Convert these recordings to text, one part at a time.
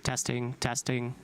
Testing, testing.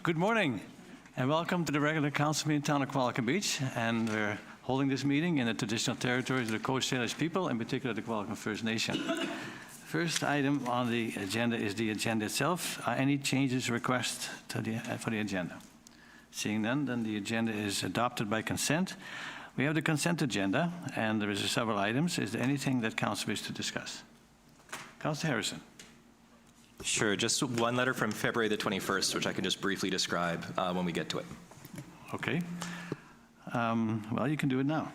Good morning and welcome to the regular council meeting in town of Kwalikum Beach. And we're holding this meeting in the traditional territories of the Coast Salish people, in particular the Kwalikum First Nation. First item on the agenda is the agenda itself. Any changes, requests to for the agenda? Seeing none, then the agenda is adopted by consent. We have the consent agenda and there is several items. Is there anything that council wishes to discuss? Councillor Harrison. Sure, just one letter from February the 21st, which I can just briefly describe when we get to it. Okay. Well, you can do it now.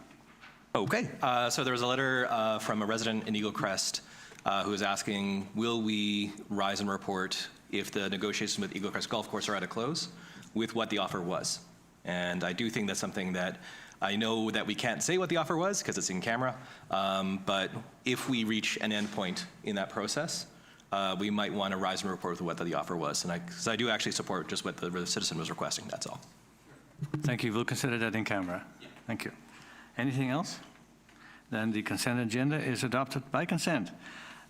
Okay. So there was a letter from a resident in Eagle Crest who was asking, will we rise and report if the negotiations with Eagle Crest Golf Course are at a close, with what the offer was. And I do think that's something that I know that we can't say what the offer was because it's in camera, but if we reach an end point in that process, we might want to rise and report with what the offer was. And because I do actually support just what the citizen was requesting, that's all. Thank you. We'll consider that in camera. Yeah. Thank you. Anything else? Then the consent agenda is adopted by consent.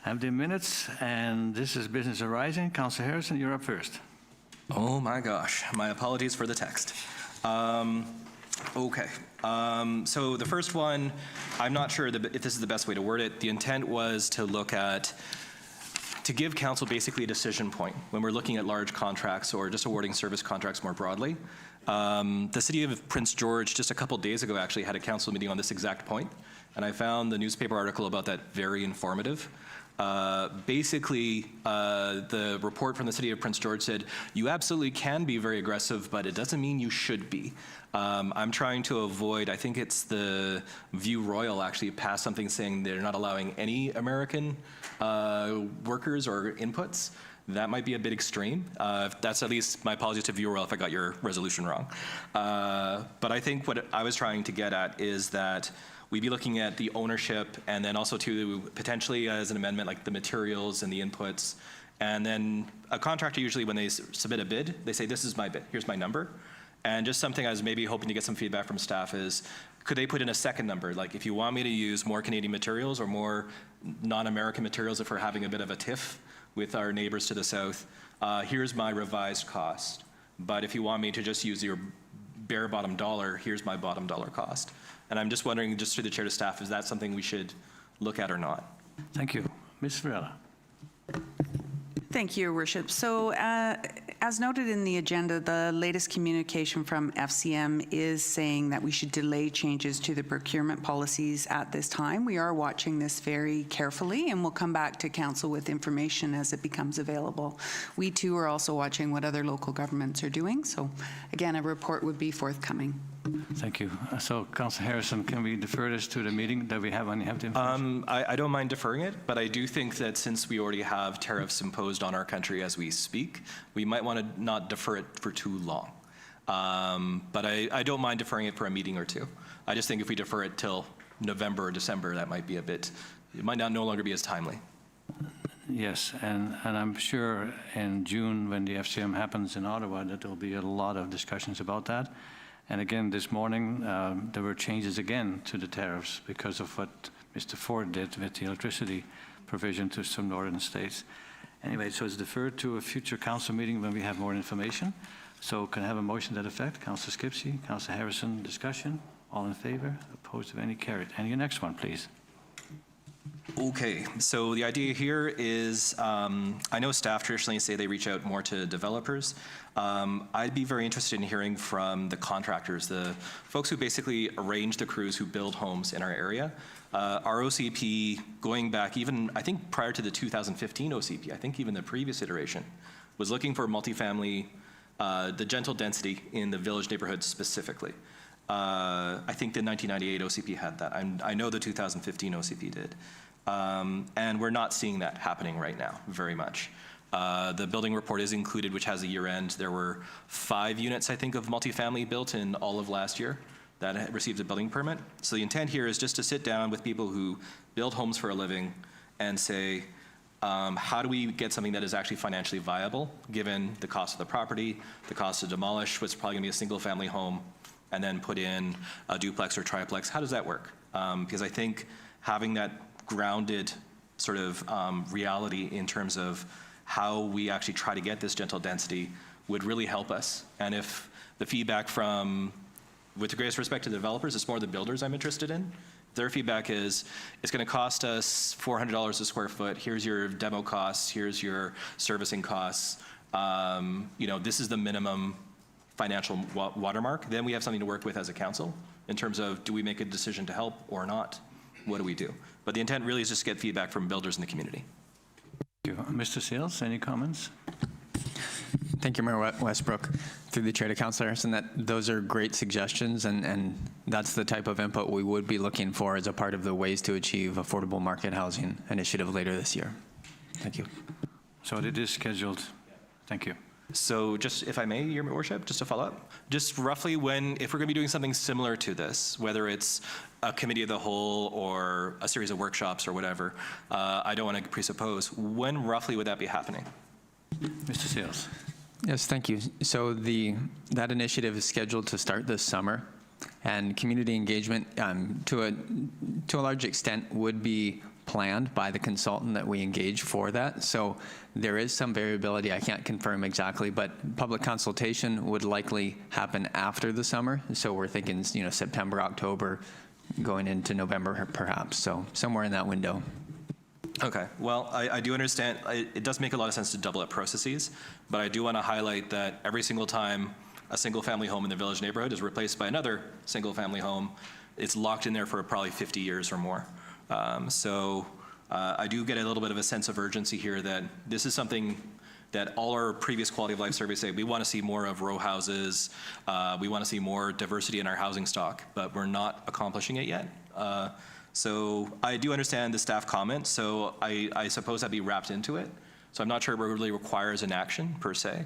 I have the minutes, and this is business arising. Councillor Harrison, you're up first. Oh my gosh, my apologies for the text. Okay, so the first one, I'm not sure if this is the best way to word it. The intent was to look at, to give council basically a decision point when we're looking at large contracts or just awarding service contracts more broadly. The city of Prince George just a couple days ago actually had a council meeting on this exact point, and I found the newspaper article about that very informative. Basically, the report from the city of Prince George said, you absolutely can be very aggressive, but it doesn't mean you should be. I'm trying to avoid, I think it's the View Royal actually passed something saying they're not allowing any American workers or inputs. That might be a bit extreme. That's at least my apologies to View Royal if I got your resolution wrong. But I think what I was trying to get at is that we'd be looking at the ownership and then also to potentially as an amendment like the materials and the inputs. And then a contractor usually when they submit a bid, they say, this is my bid, here's my number. And just something I was maybe hoping to get some feedback from staff is, could they put in a second number? Like if you want me to use more Canadian materials or more non-American materials if we're having a bit of a tiff with our neighbors to the south, here's my revised cost. But if you want me to just use your bare bottom dollar, here's my bottom dollar cost. And I'm just wondering, just through the chair to staff, is that something we should look at or not? Thank you. Ms. Varela. Thank you, Your Worship. So as noted in the agenda, the latest communication from FCM is saying that we should delay changes to the procurement policies at this time. We are watching this very carefully and we'll come back to council with information as it becomes available. We too are also watching what other local governments are doing. So again, a report would be forthcoming. Thank you. So, Councillor Harrison, can we defer this to the meeting that we have when you have the information? I don't mind deferring it, but I do think that since we already have tariffs imposed on our country as we speak, we might want to not defer it for too long. But I don't mind deferring it for a meeting or two. I just think if we defer it till November or December, that might be a bit, it might no longer be as timely. Yes, and I'm sure in June when the FCM happens in Ottawa that there will be a lot of discussions about that. And again, this morning, there were changes again to the tariffs because of what Mr. Ford did with the electricity provision to some northern states. Anyway, so it's deferred to a future council meeting when we have more information. So can I have a motion to that effect? Councillor Skipsey, Councillor Harrison, discussion. All in favor? Opposed of any? Carried. And your next one, please. Okay, so the idea here is, I know staff traditionally say they reach out more to developers. I'd be very interested in hearing from the contractors, the folks who basically arrange the crews who build homes in our area. Our OCP, going back even, I think prior to the 2015 OCP, I think even the previous iteration, was looking for multifamily, the gentle density in the village neighborhoods specifically. I think the 1998 OCP had that. I know the 2015 OCP did. And we're not seeing that happening right now very much. The building report is included, which has a year end. There were 5 units, I think, of multifamily built in all of last year that received a building permit. So the intent here is just to sit down with people who build homes for a living and say, how do we get something that is actually financially viable, given the cost of the property, the cost to demolish what's probably gonna be a single family home, and then put in a duplex or triplex. How does that work? Because I think having that grounded sort of reality in terms of how we actually try to get this gentle density would really help us. And if the feedback from, with the greatest respect to the developers, it's more the builders I'm interested in. Their feedback is, it's gonna cost us $400 a square foot, here's your demo costs, here's your servicing costs, you know, this is the minimum financial watermark. Then we have something to work with as a council in terms of, do we make a decision to help or not? What do we do? But the intent really is just to get feedback from builders in the community. Thank you. Mr. Sales, any comments? Thank you, Mayor Westbrook. Through the chair to Councillor Harrison, those are great suggestions, and that's the type of input we would be looking for as a part of the Ways to Achieve Affordable Market Housing initiative later this year. Thank you. So it is scheduled Thank you. So just, if I may, Your Worship, just to follow up, just roughly when, if we're going to be doing something similar to this, whether it's a committee of the whole or a series of workshops or whatever, I don't want to presuppose, when roughly would that be happening? Mr. Seals. Yes, thank you. So that initiative is scheduled to start this summer, and community engagement to a large extent would be planned by the consultant that we engage for that. So there is some variability. I can't confirm exactly, but public consultation would likely happen after the summer. So we're thinking, September, October, going into November perhaps. So somewhere in that window. Okay, well, I do understand, it does make a lot of sense to double up processes, but I do want to highlight that every single time a single-family home in the village neighborhood is replaced by another single-family home, it's locked in there for probably 50 years or more. So I do get a little bit of a sense of urgency here that this is something that all our previous quality of life surveys say we want to see more of row houses, we want to see more diversity in our housing stock, but we're not accomplishing it yet. So I do understand the staff comment, so I suppose that'd be wrapped into it. So I'm not sure it really requires an action per se,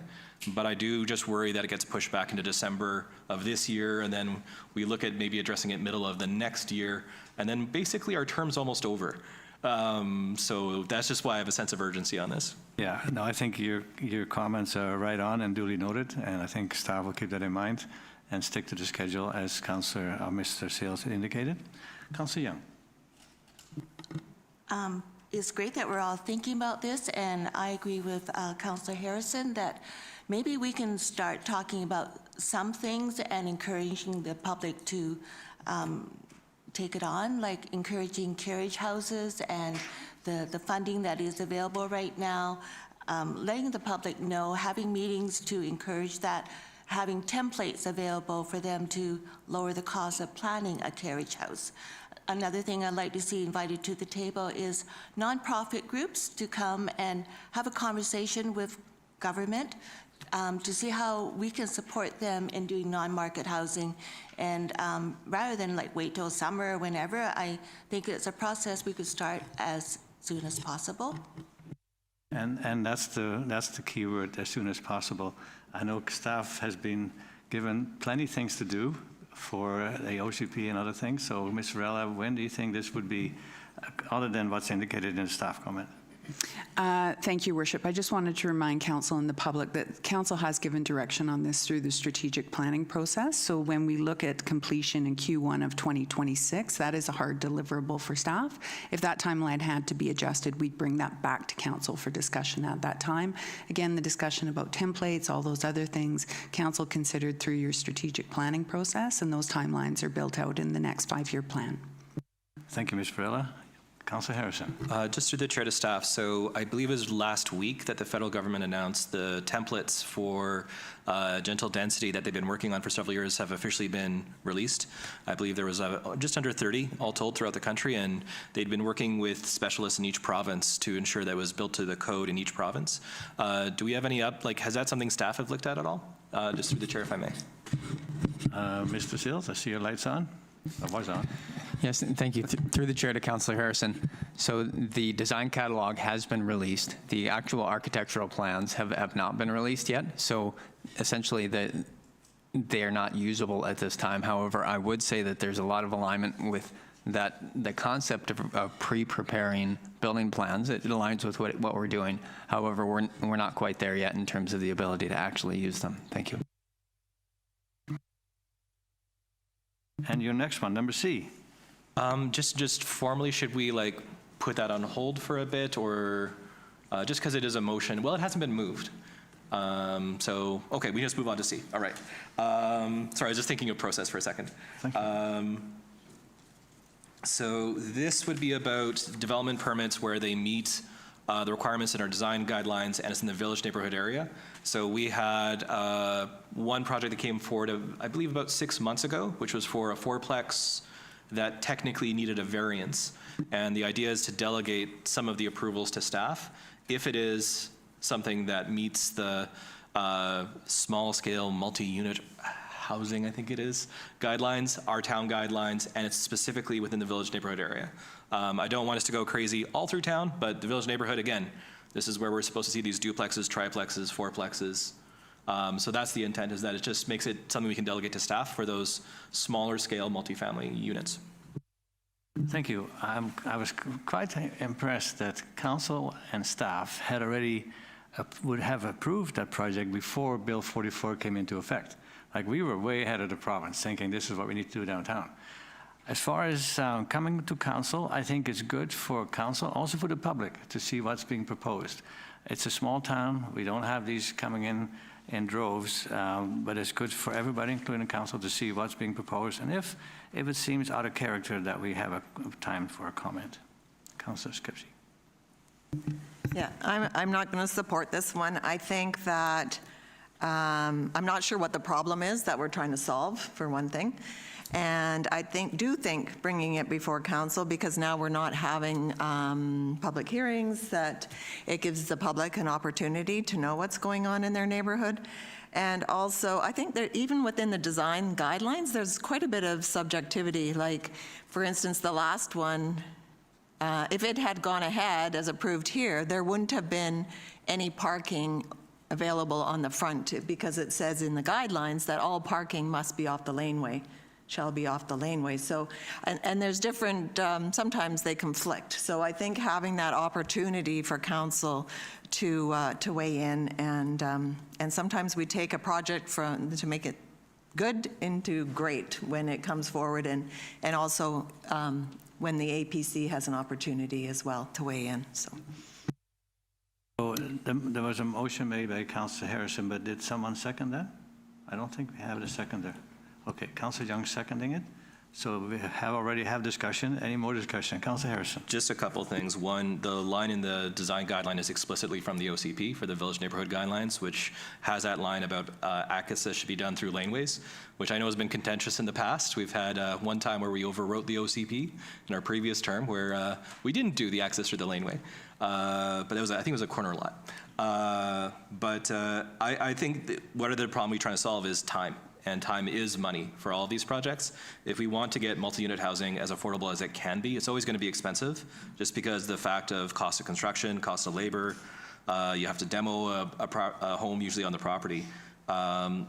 but I do just worry that it gets pushed back into December of this year, and then we look at maybe addressing it middle of the next year, and then basically our term's almost over. So that's just why I have a sense of urgency on this. Yeah, no, I think your comments are right on and duly noted, and I think staff will keep that in mind and stick to the schedule as Councillor Mr. Sales indicated. Councillor Young. It's great that we're all thinking about this, and I agree with Councillor Harrison that maybe we can start talking about some things and encouraging the public to take it on, like encouraging carriage houses and the funding that is available right now, letting the public know, having meetings to encourage that, having templates available for them to lower the cost of planning a carriage house. Another thing I'd like to see invited to the table is nonprofit groups to come and have a conversation with government to see how we can support them in doing non-market housing. And rather than wait till summer or whenever, I think it's a process we could start as soon as possible. And that's the key word, as soon as possible. I know staff has been given plenty of things to do for the OCP and other things. So, Ms. Varela, when do you think this would be, other than what's indicated in the staff comment? Thank you, Worship. I just wanted to remind Council and the public that Council has given direction on this through the strategic planning process. So when we look at completion in Q1 of 2026, that is a hard deliverable for staff. If that timeline had to be adjusted, we'd bring that back to Council for discussion at that time. Again, the discussion about templates, all those other things, Council considered through your strategic planning process, and those timelines are built out in the next 5-year plan. Thank you, Ms. Varela. Councillor Harrison. Just through the chair to staff, so I believe it was last week that the federal government announced the templates for gentle density that they've been working on for several years have officially been released. I believe there was just under 30 all told throughout the country, and they'd been working with specialists in each province to ensure that it was built to the code in each province. Do we have any has that something staff have looked at all? Just through the chair, if I may. Mr. Seals, I see your lights on. Or was on. Yes, thank you. Through the chair to Councillor Harrison. So the design catalog has been released. The actual architectural plans have not been released yet. So essentially they are not usable at this time. However, I would say that there's a lot of alignment with the concept of pre-preparing building plans. It aligns with what we're doing. However, we're not quite there yet in terms of the ability to actually use them. Thank you. And your next one, number C. Just formally, should we put that on hold for a bit, or just because it is a motion? Well, it hasn't been moved. So, okay, we just move on to C. All right. Sorry, I was just thinking of process for a second. Thank you. So this would be about development permits where they meet the requirements in our design guidelines, and it's in the village neighborhood area. So we had one project that came forward, I believe about 6 months ago, which was for a fourplex that technically needed a variance. And the idea is to delegate some of the approvals to staff if it is something that meets the small scale multi-unit housing, I think it is, guidelines, our town guidelines, and it's specifically within the village neighborhood area. I don't want us to go crazy all through town, but the village neighborhood, again, This is where we're supposed to see these duplexes, triplexes, fourplexes. So that's the intent, is that it just makes it something we can delegate to staff for those smaller scale multifamily units. Thank you. I was quite impressed that council and staff had already would have approved that project before Bill 44 came into effect. Like, we were way ahead of the province, thinking this is what we need to do downtown. As far as coming to council, I think it's good for council, also for the public, to see what's being proposed. It's a small town. We don't have these coming in droves, but it's good for everybody, including council, to see what's being proposed. And if it seems out of character, that we have a time for a comment. Councillor Skipsey. Yeah, I'm not going to support this one. I think that, I'm not sure what the problem is that we're trying to solve, for one thing. And I do think bringing it before council, because now we're not having public hearings, that it gives the public an opportunity to know what's going on in their neighborhood. And also, I think that even within the design guidelines, there's quite a bit of subjectivity. Like, for instance, the last one, if it had gone ahead as approved here, there wouldn't have been any parking available on the front, because it says in the guidelines that all parking must be off the laneway, shall be off the laneway. So, and there's different, sometimes they conflict. So I think having that opportunity for council to weigh in, and sometimes we take a project to make it good into great when it comes forward, and also when the APC has an opportunity as well to weigh in, so. So there was a motion made by Councillor Harrison, but did someone second that? I don't think we have a seconder. Okay, Councillor Young seconding it. So we already have discussion. Any more discussion? Councillor Harrison. Just a couple things. One, the line in the design guideline is explicitly from the OCP for the Village Neighborhood Guidelines, which has that line about access should be done through laneways, which I know has been contentious in the past. We've had one time where we overwrote the OCP in our previous term, where we didn't do the access through the laneway, but it was, I think it was a corner lot. I think what are the problem we're trying to solve is time. And time is money for all of these projects. If we want to get multi-unit housing as affordable as it can be, it's always going to be expensive, just because the fact of cost of construction, cost of labor, you have to demo a home usually on the property.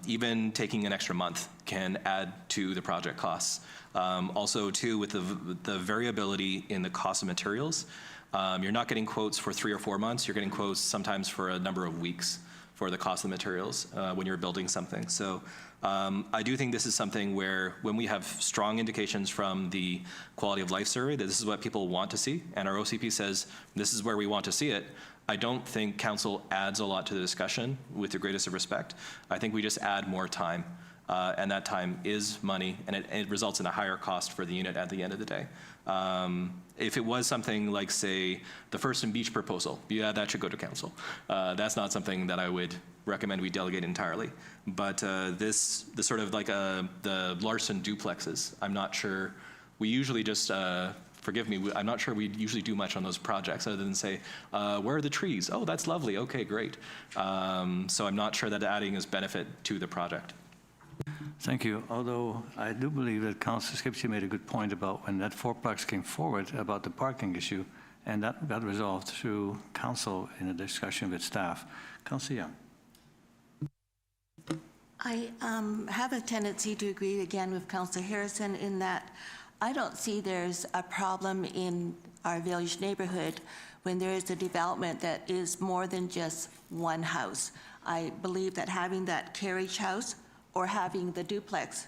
Even taking an extra month can add to the project costs. Also, too, with the variability in the cost of materials, you're not getting quotes for 3 or 4 months. You're getting quotes sometimes for a number of weeks for the cost of the materials when you're building something. So I do think this is something where, when we have strong indications from the quality of life survey that this is what people want to see, and our OCP says this is where we want to see it, I don't think council adds a lot to the discussion, with the greatest of respect. I think we just add more time, and that time is money, and it results in a higher cost for the unit at the end of the day. If it was something like, say, the First and Beach proposal, yeah, that should go to council. That's not something that I would recommend we delegate entirely. But the sort of like the Larson duplexes, I'm not sure, we usually just, forgive me, I'm not sure we usually do much on those projects other than say, where are the trees? Oh, that's lovely, okay, great. So I'm not sure that adding is benefit to the project. Thank you. Although I do believe that Councillor Skipsey made a good point about when that fourplex came forward about the parking issue, and that got resolved through council in a discussion with staff. Councillor Young. I have a tendency to agree again with Councillor Harrison in that I don't see there's a problem in our village neighborhood when there is a development that is more than just one house. I believe that having that carriage house or having the duplex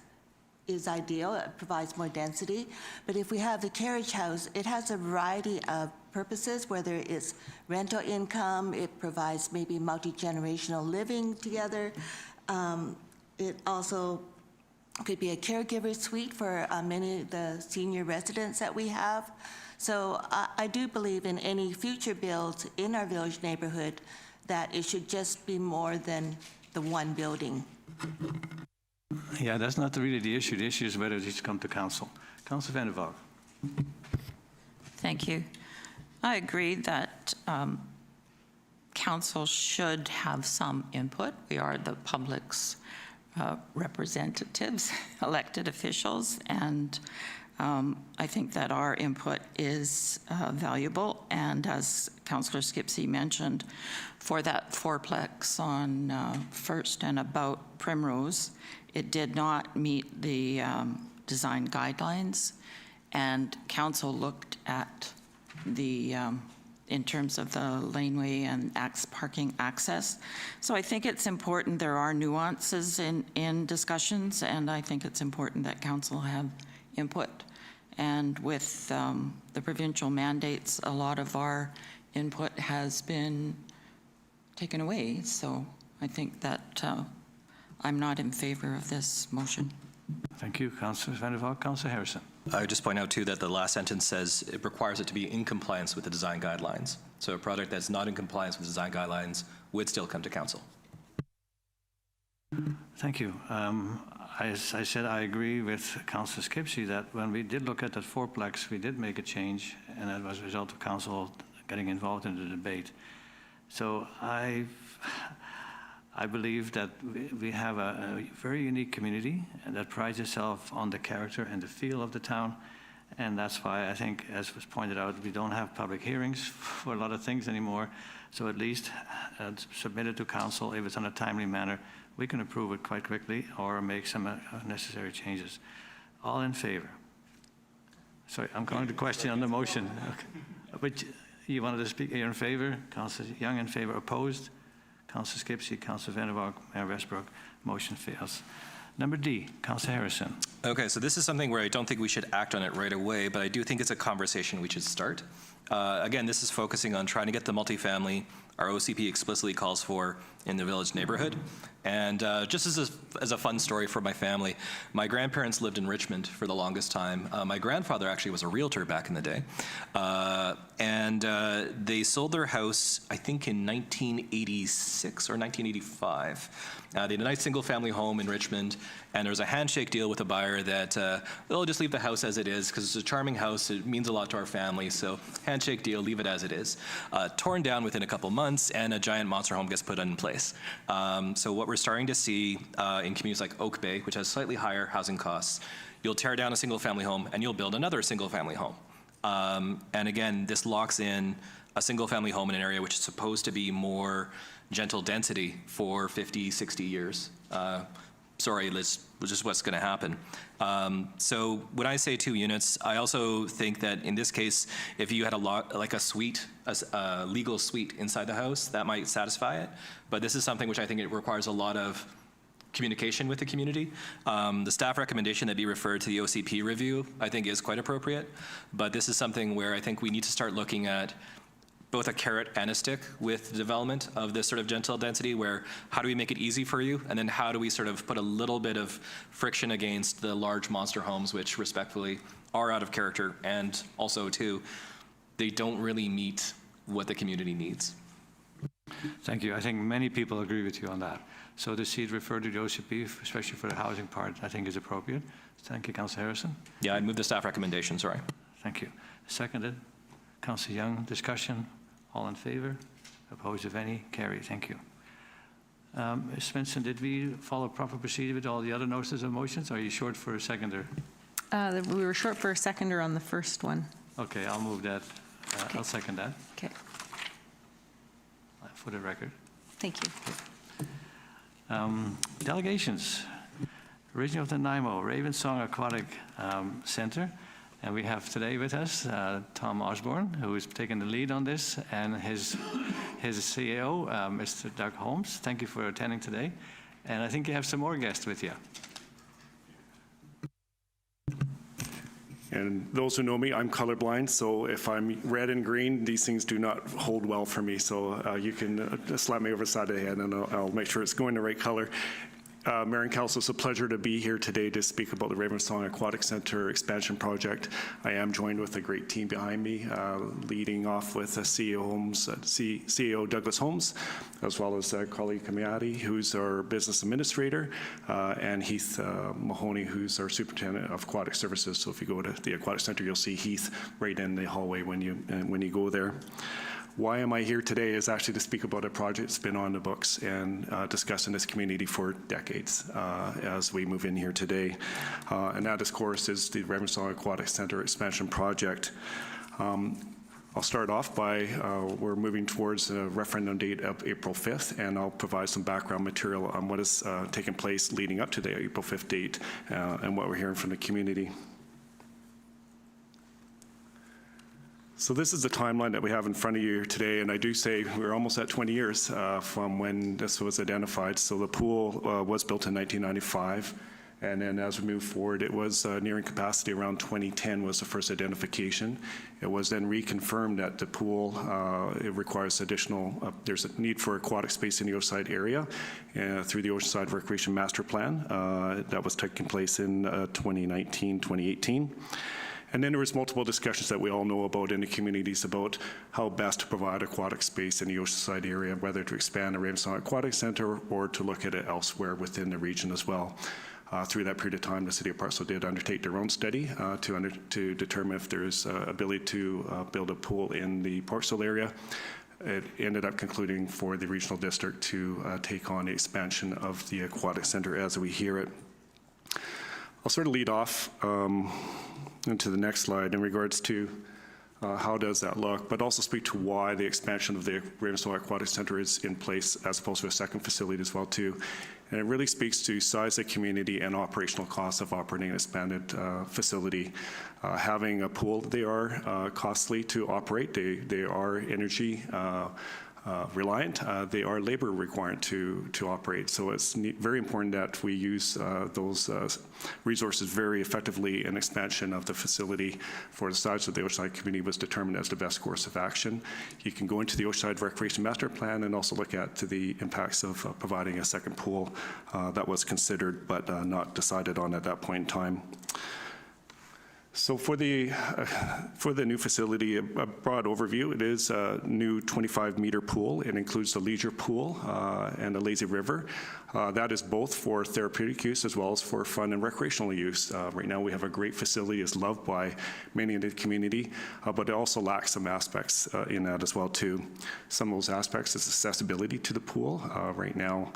is ideal. It provides more density. But if we have the carriage house, it has a variety of purposes, whether it's rental income, it provides maybe multi-generational living together. It also could be a caregiver suite for many of the senior residents that we have. So I do believe in any future builds in our village neighborhood that it should just be more than the one building. Yeah, that's not really the issue. The issue is whether it needs to come to council. Councillor Vander Valk. Thank you. I agree that council should have some input. We are the public's representatives, elected officials, and I think that our input is valuable, and as Councillor Skipsey mentioned, for that fourplex on First and about Primrose, it did not meet the design guidelines, and council looked at the in terms of the laneway and parking access. So I think it's important, there are nuances in discussions, and I think it's important that council have input. And with the provincial mandates, a lot of our input has been taken away. So I think that I'm not in favor of this motion. Thank you, Councillor Vander, Councillor Harrison. I would just point out, too, that the last sentence says it requires it to be in compliance with the design guidelines. So a project that's not in compliance with design guidelines would still come to council. Thank you. As I said, I agree with Councillor Skipsey that when we did look at that fourplex, we did make a change, and that was a result of council getting involved in the debate. So I believe that we have a very unique community and that prides itself on the character and the feel of the town. And that's why I think, as was pointed out, we don't have public hearings for a lot of things anymore. So at least submit it to council. If it's in a timely manner, we can approve it quite quickly or make some necessary changes. All in favor? Sorry, I'm calling the question on the motion. Okay. But you wanted to speak. You're in favor? Councillor Young in favor. Opposed? Councillor Skipsey, Councillor Vander, Mayor Westbroek. Motion fails. Number D, Councillor Harrison. Okay, so this is something where I don't think we should act on it right away, but I do think it's a conversation we should start. Again, this is focusing on trying to get the multifamily our OCP explicitly calls for in the village neighborhood. And just as a fun story for my family, my grandparents lived in Richmond for the longest time. My grandfather actually was a realtor back in the day. And they sold their house, I think, in 1986 or 1985. They had a nice single-family home in Richmond, and there was a handshake deal with the buyer that they'll just leave the house as it is because it's a charming house. It means a lot to our family, so handshake deal, leave it as it is. Torn down within a couple months, and a giant monster home gets put in place. So what we're starting to see in communities like Oak Bay, which has slightly higher housing costs, you'll tear down a single-family home, and you'll build another single-family home. And again, this locks in a single-family home in an area which is supposed to be more gentle density for 50, 60 years. Sorry, Liz, which is what's going to happen. So when I say 2 units, I also think that in this case, if you had a suite, a legal suite inside the house, that might satisfy it. But this is something which I think it requires a lot of communication with the community. The staff recommendation that be referred to the OCP review, I think is quite appropriate. But this is something where I think we need to start looking at both a carrot and a stick with the development of this sort of gentle density, where how do we make it easy for you? And then how do we sort of put a little bit of friction against the large monster homes, which respectfully are out of character, and also too, they don't really meet what the community needs. Thank you. I think many people agree with you on that. So to see it referred to the OCP, especially for the housing part, I think is appropriate. Thank you, Councillor Harrison. Yeah, I'd move the staff recommendation, sorry. Thank you. Seconded. Councillor Young, discussion. All in favor? Opposed, if any? Carry. Thank you. Ms. Svensson, did we follow proper procedure with all the other notices of motions? Are you short for a seconder? We were short for a seconder on the first one. Okay, I'll move that. I'll second that Okay, for the record. thank you. Delegations. Region of Nanaimo, Ravensong Aquatic Center. And we have today with us Tom Osborne, who is taking the lead on this, and his CEO, Mr. Doug Holmes. Thank you for attending today. And I think you have some more guests with you. And those who know me, I'm colorblind, so if I'm red and green, these things do not hold well for me. So you can slap me over the side of the head, and I'll make sure it's going the right color. Mayor and Council, it's a pleasure to be here today to speak about the Ravensong Aquatic Center expansion project. I am joined with a great team behind me, leading off with CEO Douglas Holmes, as well as Qualicum, who's our business administrator, and Heath Mahoney, who's our superintendent of aquatic services. So if you go to the Aquatic Center, you'll see Heath right in the hallway when you go there. why am I here today is actually to speak about a project that's been on the books and discussed in this community for decades as we move in here today. And that, of course, is the Ravensong Aquatic Center Expansion Project. I'll start off by, we're moving towards a referendum date of April 5th, and I'll provide some background material on what has taken place leading up to the April 5th date and what we're hearing from the community. So this is the timeline that we have in front of you today, and I do say we're almost at 20 years from when this was identified. So the pool was built in 1995, and then as we move forward, it was nearing capacity around 2010 was the first identification. It was then reconfirmed that the pool, it requires additional, there's a need for aquatic space in the Oceanside area through the Oceanside Recreation Master Plan. That was taking place in 2019, 2018. And then there was multiple discussions that we all know about in the communities about how best to provide aquatic space in the Oceanside area, whether to expand the Ravensong Aquatic Center or to look at it elsewhere within the region as well. Through that period of time, the City of Parksville did undertake their own study to determine if there is ability to build a pool in the Parksville area. It ended up concluding for the regional district to take on the expansion of the aquatic center as we hear it. I'll sort of lead off into the next slide in regards to how does that look, but also speak to why the expansion of the Ravensong Aquatic Center is in place as opposed to a second facility as well too. And it really speaks to size of community and operational costs of operating an expanded facility. Having a pool, they are costly to operate. They are energy reliant. They are labor required to operate. So it's very important that we use those resources very effectively. And expansion of the facility for the size of the Oceanside community was determined as the best course of action. You can go into the Oceanside Recreation Master Plan and also look at the impacts of providing a second pool that was considered but not decided on at that point in time. So for the new facility, a broad overview, it is a new 25-meter pool. It includes the leisure pool and a lazy river. That is both for therapeutic use as well as for fun and recreational use. Right now we have a great facility. It's loved by many in the community, but it also lacks some aspects in that as well too. Some of those aspects is accessibility to the pool. Right now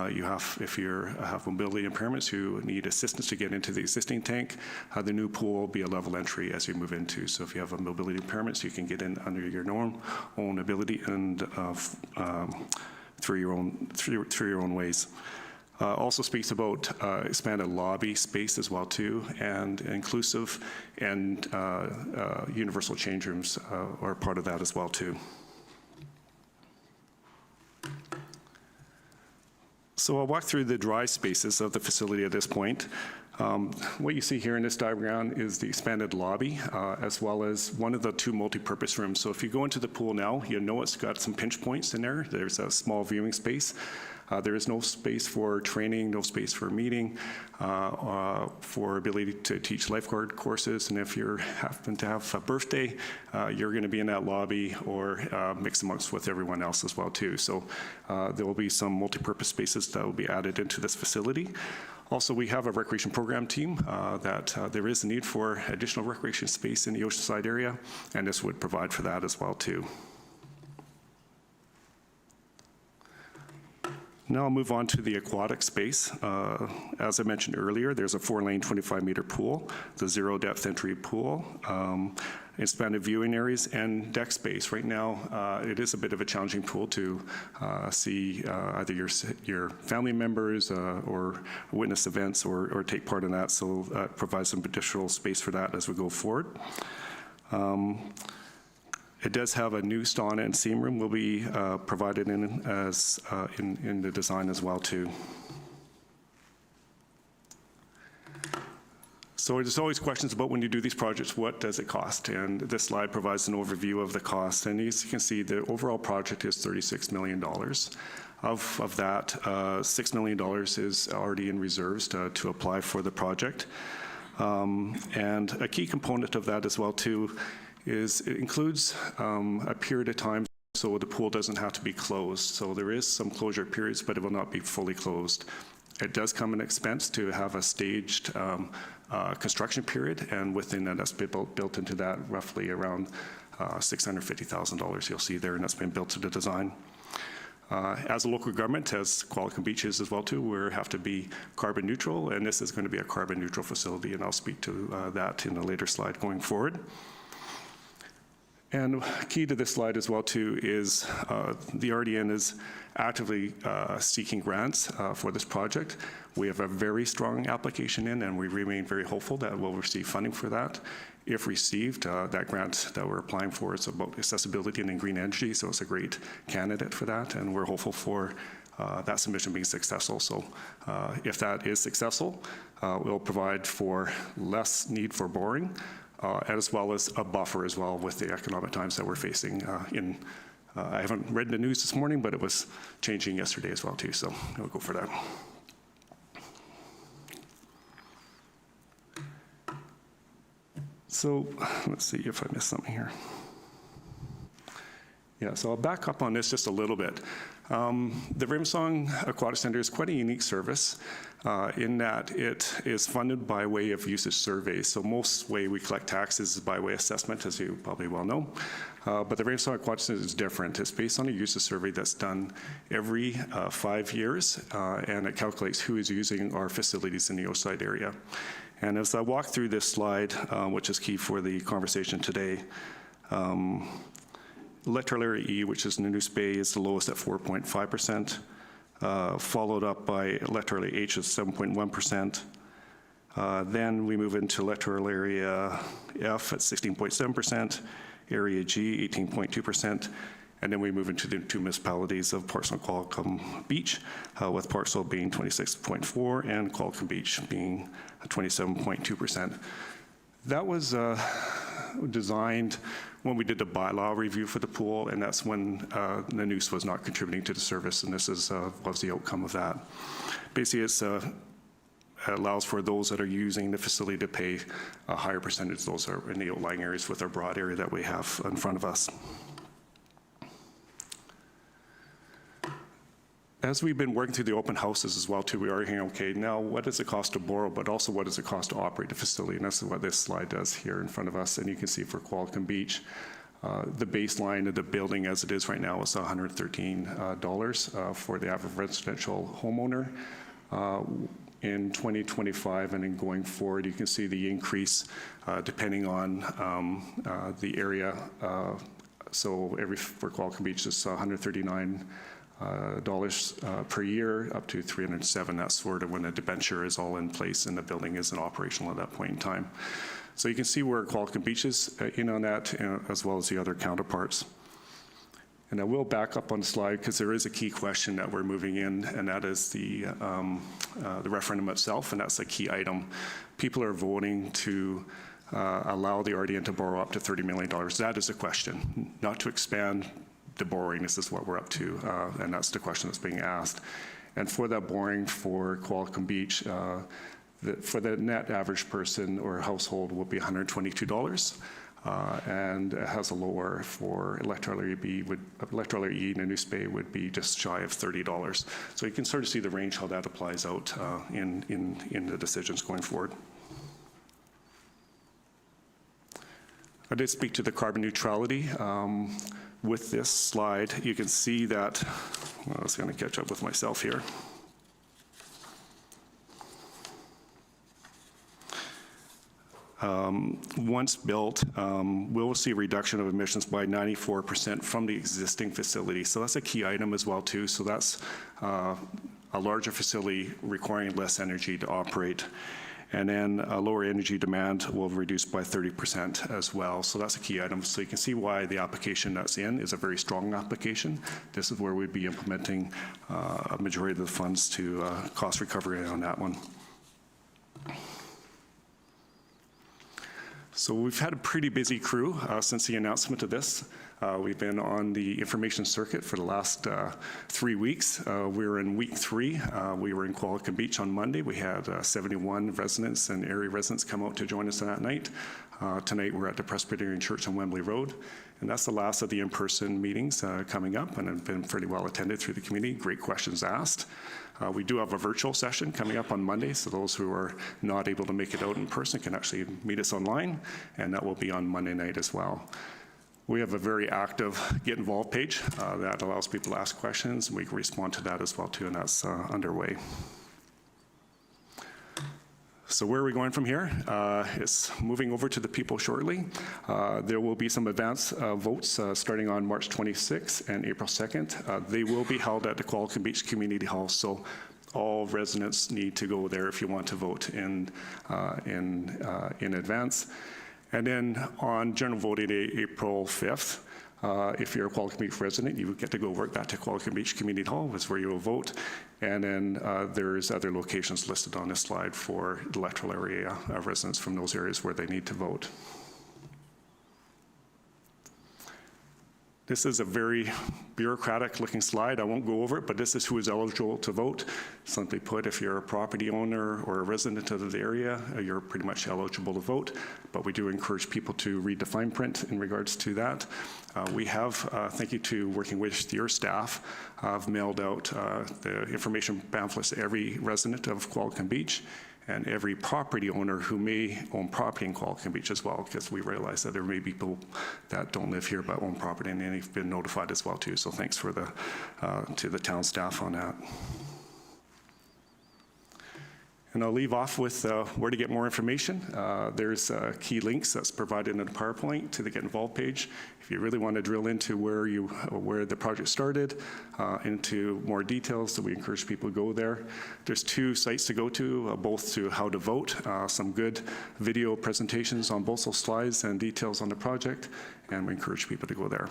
you have, if you have mobility impairments, you need assistance to get into the existing tank. The new pool will be a level entry as you move into. So if you have a mobility impairments, you can get in under your own ability and through your own ways. Also speaks about expanded lobby space as well too, and inclusive and universal change rooms are part of that as well too. So I'll walk through the dry spaces of the facility at this point. What you see here in this diagram is the expanded lobby, as well as one of the two multi-purpose rooms. So if you go into the pool now, you know it's got some pinch points in there. There's a small viewing space. There is no space for training, no space for meeting, for ability to teach lifeguard courses. And if you happen to have a birthday, you're going to be in that lobby or mix amongst with everyone else as well too. So there will be some multi-purpose spaces that will be added into this facility. Also, we have a recreation program team that there is a need for additional recreation space in the Oceanside area, and this would provide for that as well too. Now I'll move on to the aquatic space. As I mentioned earlier, there's a 4-lane 25-meter pool, the zero depth entry pool, expanded viewing areas, and deck space. Right now, it is a bit of a challenging pool to see either your family members or witness events or take part in that, so provide some additional space for that as we go forward. It does have a new sauna and steam room will be provided in as in the design as well too. So there's always questions about when you do these projects, what does it cost? And this slide provides an overview of the cost. And as you can see, the overall project is $36 million. Of that, $6 million is already in reserves to apply for the project. And a key component of that as well too is it includes a period of time so the pool doesn't have to be closed. So there is some closure periods, but it will not be fully closed. It does come an expense to have a staged construction period, and within that, that's built into that roughly around $650,000 you'll see there, and that's been built to the design. As a local government, as Qualicum Beach is as well too, we have to be carbon neutral, and this is going to be a carbon neutral facility, and I'll speak to that in a later slide going forward. And key to this slide as well too is the RDN is actively seeking grants for this project. We have a very strong application in, and we remain very hopeful that we'll receive funding for that. If received, that grant that we're applying for is about accessibility and green energy, so it's a great candidate for that, and we're hopeful for that submission being successful. So if that is successful, we'll provide for less need for boring, as well as a buffer as well with the economic times that we're facing I haven't read the news this morning, but it was changing yesterday as well too, so we'll go for that. So let's see if I missed something here. Yeah, so I'll back up on this just a little bit. The Ravensong Aquatic Center is quite a unique service in that it is funded by way of usage surveys. So most way we collect taxes is by way of assessment, as you probably well know. But the Ravensong Aquatic Center is different. It's based on a usage survey that's done every 5 years, and it calculates who is using our facilities in the Oside area. And as I walk through this slide, which is key for the conversation today, electoral area E, which is Nanaimo Bay, is the lowest at 4.5%, followed up by electoral area H at 7.1%. Then we move into electoral area F at 16.7%, area G 18.2%, and then we move into the two municipalities of Parcel and Qualicum Beach, with Parcel being 26.4% and Qualicum Beach being 27.2%. That was designed when we did the bylaw review for the pool, and that's when the noose was not contributing to the service, and this is was the outcome of that. Basically, it allows for those that are using the facility to pay a higher percentage. Those are in the outlying areas with our broad area that we have in front of us. As we've been working through the open houses as well too, we are hearing, okay, now what does it cost to borrow, but also what does it cost to operate the facility? And that's what this slide does here in front of us. And you can see for Qualicum Beach, the baseline of the building as it is right now is $113 for the average residential homeowner. In 2025 and then going forward, you can see the increase depending on the area. So for Qualicum Beach, it's $139 per year, up to $307. That's sort of when the debenture is all in place and the building isn't operational at that point in time. So you can see where Qualicum Beach is in on that, as well as the other counterparts. And I will back up on the slide because there is a key question that we're moving in, and that is the referendum itself, and that's a key item. People are voting to allow the RDN to borrow up to $30 million. That is a question, not to expand the borrowing. This is what we're up to, and that's the question that's being asked. And for that borrowing for Qualicum Beach, for the net average person or household will be $122, and it has a lower for electoral area B, electoral area E in Nanaimo Bay would be just shy of $30. So you can sort of see the range how that applies out in the decisions going forward. I did speak to the carbon neutrality. With this slide, you can see that, well, I was going to catch up with myself here. Once built, we'll see a reduction of emissions by 94% from the existing facility. So that's a key item as well too. So that's a larger facility requiring less energy to operate. And then a lower energy demand will reduce by 30% as well. So that's a key item. So you can see why the application that's in is a very strong application. This is where we'd be implementing a majority of the funds to cost recovery on that one. So we've had a pretty busy crew since the announcement of this. We've been on the information circuit for the last 3 weeks. We're in week 3. We were in Qualicum Beach on Monday. We had 71 residents and area residents come out to join us that night. Tonight we're at the Presbyterian Church on Wembley Road. And that's the last of the in-person meetings coming up, and have been pretty well attended through the community. Great questions asked. We do have a virtual session coming up on Monday, so those who are not able to make it out in person can actually meet us online, and that will be on Monday night as well. We have a very active Get Involved page that allows people to ask questions, and we can respond to that as well too, and that's underway. So where are we going from here? It's moving over to the people shortly. There will be some advance votes starting on March 26th and April 2nd. They will be held at the Qualicum Beach Community Hall, so all residents need to go there if you want to vote in advance. And then on general voting day, April 5th, if you're a Qualicum Beach resident, you get to go work back to Qualicum Beach Community Hall, that's where you will vote. And then there's other locations listed on this slide for the electoral area residents from those areas where they need to vote. This is a very bureaucratic looking slide. I won't go over it, but this is who is eligible to vote. Simply put, if you're a property owner or a resident of the area, you're pretty much eligible to vote. But we do encourage people to read the fine print in regards to that. We have, thank you to working with your staff, have mailed out the information pamphlets to every resident of Qualicum Beach and every property owner who may own property in Qualicum Beach as well, because we realize that there may be people that don't live here but own property, and they've been notified as well too. So thanks for to the town staff on that. And I'll leave off with where to get more information. There's key links that's provided in the PowerPoint to the Get Involved page. If you really want to drill into where the project started, into more details, so we encourage people to go there. There's 2 sites to go to, both to how to vote, some good video presentations on both those slides and details on the project, and we encourage people to go there.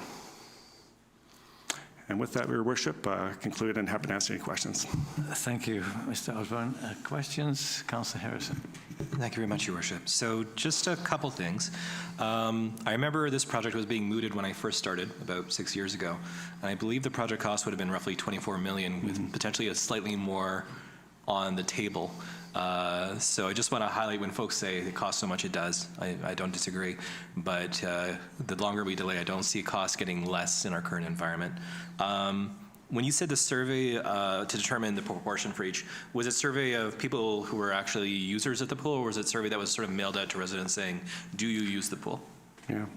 And with that, Your Worship, conclude and happy to answer any questions. Thank you, Mr. Osborne. Questions? Councillor Harrison. Thank you very much, Your Worship. So just a couple things. I remember this project was being mooted when I first started about 6 years ago. And I believe the project cost would have been roughly $24 million, with potentially a slightly more on the table. So I just want to highlight, when folks say it costs so much, it does. I don't disagree. But the longer we delay, I don't see costs getting less in our current environment. When you said the survey to determine the proportion for each, was it a survey of people who were actually users at the pool, or was it a survey that was sort of mailed out to residents saying, do you use the pool?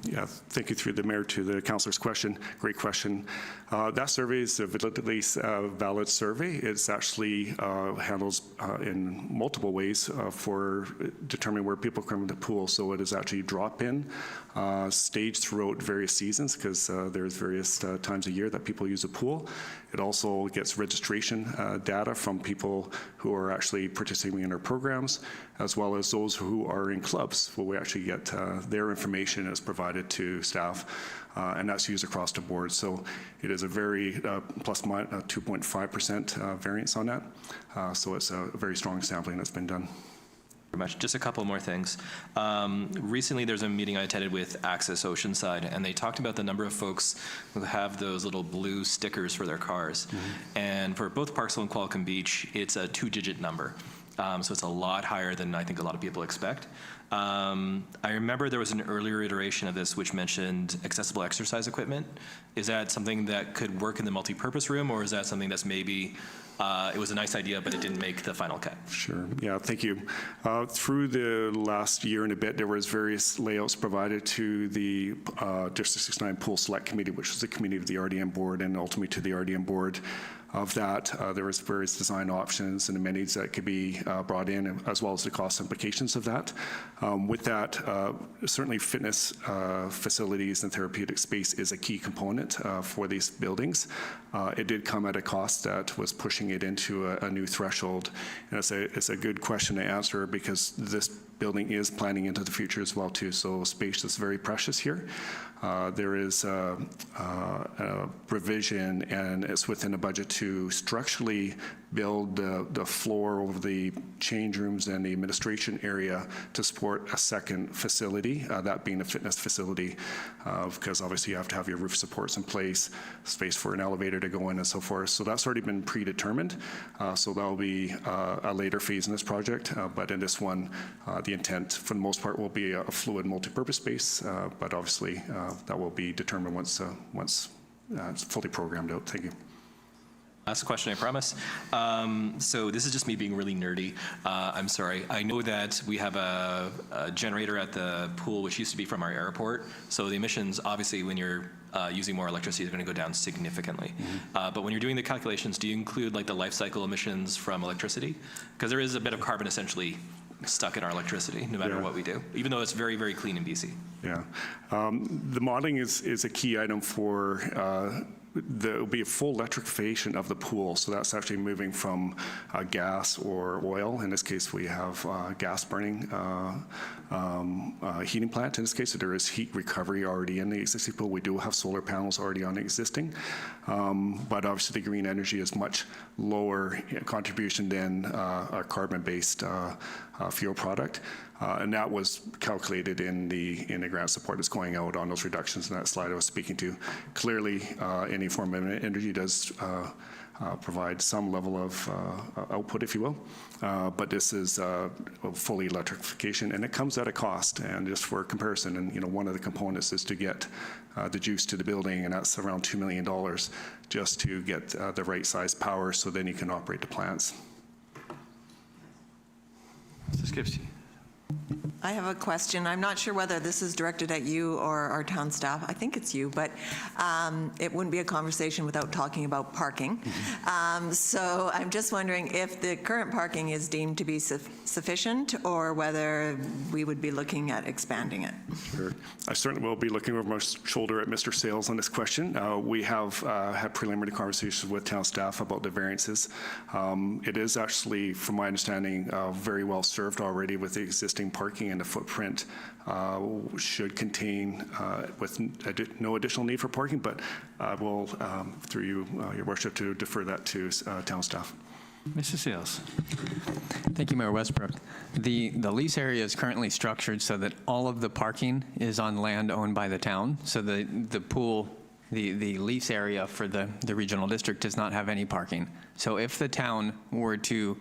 Yeah. Thank you through the mayor to the councillor's question. Great question. That survey is a validly valid survey. It's actually handles in multiple ways for determining where people come to the pool. So it is actually drop-in, staged throughout various seasons, because there's various times of year that people use a pool. It also gets registration data from people who are actually participating in our programs, as well as those who are in clubs, where we actually get their information as provided to staff, and that's used across the board. So it is a very plus minus 2.5% variance on that. So it's a very strong sampling that's been done. Very much. Just a couple more things. Recently, there's a meeting I attended with Access Oceanside, and they talked about the number of folks who have those little blue stickers for their cars. Mm-hmm. And for both Parksville and Qualicum Beach, it's a 2-digit number. So it's a lot higher than I think a lot of people expect. I remember there was an earlier iteration of this which mentioned accessible exercise equipment. Is that something that could work in the multi-purpose room, or is that something that's maybe it was a nice idea, but it didn't make the final cut? Sure. Yeah, thank you. Through the last year and a bit, there was various layouts provided to the District 69 Pool Select Committee, which was the committee of the RDM board, and ultimately to the RDM board. Of that, there was various design options and amenities that could be brought in, as well as the cost implications of that. With that, certainly fitness facilities and therapeutic space is a key component for these buildings. It did come at a cost that was pushing it into a new threshold. And it's a good question to answer, because this building is planning into the future as well too. So space is very precious here. There is a provision, and it's within the budget to structurally build the floor over the change rooms and the administration area to support a second facility, that being a fitness facility, because obviously you have to have your roof supports in place, space for an elevator to go in and so forth. So that's already been predetermined. So that'll be a later phase in this project. But in this one, the intent for the most part will be a fluid multi-purpose space, but obviously that will be determined once it's fully programmed out. Thank you. Last question, I promise. So this is just me being really nerdy. I'm sorry. I know that we have a generator at the pool, which used to be from our airport. So the emissions, obviously, when you're using more electricity, is going to go down significantly. But when you're doing the calculations, do you include like the life cycle emissions from electricity? Because there is a bit of carbon essentially stuck in our electricity, no matter what we do, even though it's very, very clean in BC. Yeah. The modeling is a key item for there will be a full electrification of the pool. So that's actually moving from gas or oil. In this case, we have gas burning heating plant. In this case, there is heat recovery already in the existing pool. We do have solar panels already on the existing. But obviously, the green energy is much lower contribution than a carbon-based fuel product. And that was calculated in the grant support that's going out on those reductions in that slide I was speaking to. Clearly, any form of energy does provide some level of output, if you will. But this is fully electrification, and it comes at a cost. And just for comparison, and one of the components is to get the juice to the building, and that's around $2 million just to get the right size power, so then you can operate the plants. Mr. Skipsey. I have a question. I'm not sure whether this is directed at you or our town staff. I think it's you, but it wouldn't be a conversation without talking about parking. So I'm just wondering if the current parking is deemed to be sufficient, or whether we would be looking at expanding it. Sure. I certainly will be looking over my shoulder at Mr. Sales on this question. We have had preliminary conversations with town staff about the variances. It is actually, from my understanding, very well served already with the existing parking, and the footprint should contain with no additional need for parking, but I will, through you, Your Worship, to defer that to town staff. Mr. Sales. Thank you, Mayor Westbrook. The lease area is currently structured so that all of the parking is on land owned by the town. So the pool, the lease area for the regional district does not have any parking. So if the town were to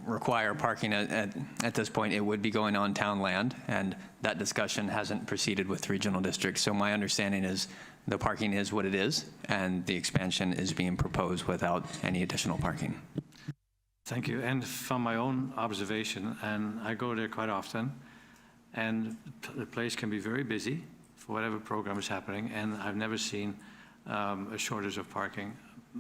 require parking at this point, it would be going on town land, and that discussion hasn't proceeded with regional districts. So my understanding is the parking is what it is, and the expansion is being proposed without any additional parking. Thank you. And from my own observation, and I go there quite often, and the place can be very busy for whatever program is happening, and I've never seen a shortage of parking.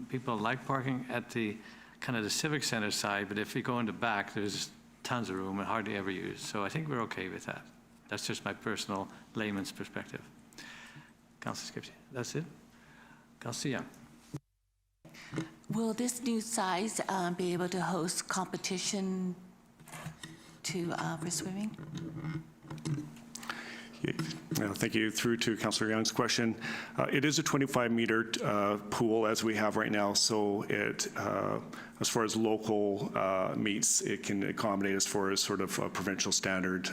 People like parking at the kind of the civic center side, but if you go in the back, there's tons of room and hardly ever used. So I think we're okay with that. That's just my personal layman's perspective. Councillor Skipsey, that's it? Councillor Young. Will this new size be able to host competition for swimming? Thank you. Through to Councillor Young's question. It is a 25-meter pool as we have right now, so it, as far as local meets, it can accommodate as far as sort of a provincial standard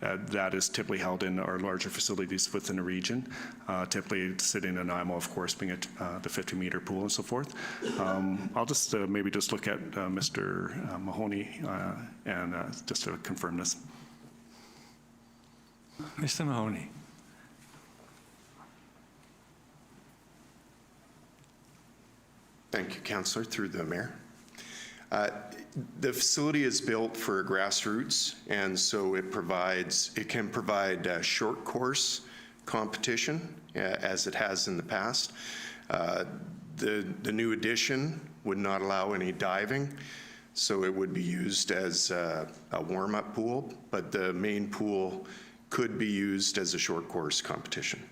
that is typically held in our larger facilities within the region. Typically sitting in Nanaimo, of course, being the 50-meter pool and so forth. I'll just maybe just look at Mr. Mahoney and just to confirm this. Mr. Mahoney. Thank you, Councillor, through the Mayor. The facility is built for grassroots, and so it can provide short course competition, as it has in the past. The new addition would not allow any diving, so it would be used as a warm-up pool, but the main pool could be used as a short course competition.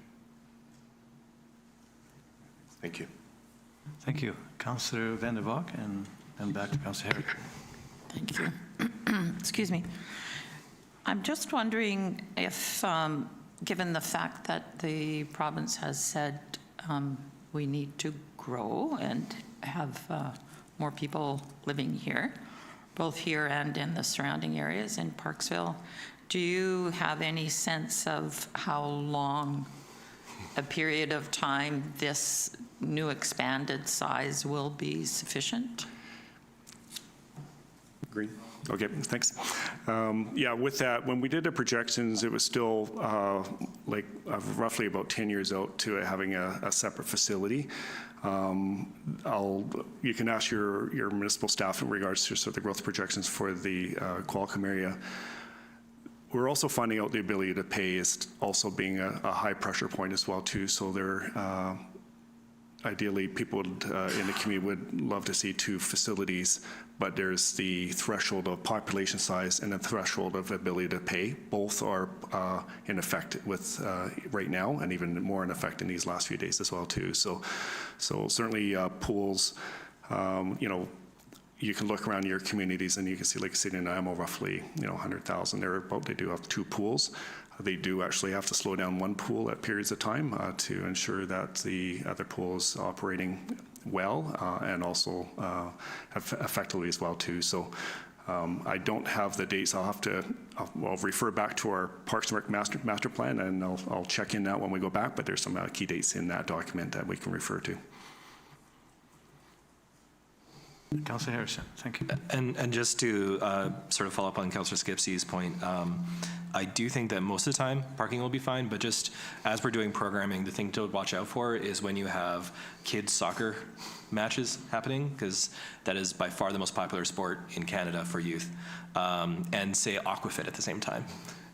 Thank you. Thank you. Councillor Vander, and back to Councillor Herrick. Thank you. Excuse me. I'm just wondering if, given the fact that the province has said we need to grow and have more people living here, both here and in the surrounding areas in Parksville, do you have any sense of how long a period of time this new expanded size will be sufficient? Green? Okay, thanks. Yeah, with that, when we did the projections, it was still roughly about 10 years out to having a separate facility. You can ask your municipal staff in regards to sort of the growth projections for the Qualicum area. We're also finding out the ability to pay is also being a high pressure point as well too. So there, ideally, people would, in the community would love to see 2 facilities, but there's the threshold of population size and the threshold of ability to pay. Both are in effect with right now, and even more in effect in these last few days as well too. So certainly pools, you can look around your communities and you can see, like City of Nanaimo, roughly 100,000. They do have 2 pools. They do actually have to slow down one pool at periods of time to ensure that the other pool is operating well and also effectively as well too. So I don't have the dates. I'll refer back to our Parks and Rec master plan, and I'll check in that when we go back, but there's some key dates in that document that we can refer to. Councillor Harrison, thank you. And just to sort of follow up on Councillor Skipsey's point, I do think that most of the time parking will be fine, but just as we're doing programming, the thing to watch out for is when you have kids soccer matches happening, because that is by far the most popular sport in Canada for youth, and say Aquafit at the same time.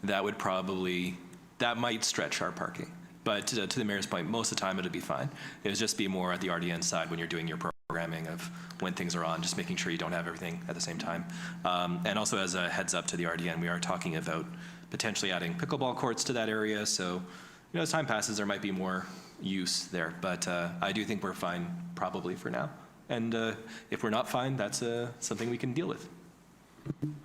That might stretch our parking. But to the mayor's point, most of the time it'll be fine. It would just be more at the RDN side when you're doing your programming of when things are on, just making sure you don't have everything at the same time. And also as a heads up to the RDN, we are talking about potentially adding pickleball courts to that area. So, as time passes, there might be more use there. But I do think we're fine probably for now. And if we're not fine, that's something we can deal with.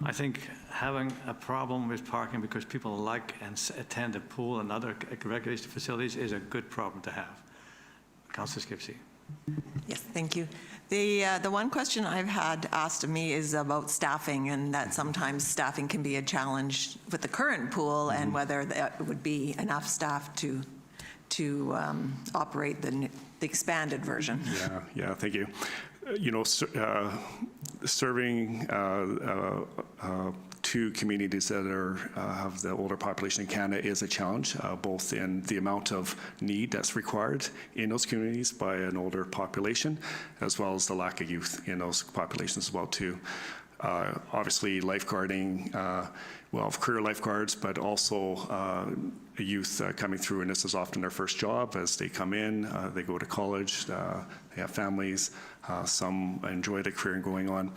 I think having a problem with parking because people like and attend a pool and other recreation facilities is a good problem to have. Councillor Skipsey. Yes, thank you. The one question I've had asked of me is about staffing, and that sometimes staffing can be a challenge with the current pool, and whether that would be enough staff to operate the expanded version. Yeah, thank you. Serving 2 communities that have the older population in Canada is a challenge, both in the amount of need that's required in those communities by an older population, as well as the lack of youth in those populations as well too. Obviously, lifeguarding, we'll have career lifeguards, but also youth coming through, and this is often their first job as they come in, they go to college, they have families, some enjoy the career and going on.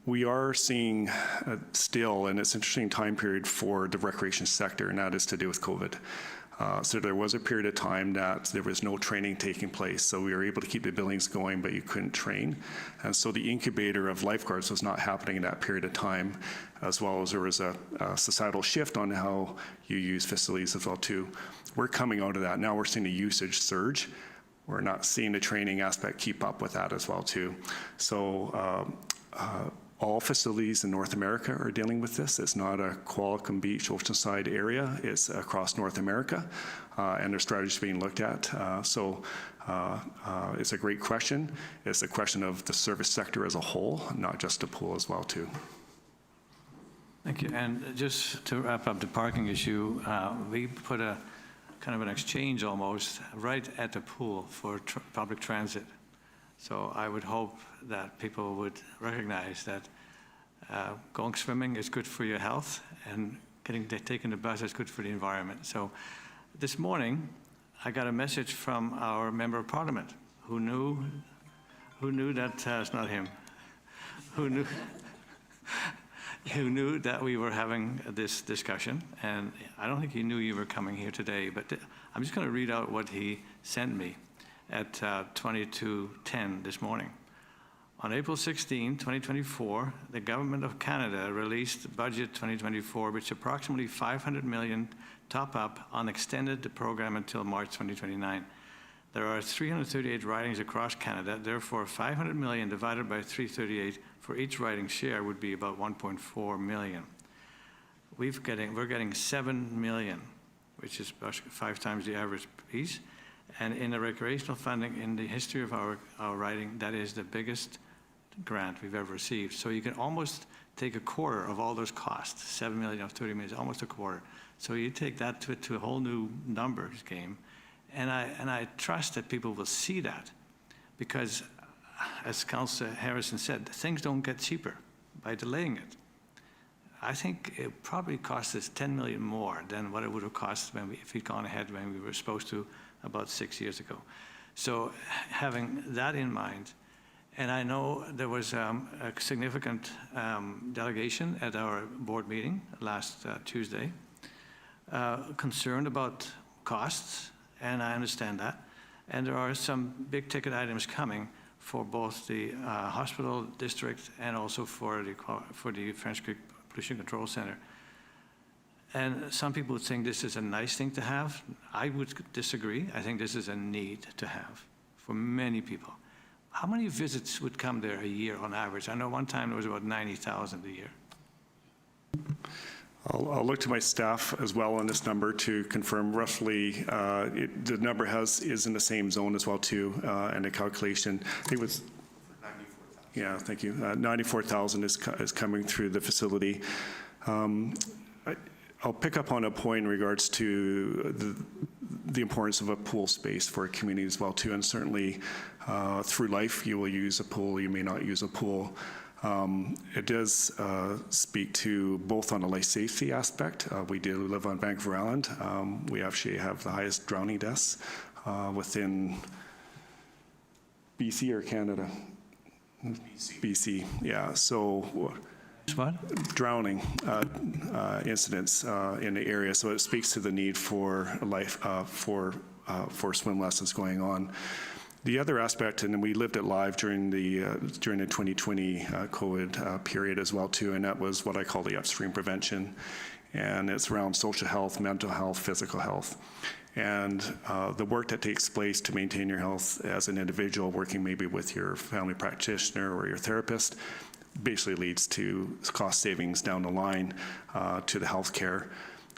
We are seeing still, and it's an interesting time period for the recreation sector, and that is to do with COVID. So there was a period of time that there was no training taking place. So we were able to keep the buildings going, but you couldn't train. And so the incubator of lifeguards was not happening in that period of time, as well as there was a societal shift on how you use facilities as well too. We're coming out of that. Now we're seeing the usage surge. We're not seeing the training aspect keep up with that as well too. So all facilities in North America are dealing with this. It's not a Qualicum Beach, Oceanside area. It's across North America, and their strategies being looked at. So it's a great question. It's a question of the service sector as a whole, not just the pool as well too. Thank you. And just to wrap up the parking issue, we put a kind of an exchange almost right at the pool for public transit. So I would hope that people would recognize that going swimming is good for your health, and taking the bus is good for the environment. So this morning, I got a message from our member of parliament who knew that it's not him, who knew that we were having this discussion, and I don't think he knew you were coming here today, but I'm just going to read out what he sent me at 22:10 this morning. On April 16, 2024, the Government of Canada released Budget 2024, which approximately $500 million top up on extended the program until March 2029. There are 338 ridings across Canada, therefore $500 million divided by 338 for each riding share would be about 1.4 million. We're getting 7 million, which is about 5 times the average piece. And in the recreational funding in the history of our riding, that is the biggest grant we've ever received. So you can almost take a quarter of all those costs, 7 million of 30 million, almost a quarter. So you take that to a whole new numbers game. And I trust that people will see that, because as Councillor Harrison said, things don't get cheaper by delaying it. I think it probably cost us 10 million more than what it would have cost if we'd gone ahead when we were supposed to about 6 years ago. So having that in mind, and I know there was a significant delegation at our board meeting last Tuesday, concerned about costs, and I understand that. And there are some big ticket items coming for both the hospital district and also for the French Creek Pollution Control Center. And some people would think this is a nice thing to have. I would disagree. I think this is a need to have for many people. How many visits would come there a year on average? I know one time there was about 90,000 a year. I'll look to my staff as well on this number to confirm roughly, the number is in the same zone as well too, and the calculation, I think it was 94,000. Yeah, thank you. 94,000 is coming through the facility. I'll pick up on a point in regards to the importance of a pool space for a community as well too, and certainly through life you will use a pool, you may not use a pool. It does speak to both on a life safety aspect. We do live on Vancouver Island. We actually have the highest drowning deaths within BC or Canada? BC, yeah. So What? drowning incidents in the area. So it speaks to the need for life for swim lessons going on. The other aspect, and we lived it live during the 2020 COVID period as well too, and that was what I call the upstream prevention, and it's around social health, mental health, physical health, and the work that takes place to maintain your health as an individual, working maybe with your family practitioner or your therapist, basically leads to cost savings down the line to the healthcare.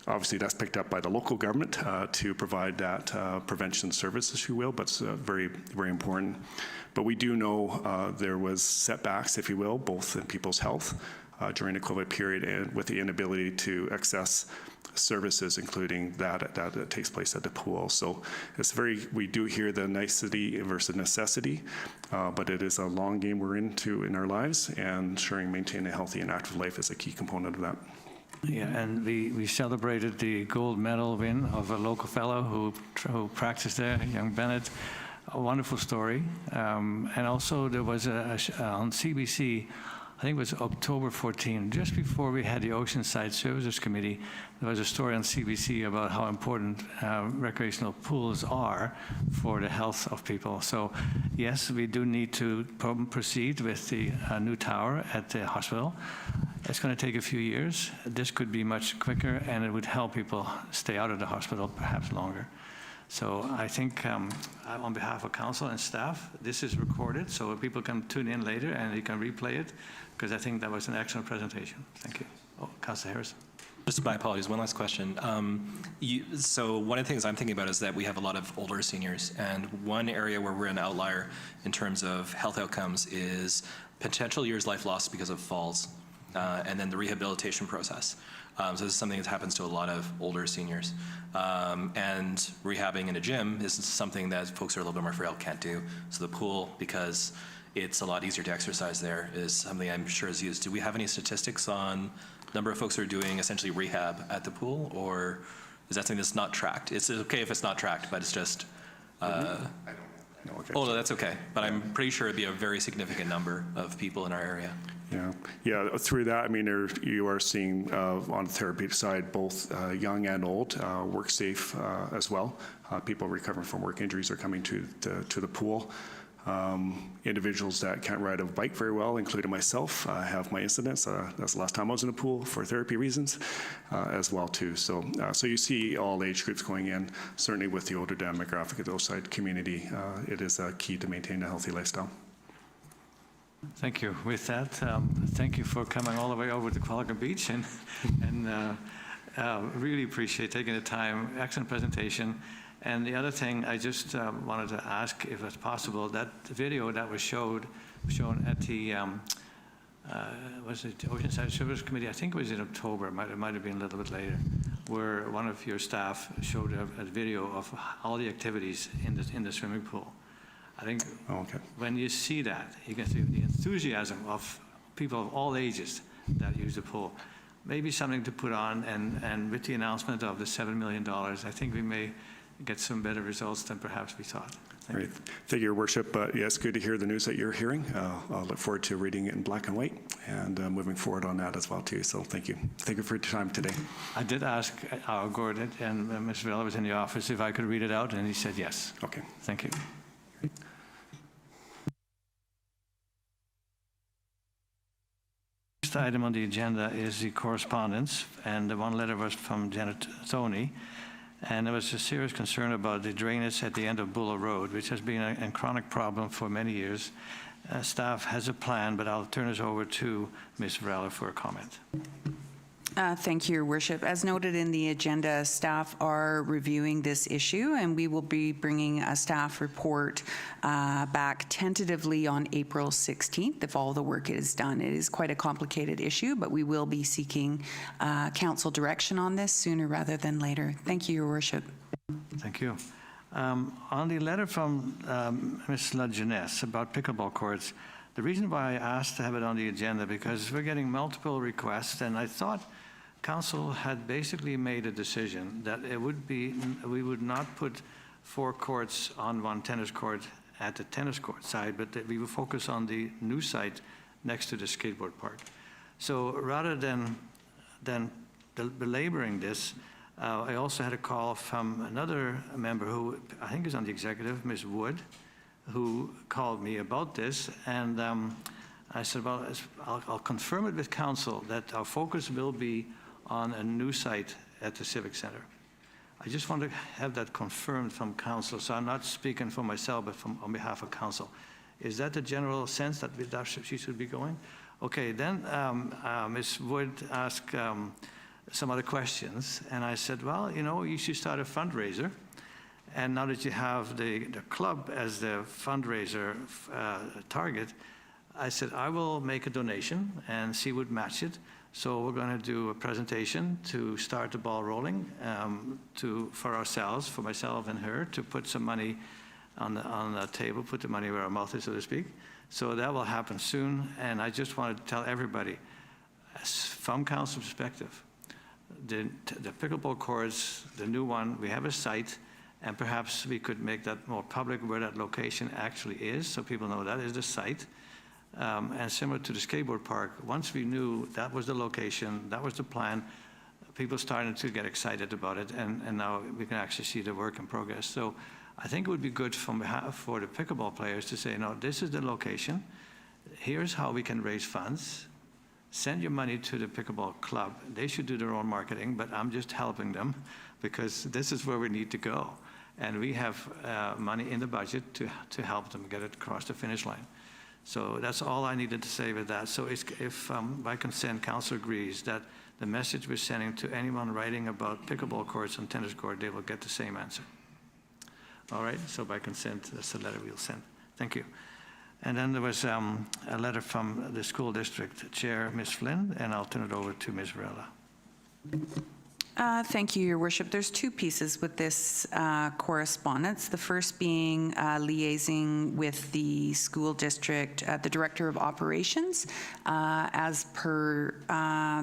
Obviously, that's picked up by the local government to provide that prevention service, if you will, but it's very, very important. But we do know there was setbacks, if you will, both in people's health during the COVID period and with the inability to access services, including that takes place at the pool. So it's we do hear the nicety versus necessity, but it is a long game we're into in our lives, and ensuring maintaining a healthy and active life is a key component of that. Yeah, and we celebrated the gold medal win of a local fellow who practiced there, young Bennett. A wonderful story. And also there was on CBC, I think it was October 14, just before we had the Oceanside Services Committee, there was a story on CBC about how important recreational pools are for the health of people. So yes, we do need to proceed with the new tower at the hospital. It's going to take a few years. This could be much quicker, and it would help people stay out of the hospital perhaps longer. So I think on behalf of council and staff, this is recorded so people can tune in later and they can replay it, because I think that was an excellent presentation. Thank you. Oh, Councillor Harrison. Just my apologies, one last question. So one of the things I'm thinking about is that we have a lot of older seniors, and one area where we're an outlier in terms of health outcomes is potential years life lost because of falls, and then the rehabilitation process. So this is something that happens to a lot of older seniors. And rehabbing in a gym is something that folks who are a little bit more frail can't do. So the pool, because it's a lot easier to exercise there, is something I'm sure is used. Do we have any statistics on number of folks who are doing essentially rehab at the pool, or is that something that's not tracked? It's okay if it's not tracked, but it's just... I don't know. Okay. Oh, no, that's okay. But I'm pretty sure it'd be a very significant number of people in our area. Yeah. Through that, I mean, you are seeing on the therapeutic side, both young and old, work safe as well. People recovering from work injuries are coming to the pool. Individuals that can't ride a bike very well, including myself, have my incidents. That's the last time I was in a pool for therapy reasons as well too. So you see all age groups going in. Certainly with the older demographic of the outside community, it is key to maintain a healthy lifestyle. Thank you. With that, thank you for coming all the way over to Kwalikum Beach, and really appreciate taking the time. Excellent presentation. And the other thing, I just wanted to ask if it's possible, that video that was showed shown at the, was it the Oceanside Service Committee? I think it was in October, it might have been a little bit later, where one of your staff showed a video of all the activities in the swimming pool. I think when you see that, you can see the enthusiasm of people of all ages that use the pool. Maybe something to put on, and with the announcement of the $7 million, I think we may get some better results than perhaps we thought. Thank you. Thank you, Your Worship. Yes, good to hear the news that you're hearing. I'll look forward to reading it in black and white and moving forward on that as well, too. So thank you. Thank you for your time today. I did ask Gordon and Ms. Villa was in the office if I could read it out, and he said yes. Okay. Thank you. Next item on the agenda is the correspondence, and the one letter was from Janet Tony, and there was a serious concern about the drainage at the end of Buller Road, which has been a chronic problem for many years. Staff has a plan, but I'll turn this over to Ms. Varela for a comment. Thank you, Your Worship. As noted in the agenda, staff are reviewing this issue, and we will be bringing a staff report back tentatively on April 16th if all the work is done. It is quite a complicated issue, but we will be seeking council direction on this sooner rather than later. Thank you, Your Worship. Thank you. On the letter from Ms. La Jeunesse about pickleball courts, the reason why I asked to have it on the agenda, because we're getting multiple requests, and I thought Council had basically made a decision that it would be, we would not put 4 courts on one tennis court at the tennis court side, but that we would focus on the new site next to the skateboard park. So rather than belaboring this, I also had a call from another member who I think is on the executive, Ms. Wood, who called me about this, and I said, well, I'll confirm it with Council that our focus will be on a new site at the Civic Center. I just want to have that confirmed from Council, so I'm not speaking for myself, but on behalf of Council. Is that the general sense that she should be going? Okay, then Ms. Wood asked some other questions, and I said, well, you know, you should start a fundraiser. And now that you have the club as the fundraiser target, I said, I will make a donation and she would match it. So we're going to do a presentation to start the ball rolling for ourselves, for myself and her, to put some money on the table, put the money where our mouth is, so to speak. So that will happen soon. And I just wanted to tell everybody, from Council perspective, the pickleball courts, the new one, we have a site, and perhaps we could make that more public where that location actually is, so people know that is the site. And similar to the skateboard park, once we knew that was the location, that was the plan, people started to get excited about it, and now we can actually see the work in progress. So I think it would be good for the pickleball players to say, no, this is the location, here's how we can raise funds, send your money to the pickleball club. They should do their own marketing, but I'm just helping them because this is where we need to go. And we have money in the budget to help them get it across the finish line. So that's all I needed to say with that. So if by consent, Council agrees that the message we're sending to anyone writing about pickleball courts and tennis court, they will get the same answer. All right, so by consent, that's the letter we'll send. Thank you. And then there was a letter from the school district chair, Ms. Flynn, and I'll turn it over to Ms. Varela. Thank you, Your Worship. There's 2 pieces with this correspondence. The first being liaising with the school district, the Director of Operations. As per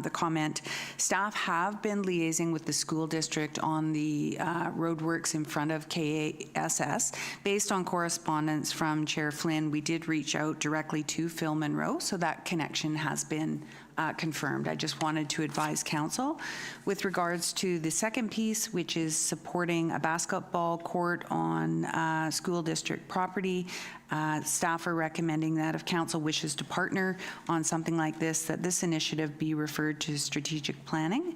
the comment, staff have been liaising with the school district on the roadworks in front of KASS. Based on correspondence from Chair Flynn, we did reach out directly to Phil Monroe, so that connection has been confirmed. I just wanted to advise Council. With regards to the second piece, which is supporting a basketball court on school district property, staff are recommending that if Council wishes to partner on something like this, that this initiative be referred to strategic planning.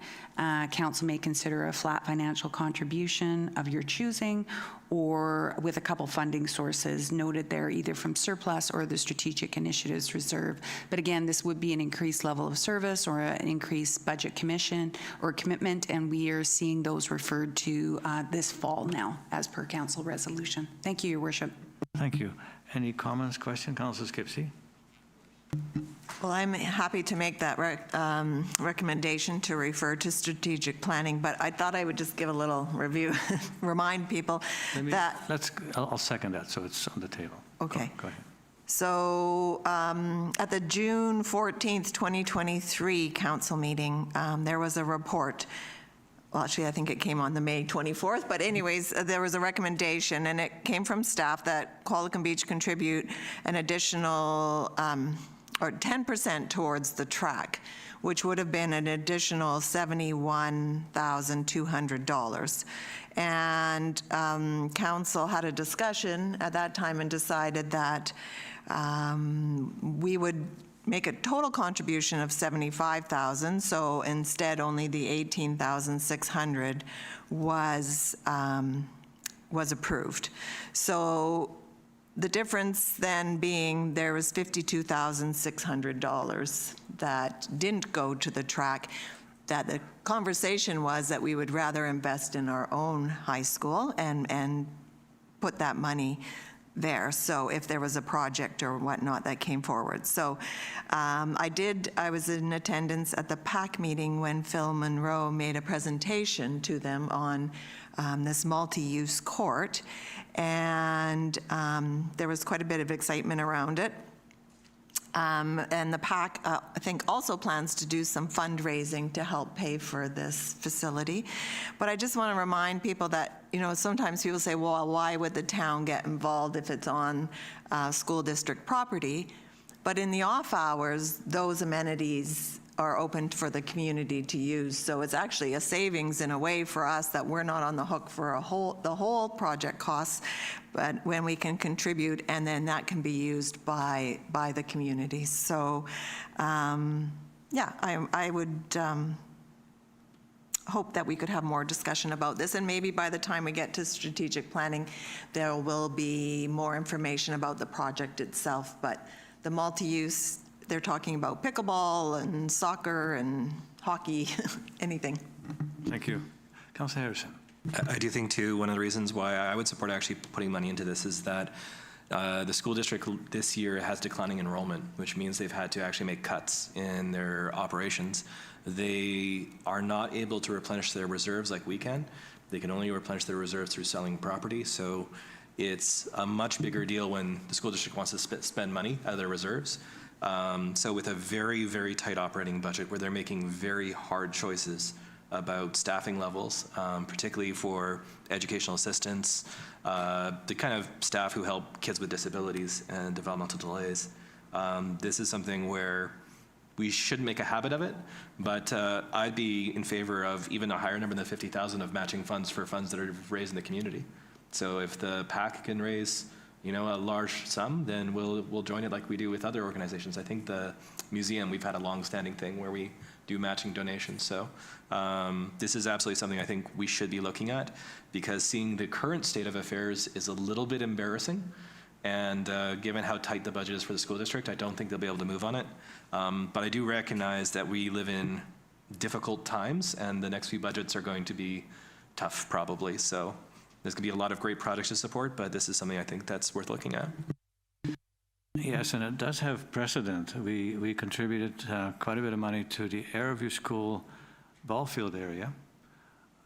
Council may consider a flat financial contribution of your choosing, or with a couple funding sources noted there, either from surplus or the strategic initiatives reserve. But again, this would be an increased level of service or an increased budget commitment, and we are seeing those referred to this fall now, as per Council resolution. Thank you, Your Worship. Thank you. Any comments, questions, Councillor Skipsey? Well, I'm happy to make that recommendation to refer to strategic planning, but I thought I would just give a little review, remind people that. I'll second that, so it's on the table. Okay. Go ahead. So at the June 14th, 2023 council meeting, there was a report. Well, actually, I think it came on the May 24th, but anyways, there was a recommendation, and it came from staff that Qualicum Beach contribute an additional, or 10% towards the track, which would have been an additional $71,200. And council had a discussion at that time and decided that we would make a total contribution of $75,000. So instead, only the $18,600 was approved. So the difference then being there was $52,600 that didn't go to the track. That the conversation was that we would rather invest in our own high school and put that money there. So if there was a project or whatnot that came forward. So I was in attendance at the PAC meeting when Phil Monroe made a presentation to them on this multi-use court. And there was quite a bit of excitement around it. And the PAC, I think, also plans to do some fundraising to help pay for this facility. But I just want to remind people that, you know, sometimes people say, well, why would the town get involved if it's on school district property? But in the off hours, those amenities are open for the community to use. So it's actually a savings in a way for us that we're not on the hook for the whole project costs, but when we can contribute, and then that can be used by the community. So yeah, I would hope that we could have more discussion about this, and maybe by the time we get to strategic planning, there will be more information about the project itself. But the multi-use, they're talking about pickleball and soccer and hockey, anything. Thank you. Councillor Harrison. I do think, too, one of the reasons why I would support actually putting money into this is that the school district this year has declining enrollment, which means they've had to actually make cuts in their operations. They are not able to replenish their reserves like we can. They can only replenish their reserves through selling property. So it's a much bigger deal when the school district wants to spend money out of their reserves. So with a very, very tight operating budget where they're making very hard choices about staffing levels, particularly for educational assistants, the kind of staff who help kids with disabilities and developmental delays. This is something where we shouldn't make a habit of it, but I'd be in favor of even a higher number than 50,000 of matching funds for funds that are raised in the community. So if the PAC can raise, you know, a large sum, then we'll join it like we do with other organizations. I think the museum, we've had a long-standing thing where we do matching donations. So this is absolutely something I think we should be looking at, because seeing the current state of affairs is a little bit embarrassing. And given how tight the budget is for the school district, I don't think they'll be able to move on it. But I do recognize that we live in difficult times, and the next few budgets are going to be tough, probably. So there's going to be a lot of great projects to support, but this is something I think that's worth looking at. Yes, and it does have precedent. We contributed quite a bit of money to the Airview School ball field area,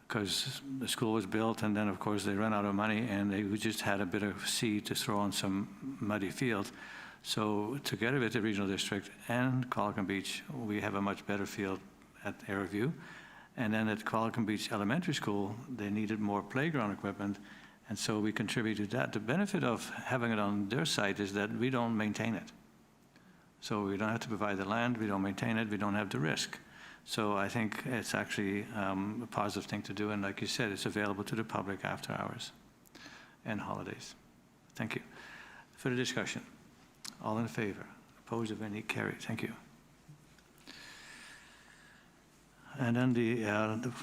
because the school was built, and then, of course, they ran out of money, and they just had a bit of seed to throw on some muddy field. So together with the regional district and Qualicum Beach, we have a much better field at Airview. And then at Qualicum Beach Elementary School, they needed more playground equipment, and so we contributed that. The benefit of having it on their site is that we don't maintain it. So we don't have to provide the land, we don't maintain it, we don't have the risk. So I think it's actually a positive thing to do, and like you said, it's available to the public after hours and holidays. Thank you. Further discussion? All in favor? Opposed, if any? Carried. Thank you. And then the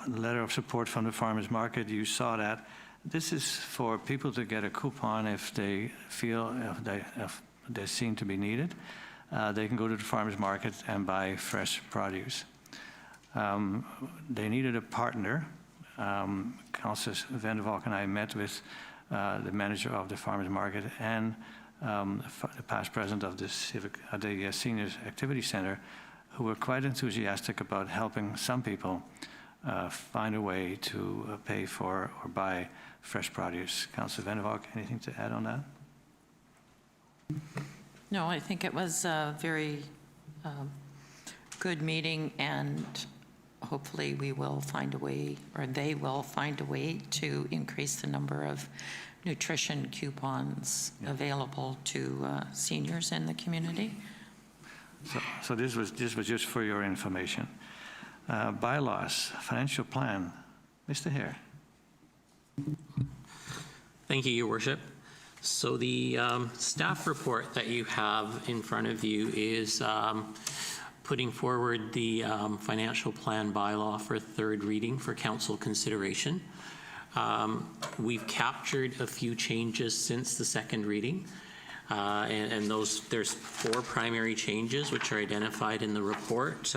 letter of support from the farmers market, you saw that. This is for people to get a coupon if they feel, if they seem to be needed. They can go to the farmers market and buy fresh produce. They needed a partner. Councillor Vander and I met with the manager of the farmers market and the past president of the Seniors Activity Center, who were quite enthusiastic about helping some people find a way to pay for or buy fresh produce. Councillor Vander, anything to add on that? No, I think it was a very good meeting, and hopefully we will find a way, or they will find a way to increase the number of nutrition coupons available to seniors in the community. So this was just for your information. Bylaws, financial plan. Mr. Hare. Thank you, Your Worship. So the staff report that you have in front of you is putting forward the financial plan bylaw for third reading for council consideration. We've captured a few changes since the second reading. And there's 4 primary changes which are identified in the report.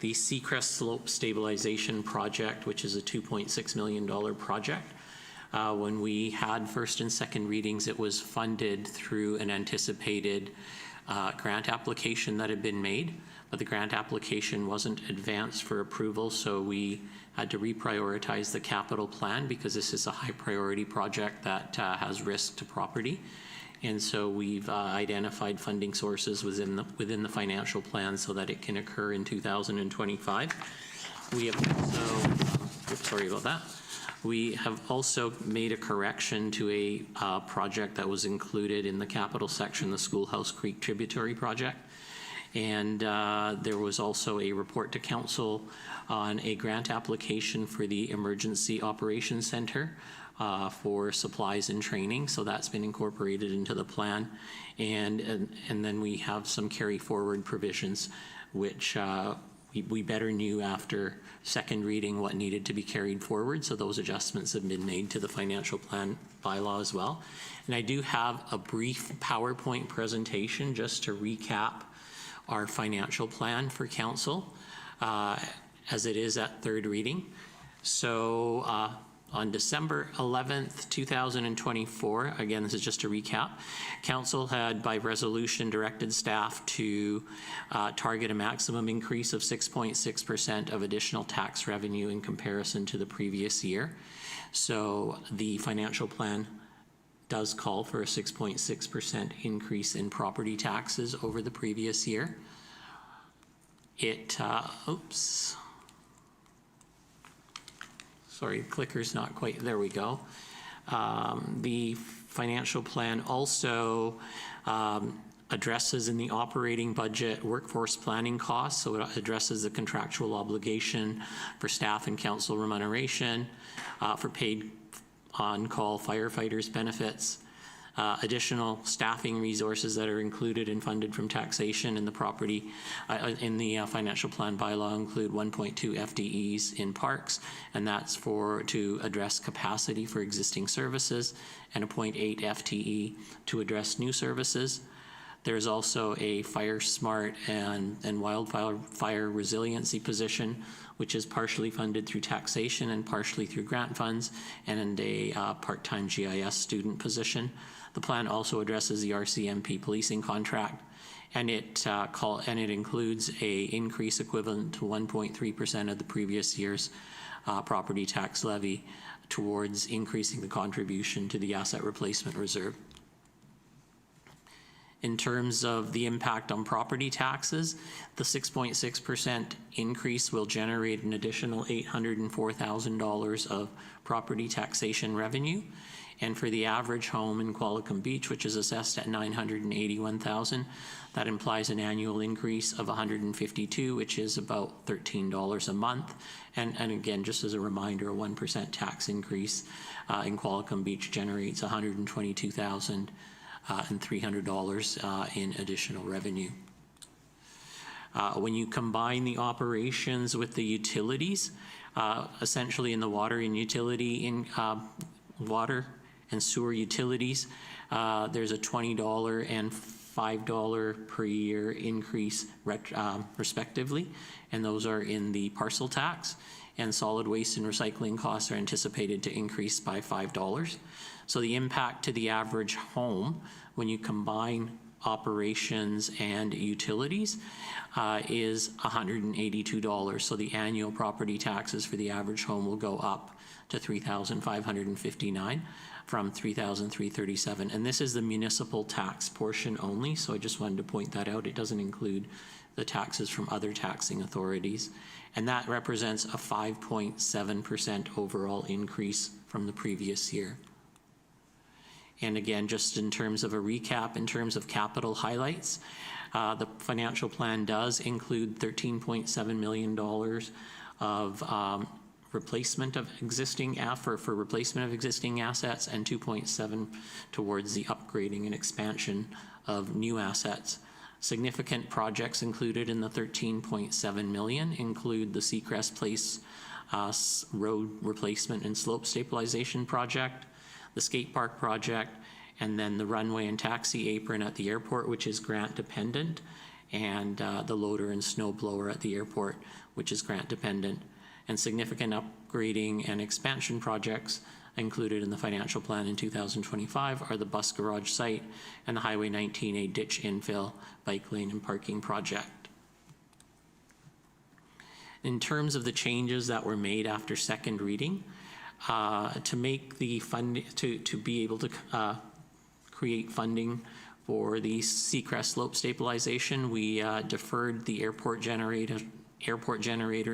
The Seacrest Slope Stabilization Project, which is a $2.6 million project. When we had first and second readings, it was funded through an anticipated grant application that had been made, but the grant application wasn't advanced for approval, so we had to reprioritize the capital plan because this is a high priority project that has risk to property. And so we've identified funding sources within the financial plan so that it can occur in 2025. We have also, sorry about that. We have also made a correction to a project that was included in the capital section, the Schoolhouse Creek Tributary Project. And there was also a report to council on a grant application for the Emergency Operations Center for supplies and training. So that's been incorporated into the plan. And then we have some carry forward provisions, which we better knew after second reading what needed to be carried forward. So those adjustments have been made to the financial plan bylaw as well. And I do have a brief PowerPoint presentation just to recap our financial plan for council as it is at third reading. So on December 11th, 2024, again, this is just a recap, council had by resolution directed staff to target a maximum increase of 6.6% of additional tax revenue in comparison to the previous year. So the financial plan does call for a 6.6% increase in property taxes over the previous year. It, oops. Sorry, clicker's not quite, there we go. The financial plan also addresses in the operating budget workforce planning costs, so it addresses the contractual obligation for staff and council remuneration, for paid on-call firefighters benefits, additional staffing resources that are included and funded from taxation in the property in the financial plan bylaw include 1.2 FTEs in parks, and that's to address capacity for existing services, and a 0.8 FTE to address new services. There's also a fire smart and wildfire resiliency position, which is partially funded through taxation and partially through grant funds, and a part-time GIS student position. The plan also addresses the RCMP policing contract, and it includes a increase equivalent to 1.3% of the previous year's property tax levy towards increasing the contribution to the asset replacement reserve. In terms of the impact on property taxes, the 6.6% increase will generate an additional $804,000 of property taxation revenue. And for the average home in Qualicum Beach, which is assessed at $981,000, that implies an annual increase of $152,000, which is about $13 a month. And again, just as a reminder, a 1% tax increase in Qualicum Beach generates $122,000 and $300 in additional revenue. When you combine the operations with the utilities, essentially in the water and water and sewer utilities, there's a $20 and $5 per year increase respectively, and those are in the parcel tax. and solid waste and recycling costs are anticipated to increase by $5. So the impact to the average home when you combine operations and utilities is $182. So the annual property taxes for the average home will go up to $3,559 from $3,337. And this is the municipal tax portion only, so I just wanted to point that out. It doesn't include the taxes from other taxing authorities. And that represents a 5.7% overall increase from the previous year. And again, just in terms of a recap, in terms of capital highlights, the financial plan does include $13.7 million of replacement of existing for replacement of existing assets, and 2.7 towards the upgrading and expansion of new assets. Significant projects included in the 13.7 million include the Seacrest Place road replacement and slope stabilization project, the skate park project, and then the runway and taxi apron at the airport, which is grant dependent, and the loader and snow blower at the airport, which is grant dependent. And significant upgrading and expansion projects included in the financial plan in 2025 are the bus garage site and the Highway 19A ditch infill, bike lane and parking project. In terms of the changes that were made after second reading, to make the fund, to be able to create funding for the Seacrest slope stabilization, we deferred the airport generator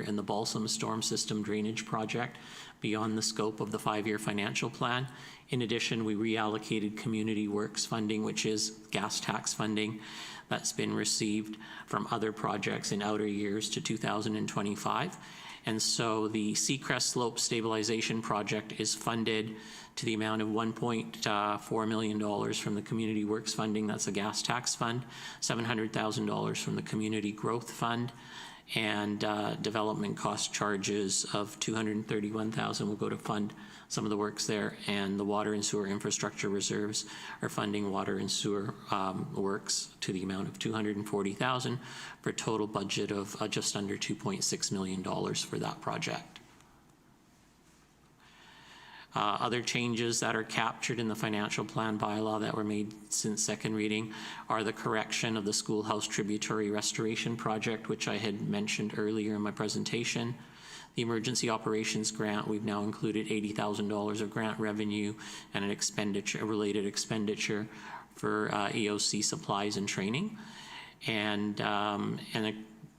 and the Balsam storm system drainage project beyond the scope of the 5-year financial plan. In addition, we reallocated community works funding, which is gas tax funding that's been received from other projects in outer years to 2025. And so the Seacrest slope stabilization project is funded to the amount of $1.4 million from the community works funding, that's a gas tax fund, $700,000 from the community growth fund, and development cost charges of $231,000 will go to fund some of the works there, and the water and sewer infrastructure reserves are funding water and sewer works to the amount of $240,000 for a total budget of just under $2.6 million for that project. Other changes that are captured in the financial plan bylaw that were made since second reading are the correction of the schoolhouse tributary restoration project, which I had mentioned earlier in my presentation. The emergency operations grant, we've now included $80,000 of grant revenue and an expenditure, a related expenditure for EOC supplies and training. And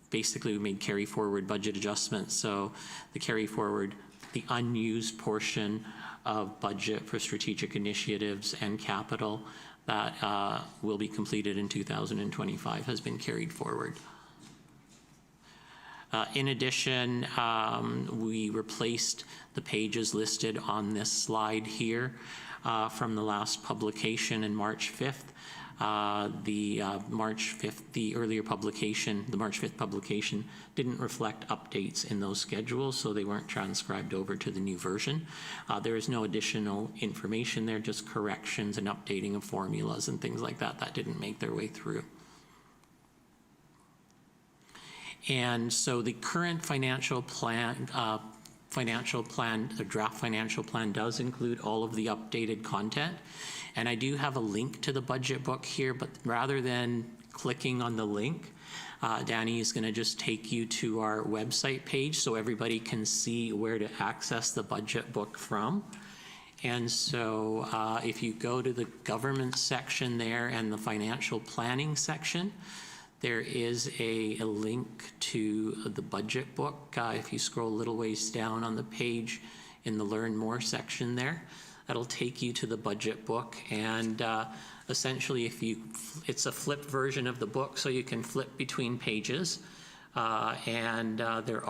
basically we made carry forward budget adjustments. So the carry forward, the unused portion of budget for strategic initiatives and capital that will be completed in 2025 has been carried forward. In addition, we replaced the pages listed on this slide here from the last publication in March 5th. The earlier publication, the March 5th publication, didn't reflect updates in those schedules, so they weren't transcribed over to the new version. There is no additional information there, just corrections and updating of formulas and things like that that didn't make their way through. And so the current financial plan, the draft financial plan does include all of the updated content. And I do have a link to the budget book here, but rather than clicking on the link, Danny is going to just take you to our website page so everybody can see where to access the budget book from. And so if you go to the government section there and the financial planning section, there is a link to the budget book. If you scroll a little ways down on the page in the Learn More section there, that'll take you to the budget book. And essentially, it's a flipped version of the book, so you can flip between pages. There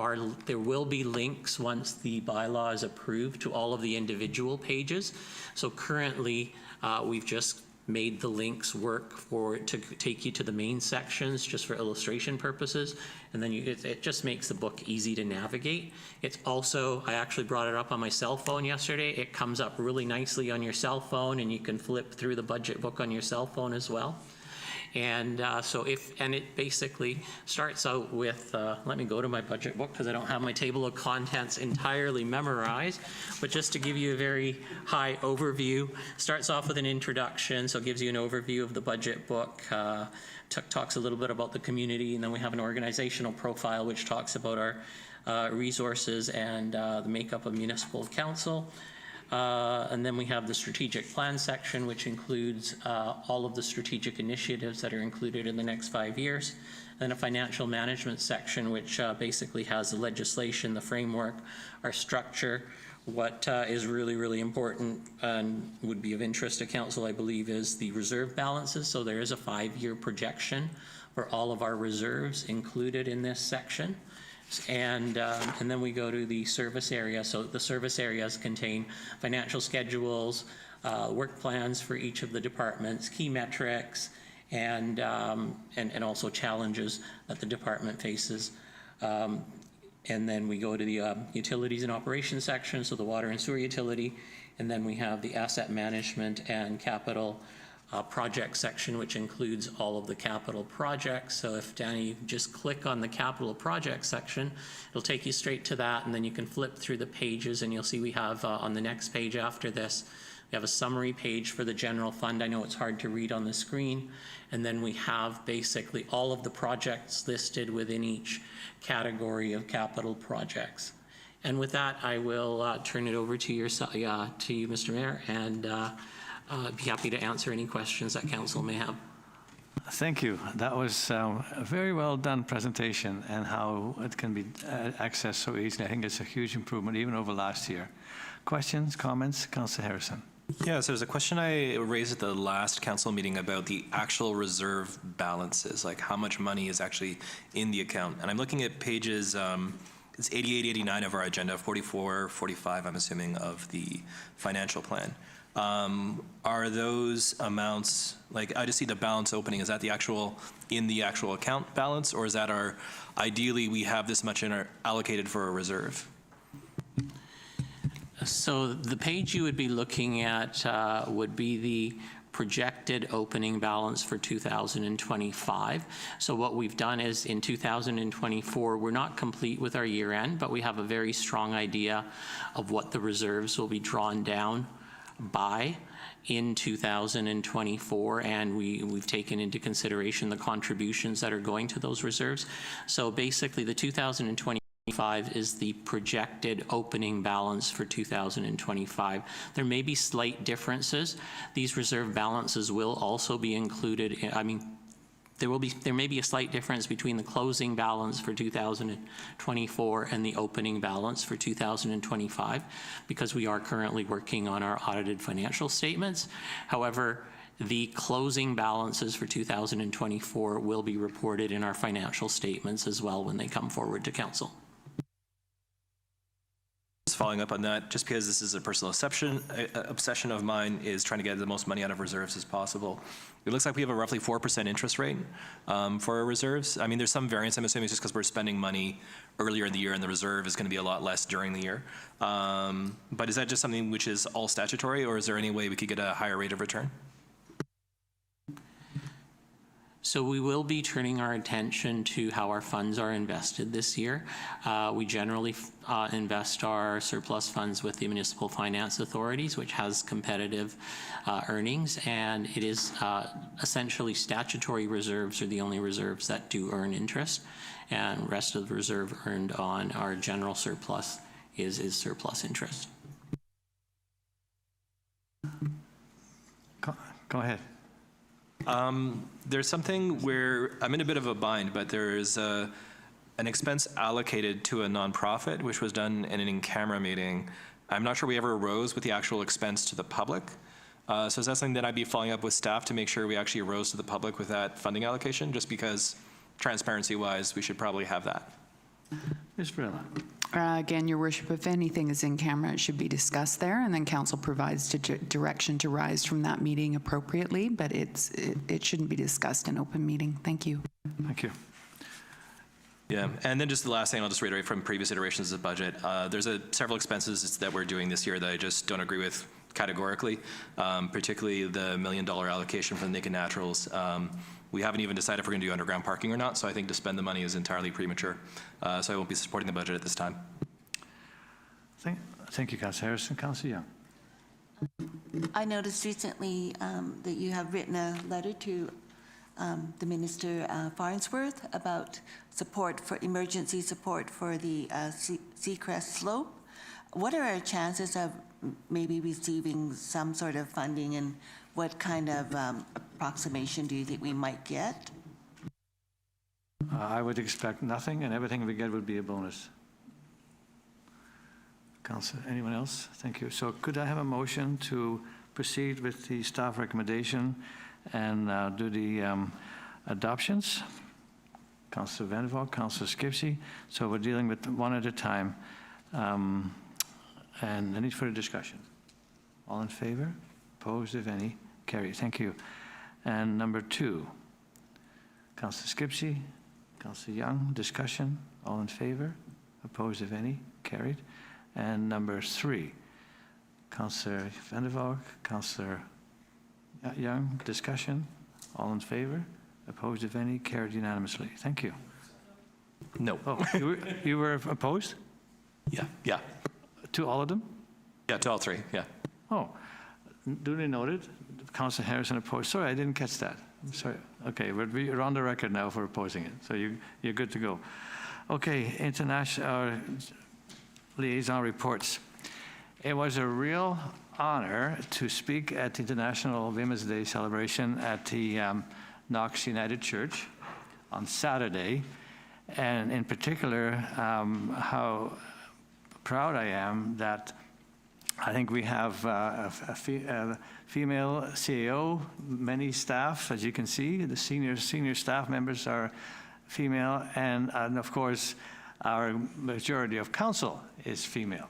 will be links once the bylaw is approved to all of the individual pages. So currently, we've just made the links work to take you to the main sections just for illustration purposes, and then it just makes the book easy to navigate. It's also, I actually brought it up on my cell phone yesterday. It comes up really nicely on your cell phone, and you can flip through the budget book on your cell phone as well. And and it basically starts out with, let me go to my budget book because I don't have my table of contents entirely memorized, but just to give you a very high overview, starts off with an introduction, so it gives you an overview of the budget book, talks a little bit about the community, and then we have an organizational profile which talks about our resources and the makeup of municipal council. And then we have the strategic plan section, which includes all of the strategic initiatives that are included in the next 5 years. Then a financial management section, which basically has the legislation, the framework, our structure. What is really, really important and would be of interest to council, I believe, is the reserve balances. So there is a 5-year projection for all of our reserves included in this section. And then we go to the service area. So the service areas contain financial schedules, work plans for each of the departments, key metrics, and also challenges that the department faces. And then we go to the utilities and operations section, so the water and sewer utility. And then we have the asset management and capital project section, which includes all of the capital projects. So if, Danny, you just click on the capital project section, it'll take you straight to that, and then you can flip through the pages, and you'll see we have on the next page after this, we have a summary page for the general fund. I know it's hard to read on the screen. And then we have basically all of the projects listed within each category of capital projects. And with that, I will turn it over to you, Mr. Mayor, and I'd be happy to answer any questions that council may have. Thank you. That was a very well done presentation, and how it can be accessed so easily. I think it's a huge improvement even over last year. Questions, comments? Councillor Harrison. Yeah, so there's a question I raised at the last council meeting about the actual reserve balances, like how much money is actually in the account. And I'm looking at pages, it's 88, 89 of our agenda, 44, 45, I'm assuming, of the financial plan. Are those amounts, like I just see the balance opening, is that the actual, in the actual account balance, or is that our, ideally we have this much in our, allocated for a reserve? So the page you would be looking at would be the projected opening balance for 2025. So what we've done is in 2024, we're not complete with our year end, but we have a very strong idea of what the reserves will be drawn down by in 2024, and we've taken into consideration the contributions that are going to those reserves. So basically the 2025 is the projected opening balance for 2025. There may be slight differences. These reserve balances will also be included in, there may be a slight difference between the closing balance for 2024 and the opening balance for 2025, because we are currently working on our audited financial statements. However, the closing balances for 2024 will be reported in our financial statements as well when they come forward to council. Following up on that, just because this is a personal obsession of mine, is trying to get the most money out of reserves as possible. It looks like we have a roughly 4% interest rate for our reserves. I mean, there's some variance, I'm assuming it's just because we're spending money earlier in the year and the reserve is going to be a lot less during the year. But is that just something which is all statutory, or is there any way we could get a higher rate of return? So we will be turning our attention to how our funds are invested this year. We generally invest our surplus funds with the municipal finance authorities, which has competitive earnings, and it is essentially statutory reserves are the only reserves that do earn interest, and rest of the reserve earned on our general surplus is surplus interest. Go ahead. There's something where I'm in a bit of a bind, but there's an expense allocated to a nonprofit, which was done in an in-camera meeting. I'm not sure we ever arose with the actual expense to the public. So is that something that I'd be following up with staff to make sure we actually arose to the public with that funding allocation, just because transparency-wise, we should probably have that? Ms. Brilla. Again, Your Worship, if anything is in camera, it should be discussed there, and then council provides direction to rise from that meeting appropriately, but it shouldn't be discussed in open meeting. Thank you. Thank you. Yeah, and then just the last thing I'll just reiterate from previous iterations of the budget. There's several expenses that we're doing this year that I just don't agree with categorically, particularly the $1 million allocation for the Naked Naturals. We haven't even decided if we're going to do underground parking or not, so I think to spend the money is entirely premature. So I won't be supporting the budget at this time. Thank you, Councillor Harrison. Councillor Young. I noticed recently that you have written a letter to the Minister Farnsworth about emergency support for the Seacrest slope. What are our chances of maybe receiving some sort of funding, and what kind of approximation do you think we might get? I would expect nothing, and everything we get would be a bonus. Councillor, anyone else? Thank you. So could I have a motion to proceed with the staff recommendation and do the adoptions? Councillor Vander, Councillor Skipsey. So we're dealing with one at a time. And any further discussion? All in favor? Opposed, if any? Carried. Thank you. And number 2, Councillor Skipsey, Councillor Young, discussion. All in favor? Opposed, if any? Carried. And number 3, Councillor Vander, Councillor Young, discussion. All in favor? Opposed, if any? Carried unanimously. Thank you. No. Oh, you were opposed Yeah. to all of them? Yeah, to all 3, yeah. Oh, duly noted. Councillor Harrison opposed. Sorry, I didn't catch that. I'm sorry. Okay, but we're on the record now for opposing it, so you're good to go. Okay, international liaison reports. It was a real honor to speak at the International Women's Day celebration at the Knox United Church on Saturday, and in particular, how proud I am that I think we have a female CEO, many staff, as you can see, the senior staff members are female, and of course, our majority of council is female.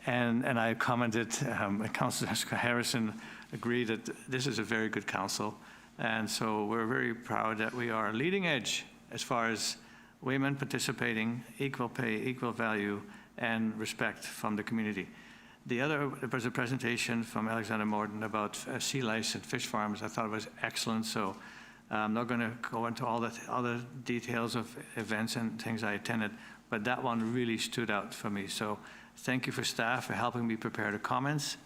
And I commented, Councillor Harrison agreed that this is a very good council, and so we're very proud that we are leading edge as far as women participating, equal pay, equal value, and respect from the community. There was a presentation from Alexander Morton about sea lice and fish farms. I thought it was excellent, so I'm not going to go into all the details of events and things I attended, but that one really stood out for me. So thank you for staff for helping me prepare the comments.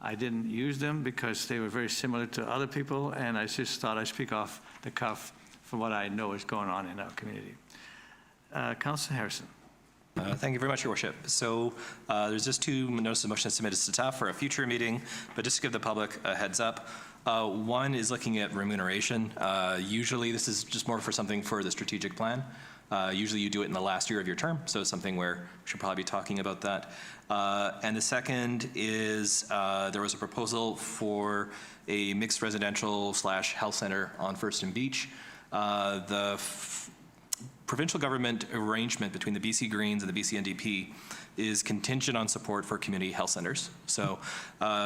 I didn't use them because they were very similar to other people, and I just thought I'd speak off the cuff from what I know is going on in our community. Councillor Harrison. Thank you very much, Your Worship. So there's just 2 notices of motion submitted to staff for a future meeting, but just to give the public a heads up. One is looking at remuneration. Usually this is just more for something for the strategic plan. Usually you do it in the last year of your term, so it's something where we should probably be talking about that. And the second is there was a proposal for a mixed residential / health center on First and Beach. The provincial government arrangement between the BC Greens and the BC NDP is contingent on support for community health centers. So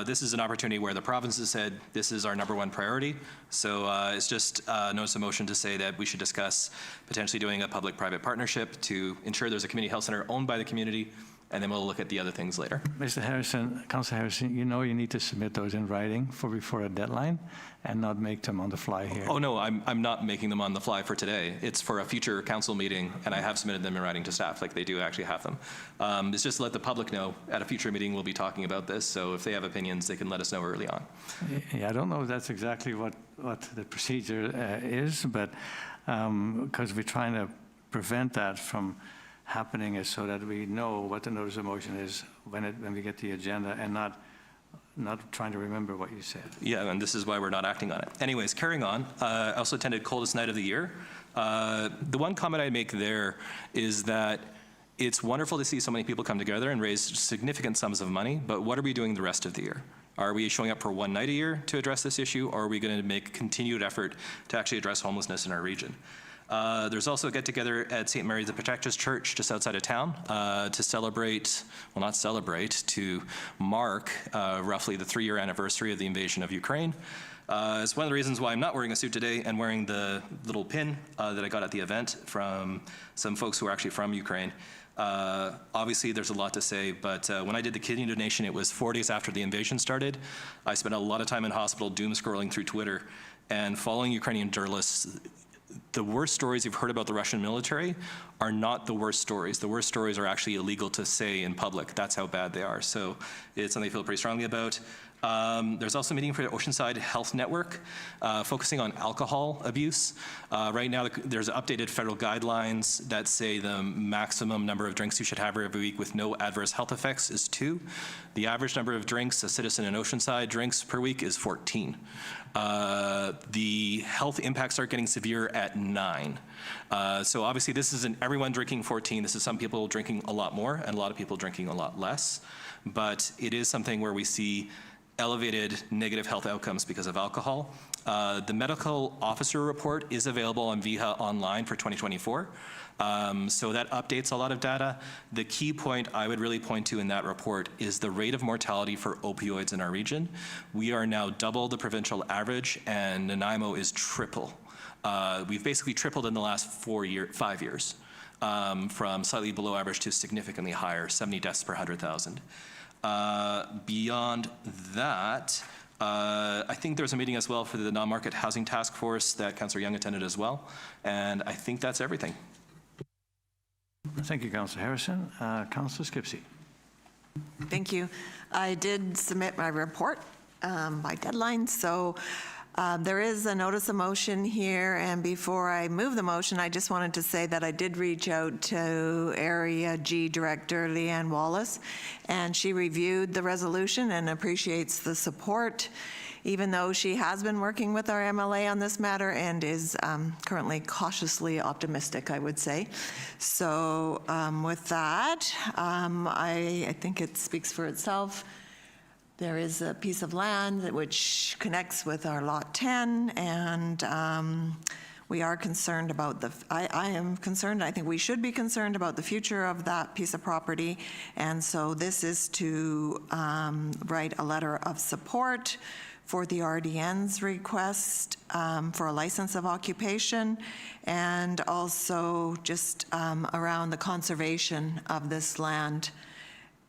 this is an opportunity where the province has said this is our #1 priority. So it's just a notice of motion to say that we should discuss potentially doing a public-private partnership to ensure there's a community health center owned by the community, and then we'll look at the other things later. Mr. Harrison, Councillor Harrison, you know you need to submit those in writing before a deadline and not make them on the fly here. Oh, no, I'm not making them on the fly for today. It's for a future council meeting, and I have submitted them in writing to staff, like they do actually have them. It's just to let the public know at a future meeting we'll be talking about this, so if they have opinions, they can let us know early on. Yeah, I don't know if that's exactly what the procedure is, but because we're trying to prevent that from happening is so that we know what the notice of motion is when we get the agenda and not trying to remember what you said. Yeah, and this is why we're not acting on it. Anyways, carrying on, I also attended Coldest Night of the Year. The one comment I make there is that it's wonderful to see so many people come together and raise significant sums of money, but what are we doing the rest of the year? Are we showing up for one night a year to address this issue, or are we going to make continued effort to actually address homelessness in our region? There's also a get-together at St. Mary the Protectress Church just outside of town to celebrate, well, not celebrate, to mark roughly the 3-year anniversary of the invasion of Ukraine. It's one of the reasons why I'm not wearing a suit today and wearing the little pin that I got at the event from some folks who are actually from Ukraine. Obviously, there's a lot to say, but when I did the kidney donation, it was 4 days after the invasion started. I spent a lot of time in hospital doom scrolling through Twitter, And following Ukrainian journalists, the worst stories you've heard about the Russian military are not the worst stories. The worst stories are actually illegal to say in public. That's how bad they are. So it's something I feel pretty strongly about. There's also a meeting for the Oceanside Health Network, focusing on alcohol abuse. Right now, there's updated federal guidelines that say the maximum number of drinks you should have every week with no adverse health effects is 2. The average number of drinks a citizen in Oceanside drinks per week is 14. The health impacts start getting severe at 9. So obviously, this isn't everyone drinking 14. This is some people drinking a lot more and a lot of people drinking a lot less. But it is something where we see elevated negative health outcomes because of alcohol. The medical officer report is available on VIHA online for 2024. So that updates a lot of data. The key point I would really point to in that report is the rate of mortality for opioids in our region. We are now double the provincial average, and Nanaimo is triple. We've basically tripled in the last 5 years, from slightly below average to significantly higher, 70 deaths per 100,000. Beyond that, I think there was a meeting as well for the non-market housing task force that Councillor Young attended as well, and I think that's everything. Thank you, Councillor Harrison. Councillor Skipsey. Thank you. I did submit my report by deadline, so there is a notice of motion here, and before I move the motion, I just wanted to say that I did reach out to Area G Director Leanne Wallace, and she reviewed the resolution and appreciates the support, even though she has been working with our MLA on this matter and is currently cautiously optimistic, I would say. So with that, I think it speaks for itself. There is a piece of land which connects with our Lot 10, and we are concerned about I am concerned, I think we should be concerned about the future of that piece of property, and so this is to write a letter of support for the RDN's request for a license of occupation, and also just around the conservation of this land.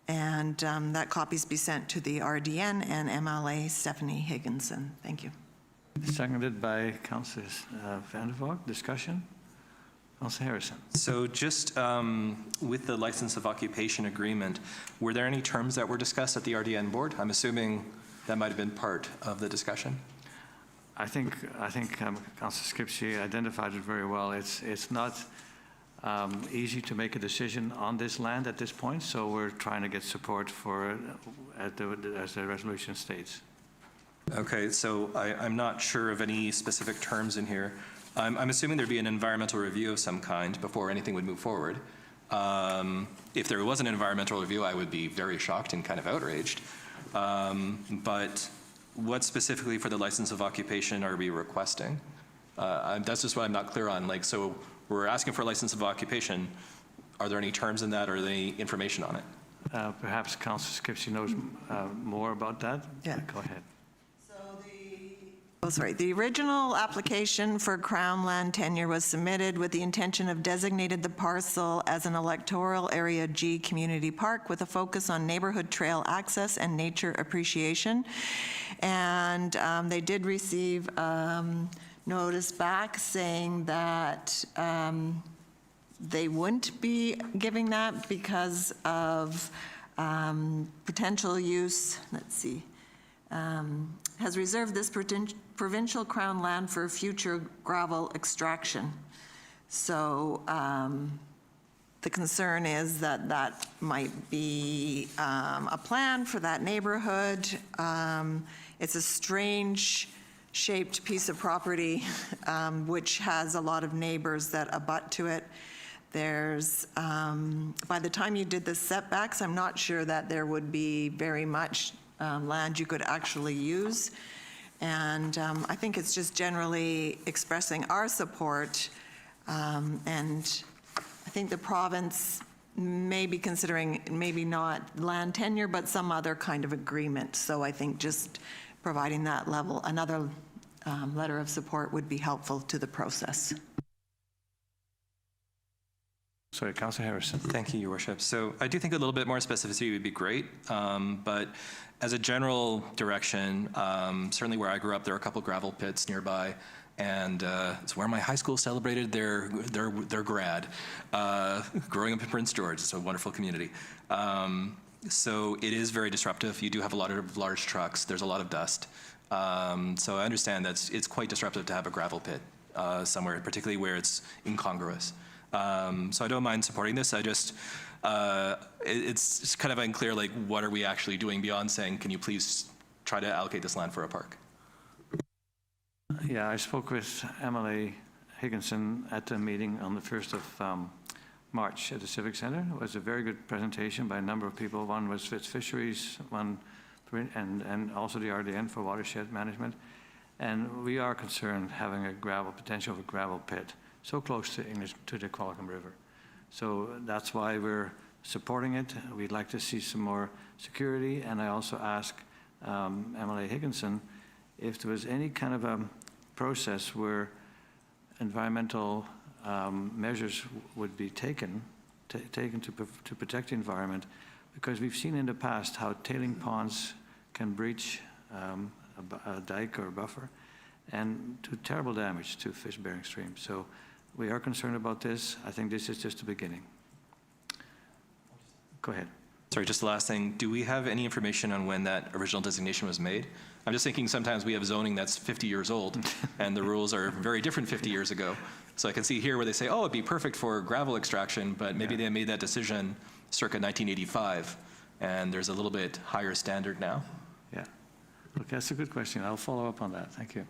And that copies be sent to the RDN and MLA Stephanie Higginson. Thank you. Seconded by Councillor Vander. Discussion? Councillor Harrison. So just with the license of occupation agreement, were there any terms that were discussed at the RDN board? I'm assuming that might have been part of the discussion. I think Councillor Skipsey identified it very well. It's not easy to make a decision on this land at this point, so we're trying to get support for as the resolution states. Okay, so I'm not sure of any specific terms in here. I'm assuming there'd be an environmental review of some kind before anything would move forward. If there was an environmental review, I would be very shocked and kind of outraged. But what specifically for the license of occupation are we requesting? That's just what I'm not clear on. Like, so we're asking for a license of occupation. Are there any terms in that or any information on it? Perhaps Councillor Skipsey knows more about that. Yeah. Go ahead. The original application for Crown land tenure was submitted with the intention of designating the parcel as an electoral area G community park with a focus on neighborhood trail access and nature appreciation. And they did receive notice back saying that they wouldn't be giving that because of potential use, let's see, has reserved this provincial crown land for future gravel extraction. So the concern is that that might be a plan for that neighborhood. It's a strange shaped piece of property which has a lot of neighbors that abut to it. There's, by the time you did the setbacks, I'm not sure that there would be very much land you could actually use. And I think it's just generally expressing our support. And I think the province may be considering maybe not land tenure, but some other kind of agreement. So I think just providing that level, another letter of support would be helpful to the process. Sorry, Councillor Harrison. Thank you, Your Worship. So I do think a little bit more specificity would be great, but as a general direction, certainly where I grew up, there are a couple gravel pits nearby, and it's where my high school celebrated their grad. Growing up in Prince George, it's a wonderful community. So it is very disruptive. You do have a lot of large trucks. There's a lot of dust. So I understand that it's quite disruptive to have a gravel pit somewhere, particularly where it's incongruous. So I don't mind supporting this. I just, it's kind of unclear, like, what are we actually doing beyond saying, can you please try to allocate this land for a park? Yeah, I spoke with Emily Higginson at the meeting on the 1st of March at the Civic Center. It was a very good presentation by a number of people. One was Fisheries, one, and also the RDN for watershed management. And we are concerned having a potential of a gravel pit so close to the Kwalikum River. So that's why we're supporting it. We'd like to see some more security. And I also asked Emily Higginson if there was any kind of a process where environmental measures would be taken to protect the environment, because we've seen in the past how tailing ponds can breach a dike or a buffer and do terrible damage to fish-bearing streams. So we are concerned about this. I think this is just the beginning. Go ahead. Sorry, just the last thing. Do we have any information on when that original designation was made? I'm just thinking sometimes we have zoning that's 50 years old, and the rules are very different 50 years ago. So I can see here where they say, oh, it'd be perfect for gravel extraction, but maybe they made that decision circa 1985, and there's a little bit higher standard now. Yeah. Okay, that's a good question. I'll follow up on that. Thank you.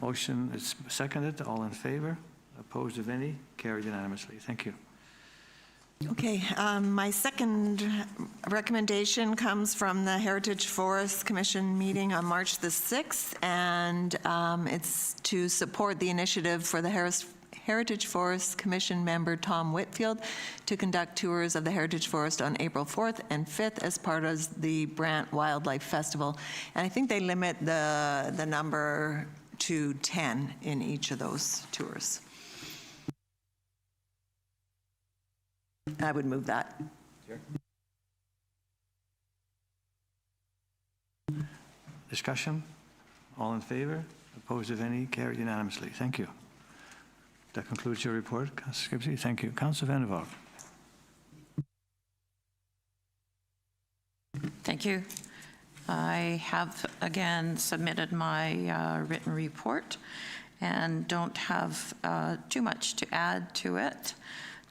Motion is seconded. All in favor? Opposed, if any? Carried unanimously. Thank you. Okay, my second recommendation comes from the Heritage Forest Commission meeting on March the 6th, and it's to support the initiative for the Heritage Forest Commission member Tom Whitfield to conduct tours of the Heritage Forest on April 4th and 5th as part of the Brant Wildlife Festival. And I think they limit the number to 10 in each of those tours. I would move that. Sure. Discussion? All in favor? Opposed, if any? Carried unanimously. Thank you. That concludes your report, Councillor Skipsey. Thank you. Councillor Vander. Thank you. I have again submitted my written report and don't have too much to add to it.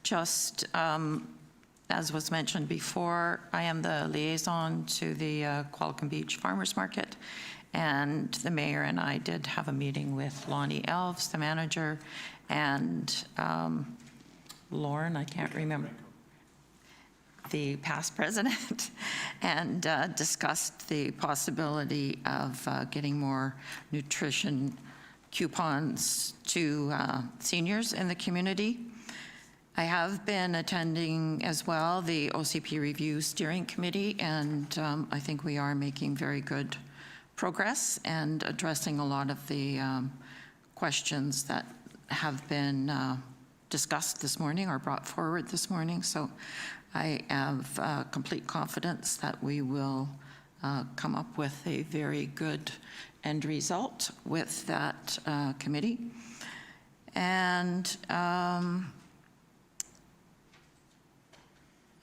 Just as was mentioned before, I am the liaison to the Qualicum Beach Farmers Market, and the mayor and I did have a meeting with Lonnie Elves, the manager, and Lauren, I can't remember, the past president, and discussed the possibility of getting more nutrition coupons to seniors in the community. I have been attending as well the OCP Review Steering Committee, and I think we are making very good progress and addressing a lot of the questions that have been discussed this morning or brought forward this morning. So I have complete confidence that we will come up with a very good end result with that committee. And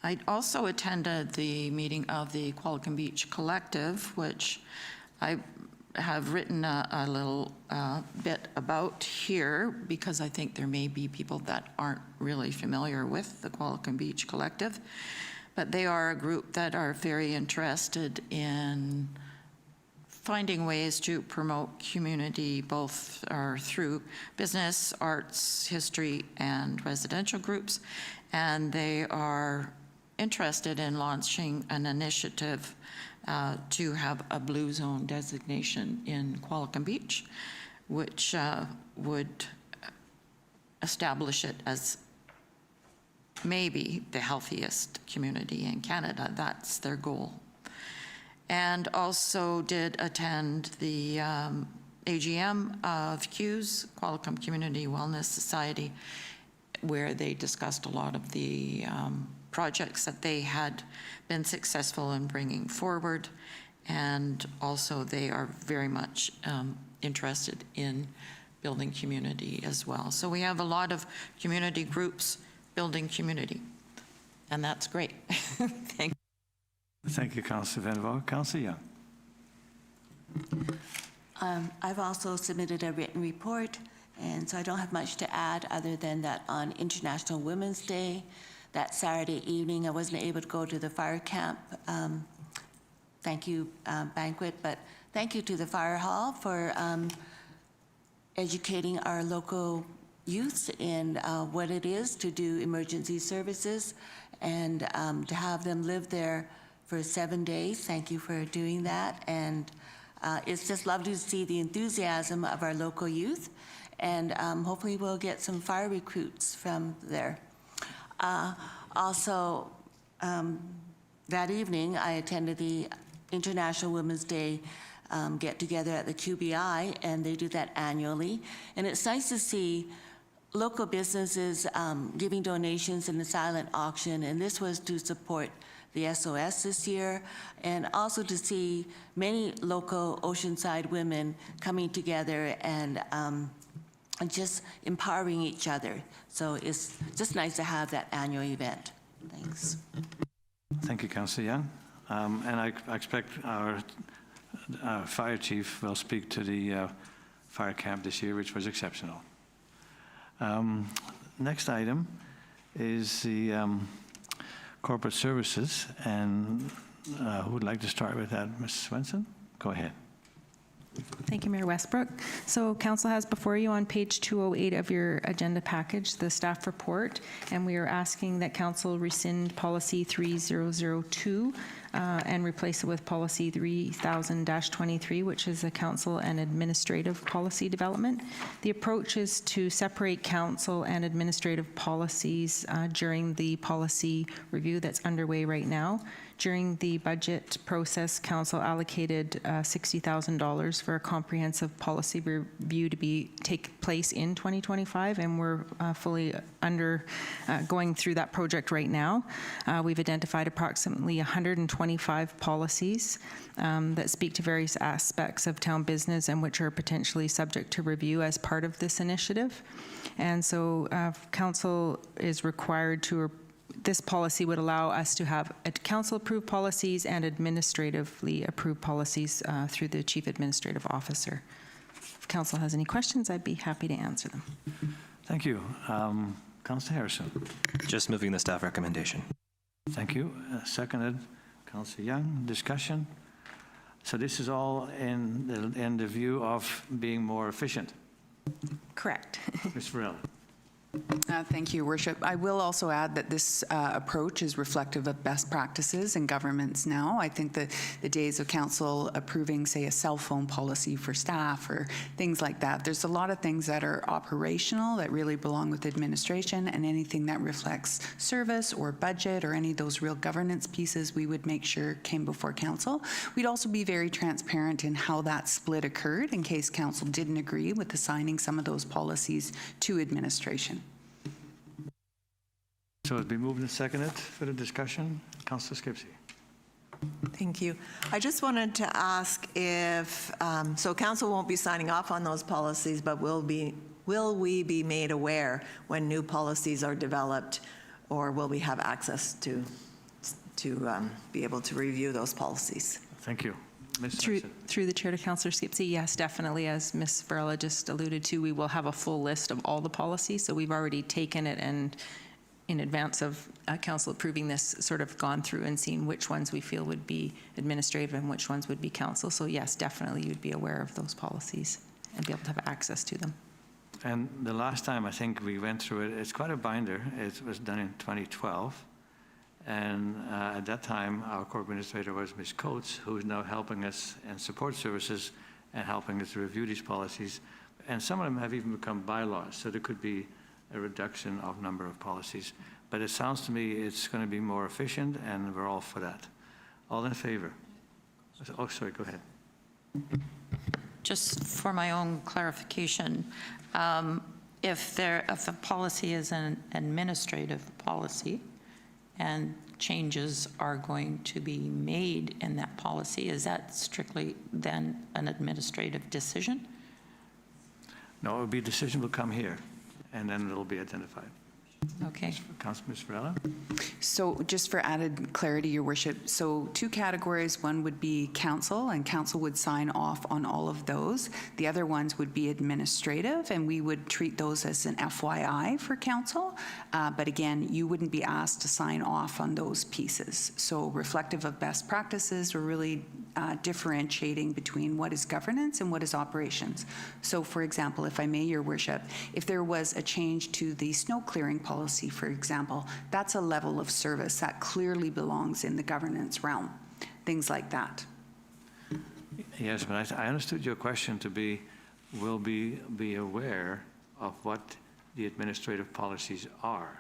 I also attended the meeting of the Qualicum Beach Collective, which I have written a little bit about here because I think there may be people that aren't really familiar with the Qualicum Beach Collective. But they are a group that are very interested in finding ways to promote community both through business, arts, history, and residential groups. And they are interested in launching an initiative to have a blue zone designation in Qualicum Beach, which would establish it as maybe the healthiest community in Canada. That's their goal. And also did attend the AGM of CUES, Qualicum Community Wellness Society, where they discussed a lot of the projects that they had been successful in bringing forward. And also they are very much interested in building community as well. So we have a lot of community groups building community, and that's great. Thank you. Thank you, Councillor Van Vaal. Councillor Young. I've also submitted a written report, and so I don't have much to add other than that on International Women's Day, that Saturday evening, I wasn't able to go to the fire camp thank you banquet, but thank you to the fire hall for educating our local youths in what it is to do emergency services and to have them live there for 7 days. Thank you for doing that. And it's just lovely to see the enthusiasm of our local youth. And hopefully we'll get some fire recruits from there. Also, that evening, I attended the International Women's Day get-together at the QBI, and they do that annually. And it's nice to see local businesses giving donations in the silent auction, and this was to support the SOS this year, and also to see many local Oceanside women coming together and just empowering each other. So it's just nice to have that annual event. Thanks. Thank you, Councillor Young. And I expect our fire chief will speak to the fire camp this year, which was exceptional. Next item is the corporate services, and who would like to start with that? Ms. Swenson, go ahead. Thank you, Mayor Westbrook. So Council has before you on page 208 of your agenda package the staff report, and we are asking that Council rescind policy 3002 and replace it with policy 3000-23, which is a council and administrative policy development. The approach is to separate council and administrative policies during the policy review that's underway right now. During the budget process, Council allocated $60,000 for a comprehensive policy review to take place in 2025, and we're fully going through that project right now. We've identified approximately 125 policies that speak to various aspects of town business and which are potentially subject to review as part of this initiative. And so Council is required to this policy would allow us to have council-approved policies and administratively approved policies through the Chief Administrative Officer. If Council has any questions, I'd be happy to answer them. Thank you. Councillor Harrison. Just moving the staff recommendation. Thank you. Seconded. Councillor Young. Discussion. So this is all in the view of being more efficient. Correct. Ms. Varela. Thank you, Worship. I will also add that this approach is reflective of best practices in governments now. I think that the days of council approving, say, a cell phone policy for staff or things like that, there's a lot of things that are operational that really belong with administration, and anything that reflects service or budget or any of those real governance pieces we would make sure came before council. We'd also be very transparent in how that split occurred in case council didn't agree with assigning some of those policies to administration. So it's been moved and seconded for the discussion. Councillor Skipsey. Thank you. I just wanted to ask if, so council won't be signing off on those policies, but will we be made aware when new policies are developed, or will we have access to be able to review those policies? Thank you. Ms. Through the chair to Councillor Skipsey, yes, definitely. As Ms. Varela just alluded to, we will have a full list of all the policies. So we've already taken it and in advance of council approving this, sort of gone through and seen which ones we feel would be administrative and which ones would be council. So yes, definitely you'd be aware of those policies and be able to have access to them. And the last time I think we went through it, it's quite a binder. It was done in 2012. And at that time, our co-administrator was Ms. Coates, who is now helping us in support services and helping us review these policies. And some of them have even become bylaws, so there could be a reduction of number of policies. But it sounds to me it's going to be more efficient, and we're all for that. All in favor? Oh, sorry, go ahead. Just for my own clarification, if a policy is an administrative policy and changes are going to be made in that policy, is that strictly then an administrative decision? No, it will be a decision will come here, and then it'll be identified. Okay. Councillor Varela? So just for added clarity, Your Worship, so 2 categories. One would be council, and council would sign off on all of those. The other ones would be administrative, and we would treat those as an FYI for council. But again, you wouldn't be asked to sign off on those pieces. So reflective of best practices, we're really differentiating between what is governance and what is operations. So for example, if I may, Your Worship, if there was a change to the snow clearing policy, for example, that's a level of service that clearly belongs in the governance realm, things like that. Yes, but I understood your question to be, will be aware of what the administrative policies are,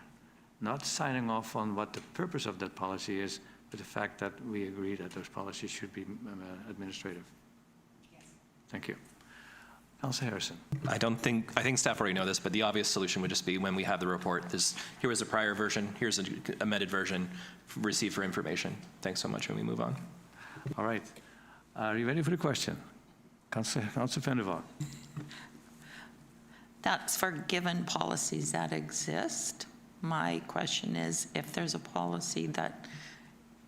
not signing off on what the purpose of that policy is, but the fact that we agree that those policies should be administrative. Yes. Thank you. Councillor Harrison. I think staff already know this, but the obvious solution would just be when we have the report, here was a prior version, here's an amended version, receive for information. Thanks so much, and we move on. All right. Are you ready for the question? Councillor Vander Valk. That's for given policies that exist. My question is, if there's a policy that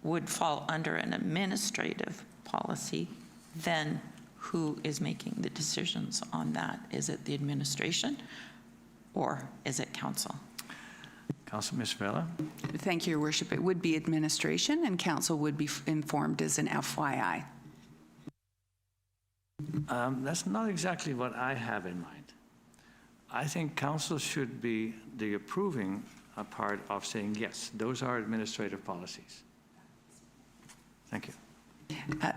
would fall under an administrative policy, then who is making the decisions on that? Is it the administration or is it council? Councillor Varela. Thank you, Your Worship. It would be administration, and council would be informed as an FYI. That's not exactly what I have in mind. I think council should be the approving part of saying, yes, those are administrative policies. Thank you.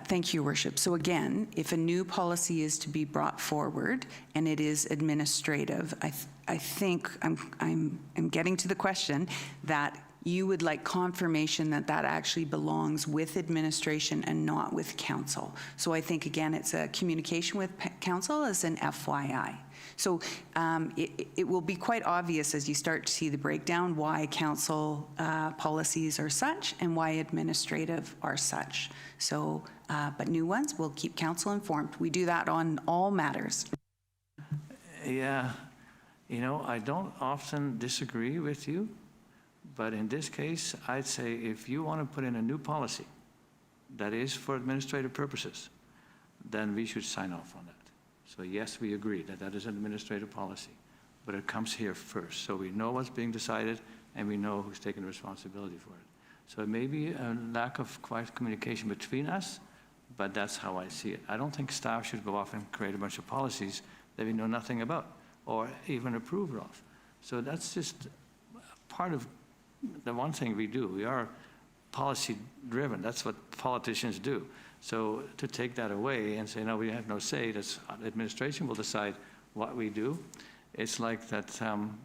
Thank you, Your Worship. So again, if a new policy is to be brought forward and it is administrative, I think I'm getting to the question that you would like confirmation that that actually belongs with administration and not with council. So I think, again, it's a communication with council as an FYI. So it will be quite obvious as you start to see the breakdown why council policies are such and why administrative are such. So, but new ones, we'll keep council informed. We do that on all matters. Yeah, you know, I don't often disagree with you, but in this case, I'd say if you want to put in a new policy that is for administrative purposes, then we should sign off on that. So yes, we agree that that is an administrative policy, but it comes here first. So we know what's being decided and we know who's taking responsibility for it. So it may be a lack of quiet communication between us, but that's how I see it. I don't think staff should go off and create a bunch of policies that we know nothing about or even approve of. So that's just part of the one thing we do. We are policy driven. That's what politicians do. So to take that away and say, no, we have no say, that's administration will decide what we do. It's like that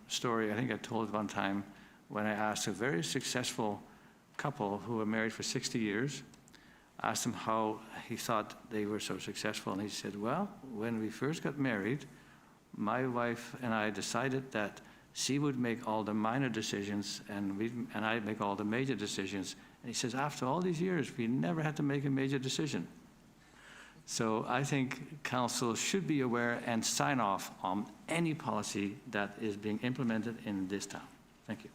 story I think I told one time when I asked a very successful couple who were married for 60 years, asked him how he thought they were so successful. And he said, well, when we first got married, my wife and I decided that she would make all the minor decisions and I'd make all the major decisions. And he says, after all these years, we never had to make a major decision. So I think council should be aware and sign off on any policy that is being implemented in this town. Thank you.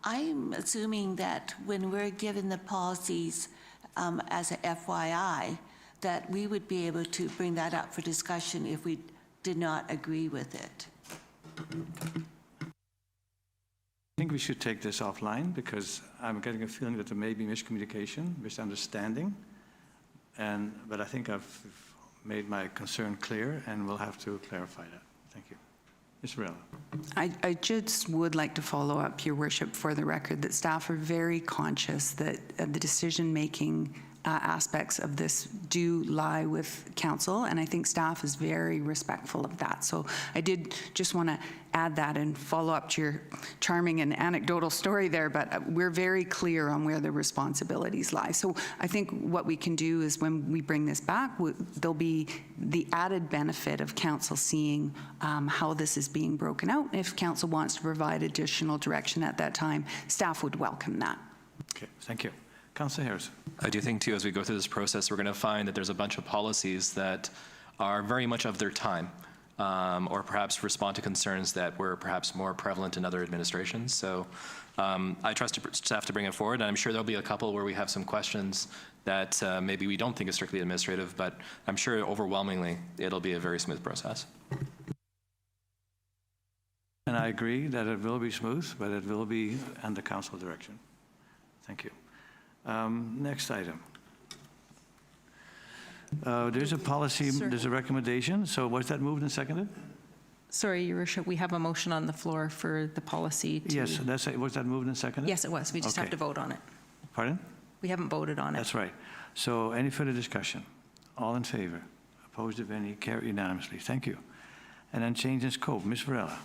I'm assuming that when we're given the policies as a FYI, that we would be able to bring that up for discussion if we did not agree with it. I think we should take this offline because I'm getting a feeling that there may be miscommunication, misunderstanding. But I think I've made my concern clear and we'll have to clarify that. Thank you. Ms. Varela. I just would like to follow up, Your Worship, for the record, that staff are very conscious that the decision-making aspects of this do lie with council, and I think staff is very respectful of that. So I did just want to add that and follow up to your charming and anecdotal story there, but we're very clear on where the responsibilities lie. So I think what we can do is when we bring this back, there'll be the added benefit of council seeing how this is being broken out. If council wants to provide additional direction at that time, staff would welcome that. Okay, thank you. Councillor Harrison. I do think, too, as we go through this process, we're going to find that there's a bunch of policies that are very much of their time, or perhaps respond to concerns that were perhaps more prevalent in other administrations. So I trust staff to bring it forward, and I'm sure there'll be a couple where we have some questions that maybe we don't think is strictly administrative, but I'm sure overwhelmingly it'll be a very smooth process. And I agree that it will be smooth, but it will be under council direction. Thank you. Next item. There's a policy, there's a recommendation. So was that moved and seconded? Sorry, Your Worship, we have a motion on the floor for the policy to... Yes, was that moved and seconded? Yes, it was. We just have Okay. to vote on it. Pardon? We haven't voted on it. That's right. So any further discussion? All in favor? Opposed, if any? Carried unanimously. Thank you. And then change in scope. Ms. Varela.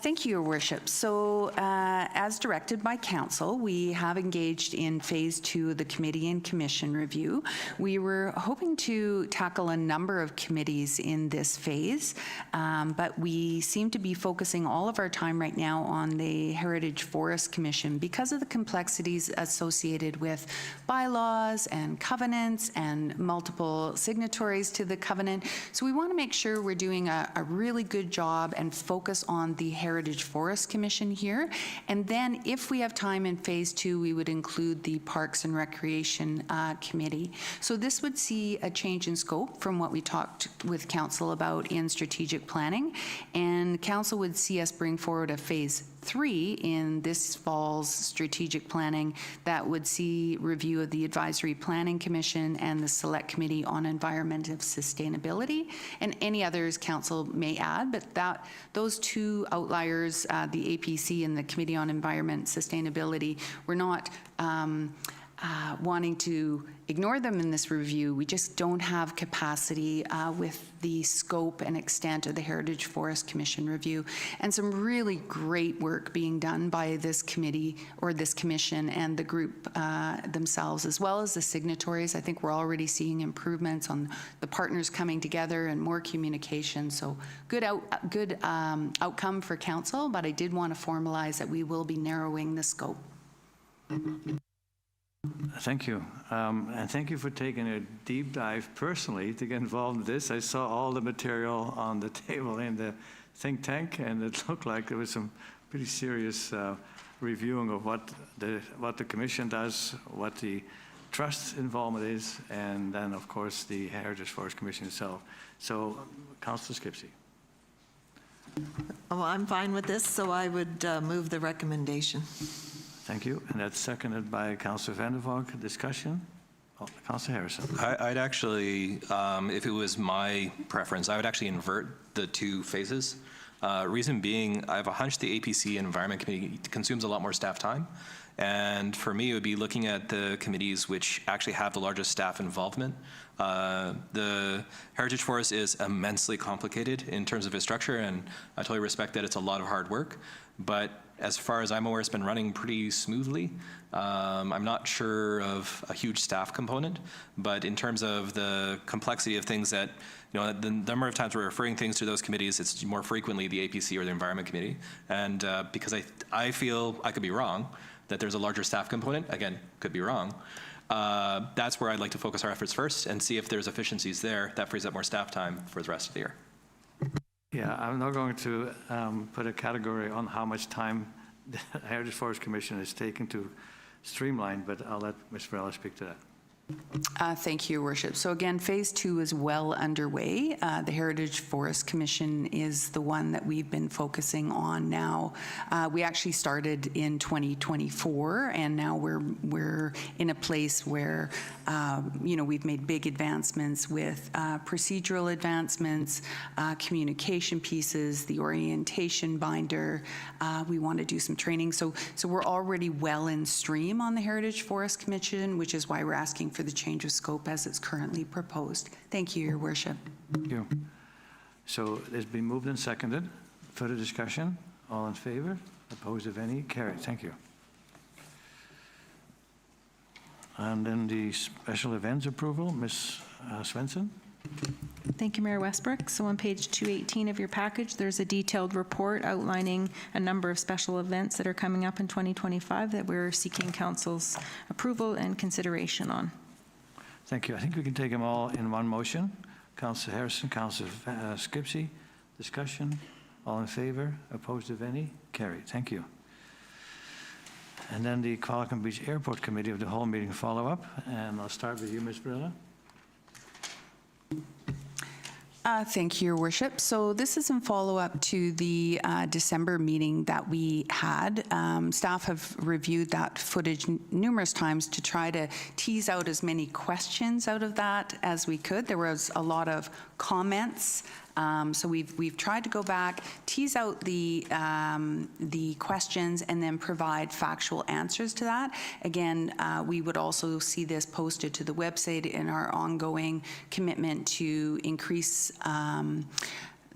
Thank you, Your Worship. So, as directed by Council, we have engaged in Phase 2 of the Committee and Commission review. We were hoping to tackle a number of committees in this phase, but we seem to be focusing all of our time right now on the Heritage Forest Commission because of the complexities associated with bylaws and covenants and multiple signatories to the covenant. So we want to make sure we're doing a really good job and focus on the Heritage Forest Commission here. And then if we have time in Phase 2, we would include the Parks and Recreation Committee. So this would see a change in scope from what we talked with Council about in strategic planning. And Council would see us bring forward a Phase 3 in this fall's strategic planning that would see review of the Advisory Planning Commission and the Select Committee on Environmental Sustainability, and any others Council may add, but those two outliers, the APC and the Committee on Environment Sustainability, we're not wanting to ignore them in this review. We just don't have capacity with the scope and extent of the Heritage Forest Commission review, and some really great work being done by this committee or this commission and the group themselves, as well as the signatories. I think we're already seeing improvements on the partners coming together and more communication. So good outcome for council, but I did want to formalize that we will be narrowing the scope. Thank you. And thank you for taking a deep dive personally to get involved in this. I saw all the material on the table in the think tank, and it looked like there was some pretty serious reviewing of what the commission does, what the trust involvement is, and then, of course, the Heritage Forest Commission itself. So, Councillor Skipsey. Well, I'm fine with this, so I would move the recommendation. Thank you. And that's seconded by Councillor Vander. Discussion? Oh, Councillor Harrison. I'd actually, if it was my preference, I would actually invert the two phases. Reason being, I have a hunch the APC Environment Committee consumes a lot more staff time. And for me, it would be looking at the committees which actually have the largest staff involvement. The Heritage Forest is immensely complicated in terms of its structure, and I totally respect that it's a lot of hard work. But as far as I'm aware, it's been running pretty smoothly. I'm not sure of a huge staff component, but in terms of the complexity of things that, the number of times we're referring things to those committees, it's more frequently the APC or the Environment Committee. And because I feel, I could be wrong, that there's a larger staff component, again, could be wrong, that's where I'd like to focus our efforts first and see if there's efficiencies there that frees up more staff time for the rest of the year. Yeah, I'm not going to put a category on how much time the Heritage Forest Commission has taken to streamline, but I'll let Ms. Varela speak to that. Thank you, Your Worship. So again, Phase 2 is well underway. The Heritage Forest Commission is the one that we've been focusing on now. We actually started in 2024, and now we're in a place where we've made big advancements with procedural advancements, communication pieces, the orientation binder. We want to do some training. So we're already well in stream on the Heritage Forest Commission, which is why we're asking for the change of scope as it's currently proposed. Thank you, Your Worship. Thank you. So it's been moved and seconded. Further discussion? All in favor? Opposed, if any? Carried. Thank you. And then the special events approval, Ms. Svensson? Thank you, Mayor Westbrook. So on page 218 of your package, there's a detailed report outlining a number of special events that are coming up in 2025 that we're seeking council's approval and consideration on. Thank you. I think we can take them all in one motion. Councillor Harrison, Councillor Skipsey. Discussion? All in favor? Opposed, if any? Carried. Thank you. And then the Kwalikum Beach Airport Committee of the whole meeting follow-up. And I'll start with you, Ms. Brilla. Thank you, Your Worship. So this is in follow-up to the December meeting that we had. Staff have reviewed that footage numerous times to try to tease out as many questions out of that as we could. There was a lot of comments. So we've tried to go back, tease out the questions, and then provide factual answers to that. Again, we would also see this posted to the website in our ongoing commitment to increase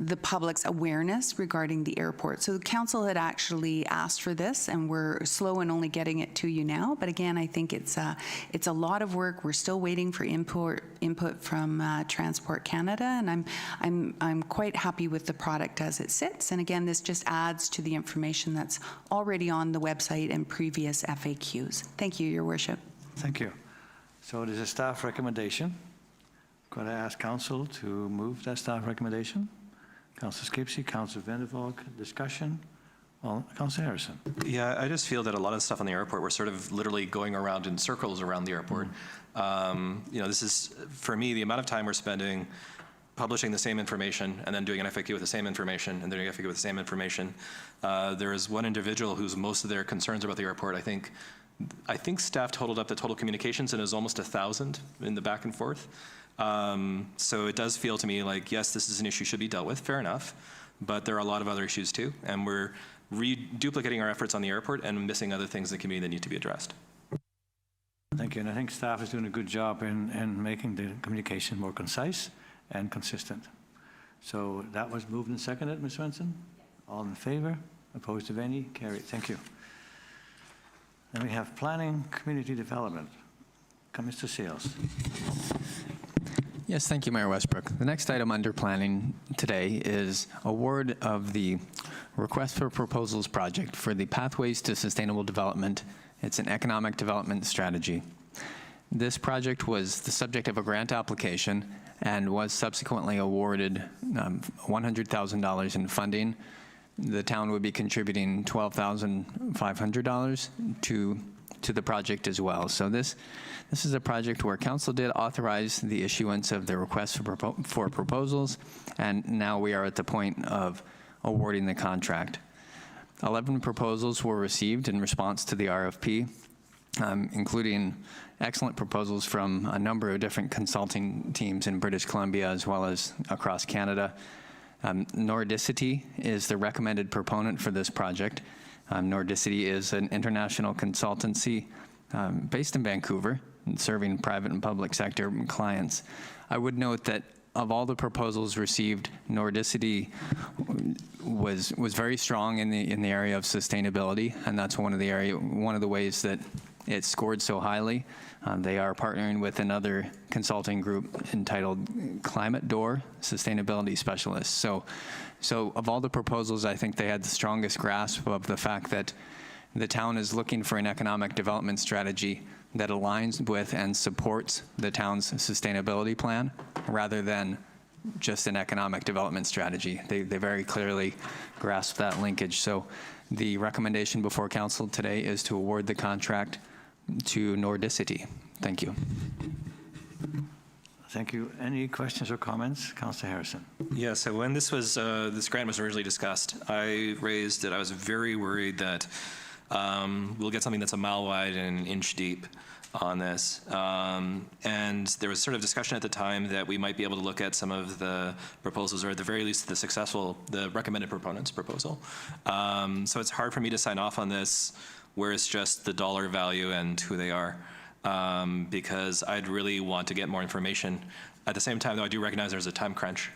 the public's awareness regarding the airport. So the council had actually asked for this, and we're slow in only getting it to you now. But again, I think it's a lot of work. We're still waiting for input from Transport Canada, and I'm quite happy with the product as it sits. And again, this just adds to the information that's already on the website and previous FAQs. Thank you, Your Worship. Thank you. So there's a staff recommendation. Could I ask council to move that staff recommendation? Councillor Skipsey, Councillor Vander, Valk, discussion. Well, Councillor Harrison. Yeah, I just feel that a lot of stuff on the airport, we're sort of literally going around in circles around the airport. This is, for me, the amount of time we're spending publishing the same information and then doing an FAQ with the same information and doing an FAQ with the same information. There is one individual whose most of their concerns about the airport, I think staff totaled up the total communications, and it was almost 1,000 in the back and forth. So it does feel to me like, yes, this is an issue should be dealt with, fair enough, but there are a lot of other issues too, and we're duplicating our efforts on the airport and missing other things in the community that need to be addressed. Thank you, and I think staff is doing a good job in making the communication more concise and consistent. So that was moved and seconded, Ms. Svensson? All in favor? Opposed, if any? Carried. Thank you. Then we have planning, community development. Mr. Sales. Yes, thank you, Mayor Westbrook. The next item under planning today is award of the request for proposals project for the Pathways to Sustainable Development. It's an economic development strategy. This project was the subject of a grant application and was subsequently awarded $100,000 in funding. The town would be contributing $12,500 to the project as well. So this is a project where council did authorize the issuance of the request for proposals, and now we are at the point of awarding the contract. 11 proposals were received in response to the RFP, including excellent proposals from a number of different consulting teams in British Columbia as well as across Canada. Nordicity is the recommended proponent for this project. Nordicity is an international consultancy based in Vancouver, serving private and public sector clients. I would note that of all the proposals received, Nordicity was very strong in the area of sustainability, and that's one of the ways that it scored so highly. They are partnering with another consulting group entitled Climate Door Sustainability Specialists. So of all the proposals, I think they had the strongest grasp of the fact that the town is looking for an economic development strategy that aligns with and supports the town's sustainability plan rather than just an economic development strategy. They very clearly grasp that linkage. So the recommendation before council today is to award the contract to Nordicity. Thank you. Thank you. Any questions or comments? Councillor Harrison. Yeah, so when this grant was originally discussed, I raised that I was very worried that we'll get something that's a mile wide and an inch deep. on this. And there was sort of discussion at the time that we might be able to look at some of the proposals, or at the very least the recommended proponents' proposal. So it's hard for me to sign off on this where it's just the dollar value and who they are, because I'd really want to get more information. At the same time, though, I do recognize there's a time crunch,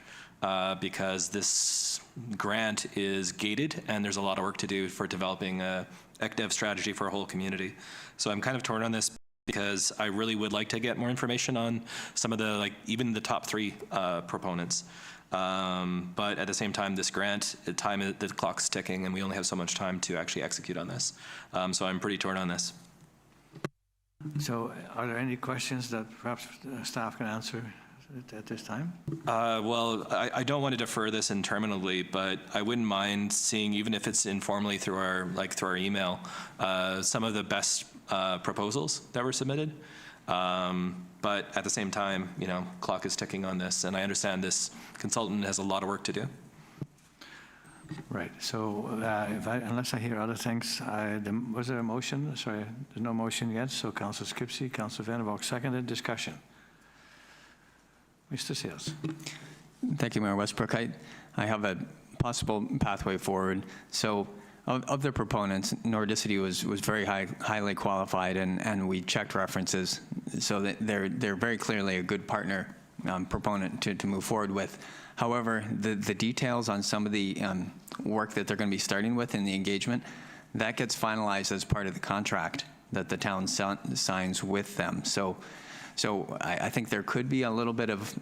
because this grant is gated and there's a lot of work to do for developing a ECDEV strategy for a whole community. So I'm kind of torn on this because I really would like to get more information on some of the, like, even the top 3 proponents. But at the same time, this grant, the clock's ticking and we only have so much time to actually execute on this. So I'm pretty torn on this. So are there any questions that perhaps staff can answer at this time? Well, I don't want to defer this interminably, but I wouldn't mind seeing, even if it's informally through our email, some of the best proposals that were submitted. But at the same time, clock is ticking on this, and I understand this consultant has a lot of work to do. Right. So unless I hear other things, was there a motion? Sorry, there's no motion yet. So Councillor Skipsey, Councillor Vander, Valk seconded. Discussion. Mr. Seals. Thank you, Mayor Westbrook. I have a possible pathway forward. So of the proponents, Nordicity was very highly qualified, and we checked references, so that they're very clearly a good partner proponent to move forward with. However, the details on some of the work that they're going to be starting with in the engagement, that gets finalized as part of the contract that the town signs with them. So I think there could be a little bit of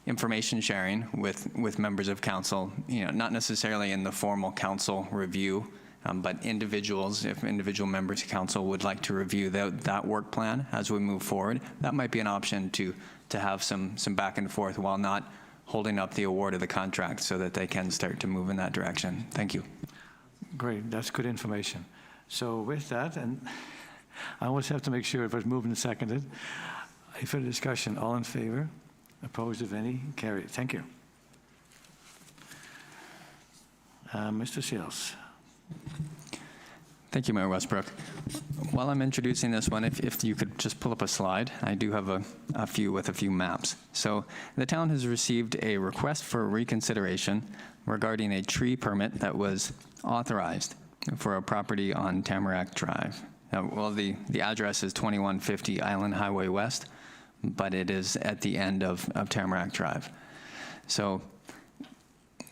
information sharing with members of council, not necessarily in the formal council review, but if individual members of council would like to review that work plan as we move forward, that might be an option to have some back and forth while not holding up the award of the contract, so that they can start to move in that direction. Thank you. Great, that's good information. So with that, and I always have to make sure if it's moved and seconded. Any further discussion? All in favor? Opposed, if any? Carried. Thank you. Mr. Seals. Thank you, Mayor Westbrook. While I'm introducing this one, if you could just pull up a slide, I do have a few maps. So the town has received a request for reconsideration regarding a tree permit that was authorized for a property on Tamarack Drive. Well, the address is 2150 Island Highway West, but it is at the end of Tamarack Drive. So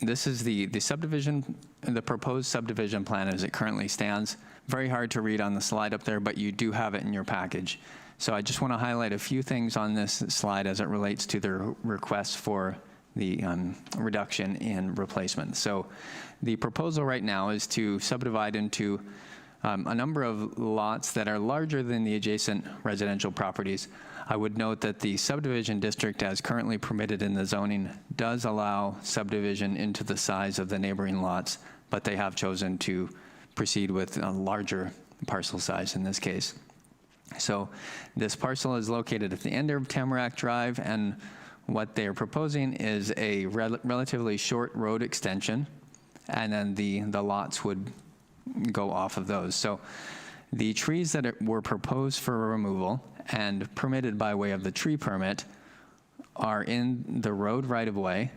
this is the subdivision, the proposed subdivision plan as it currently stands. Very hard to read on the slide up there, but you do have it in your package. So I just want to highlight a few things on this slide as it relates to the request for the reduction in replacement. So the proposal right now is to subdivide into a number of lots that are larger than the adjacent residential properties. I would note that the subdivision district, as currently permitted in the zoning, does allow subdivision into the size of the neighboring lots, but they have chosen to proceed with a larger parcel size in this case. So this parcel is located at the end of Tamarack Drive, and what they are proposing is a relatively short road extension, and then the lots would go off of those. So the trees that were proposed for removal and permitted by way of the tree permit are in the road right-of-way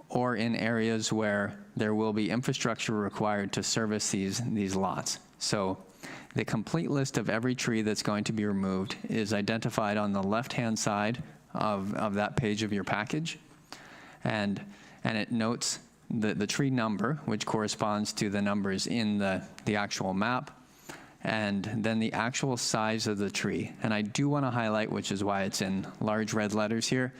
or in areas where there will be infrastructure required to service these lots. So the complete list of every tree that's going to be removed is identified on the left-hand side of that page of your package, and it notes the tree number, which corresponds to the numbers in the actual map, and then the actual size of the tree. And I do want to highlight, which is why it's in large red letters here,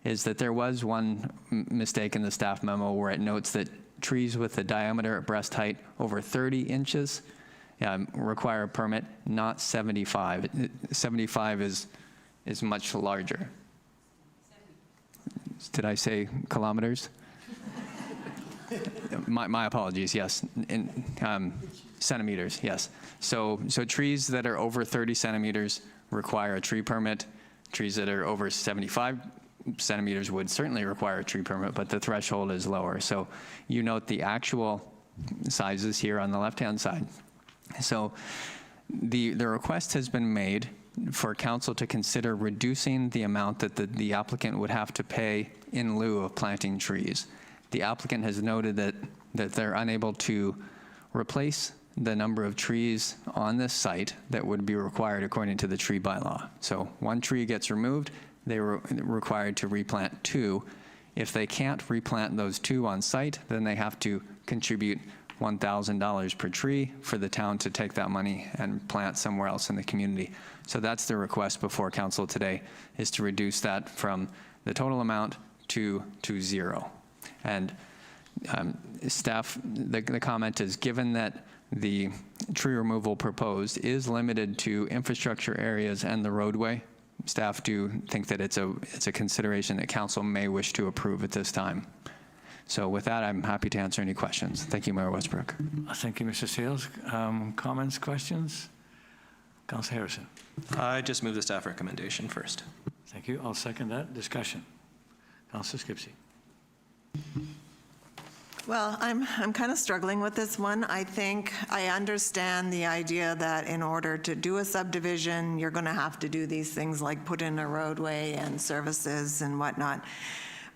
is that there was one mistake in the staff memo where it notes that trees with a diameter at breast height over 30 inches require a permit, not 75. 75 is much larger. Did I say kilometers? My apologies, yes. In centimeters, yes. So trees that are over 30 centimeters require a tree permit. Trees that are over 75 centimeters would certainly require a tree permit, but the threshold is lower. So you note the actual sizes here on the left-hand side. So the request has been made for council to consider reducing the amount that the applicant would have to pay in lieu of planting trees. The applicant has noted that they're unable to replace the number of trees on this site that would be required according to the tree bylaw. So one tree gets removed, they were required to replant 2. If they can't replant those 2 on site, then they have to contribute $1,000 per tree for the town to take that money and plant somewhere else in the community. So that's the request before council today, is to reduce that from the total amount to 0. And staff, the comment is, given that the tree removal proposed is limited to infrastructure areas and the roadway, staff do think that it's a consideration that council may wish to approve at this time. So with that, I'm happy to answer any questions. Thank you, Mayor Westbrook. Thank you, Mr. Sales. Comments, questions? Councillor Harrison. I just move the staff recommendation first. Thank you. I'll second that. Discussion. Councillor Skipsey. Well, I'm kind of struggling with this one. I think I understand the idea that in order to do a subdivision, you're going to have to do these things like put in a roadway and services and whatnot.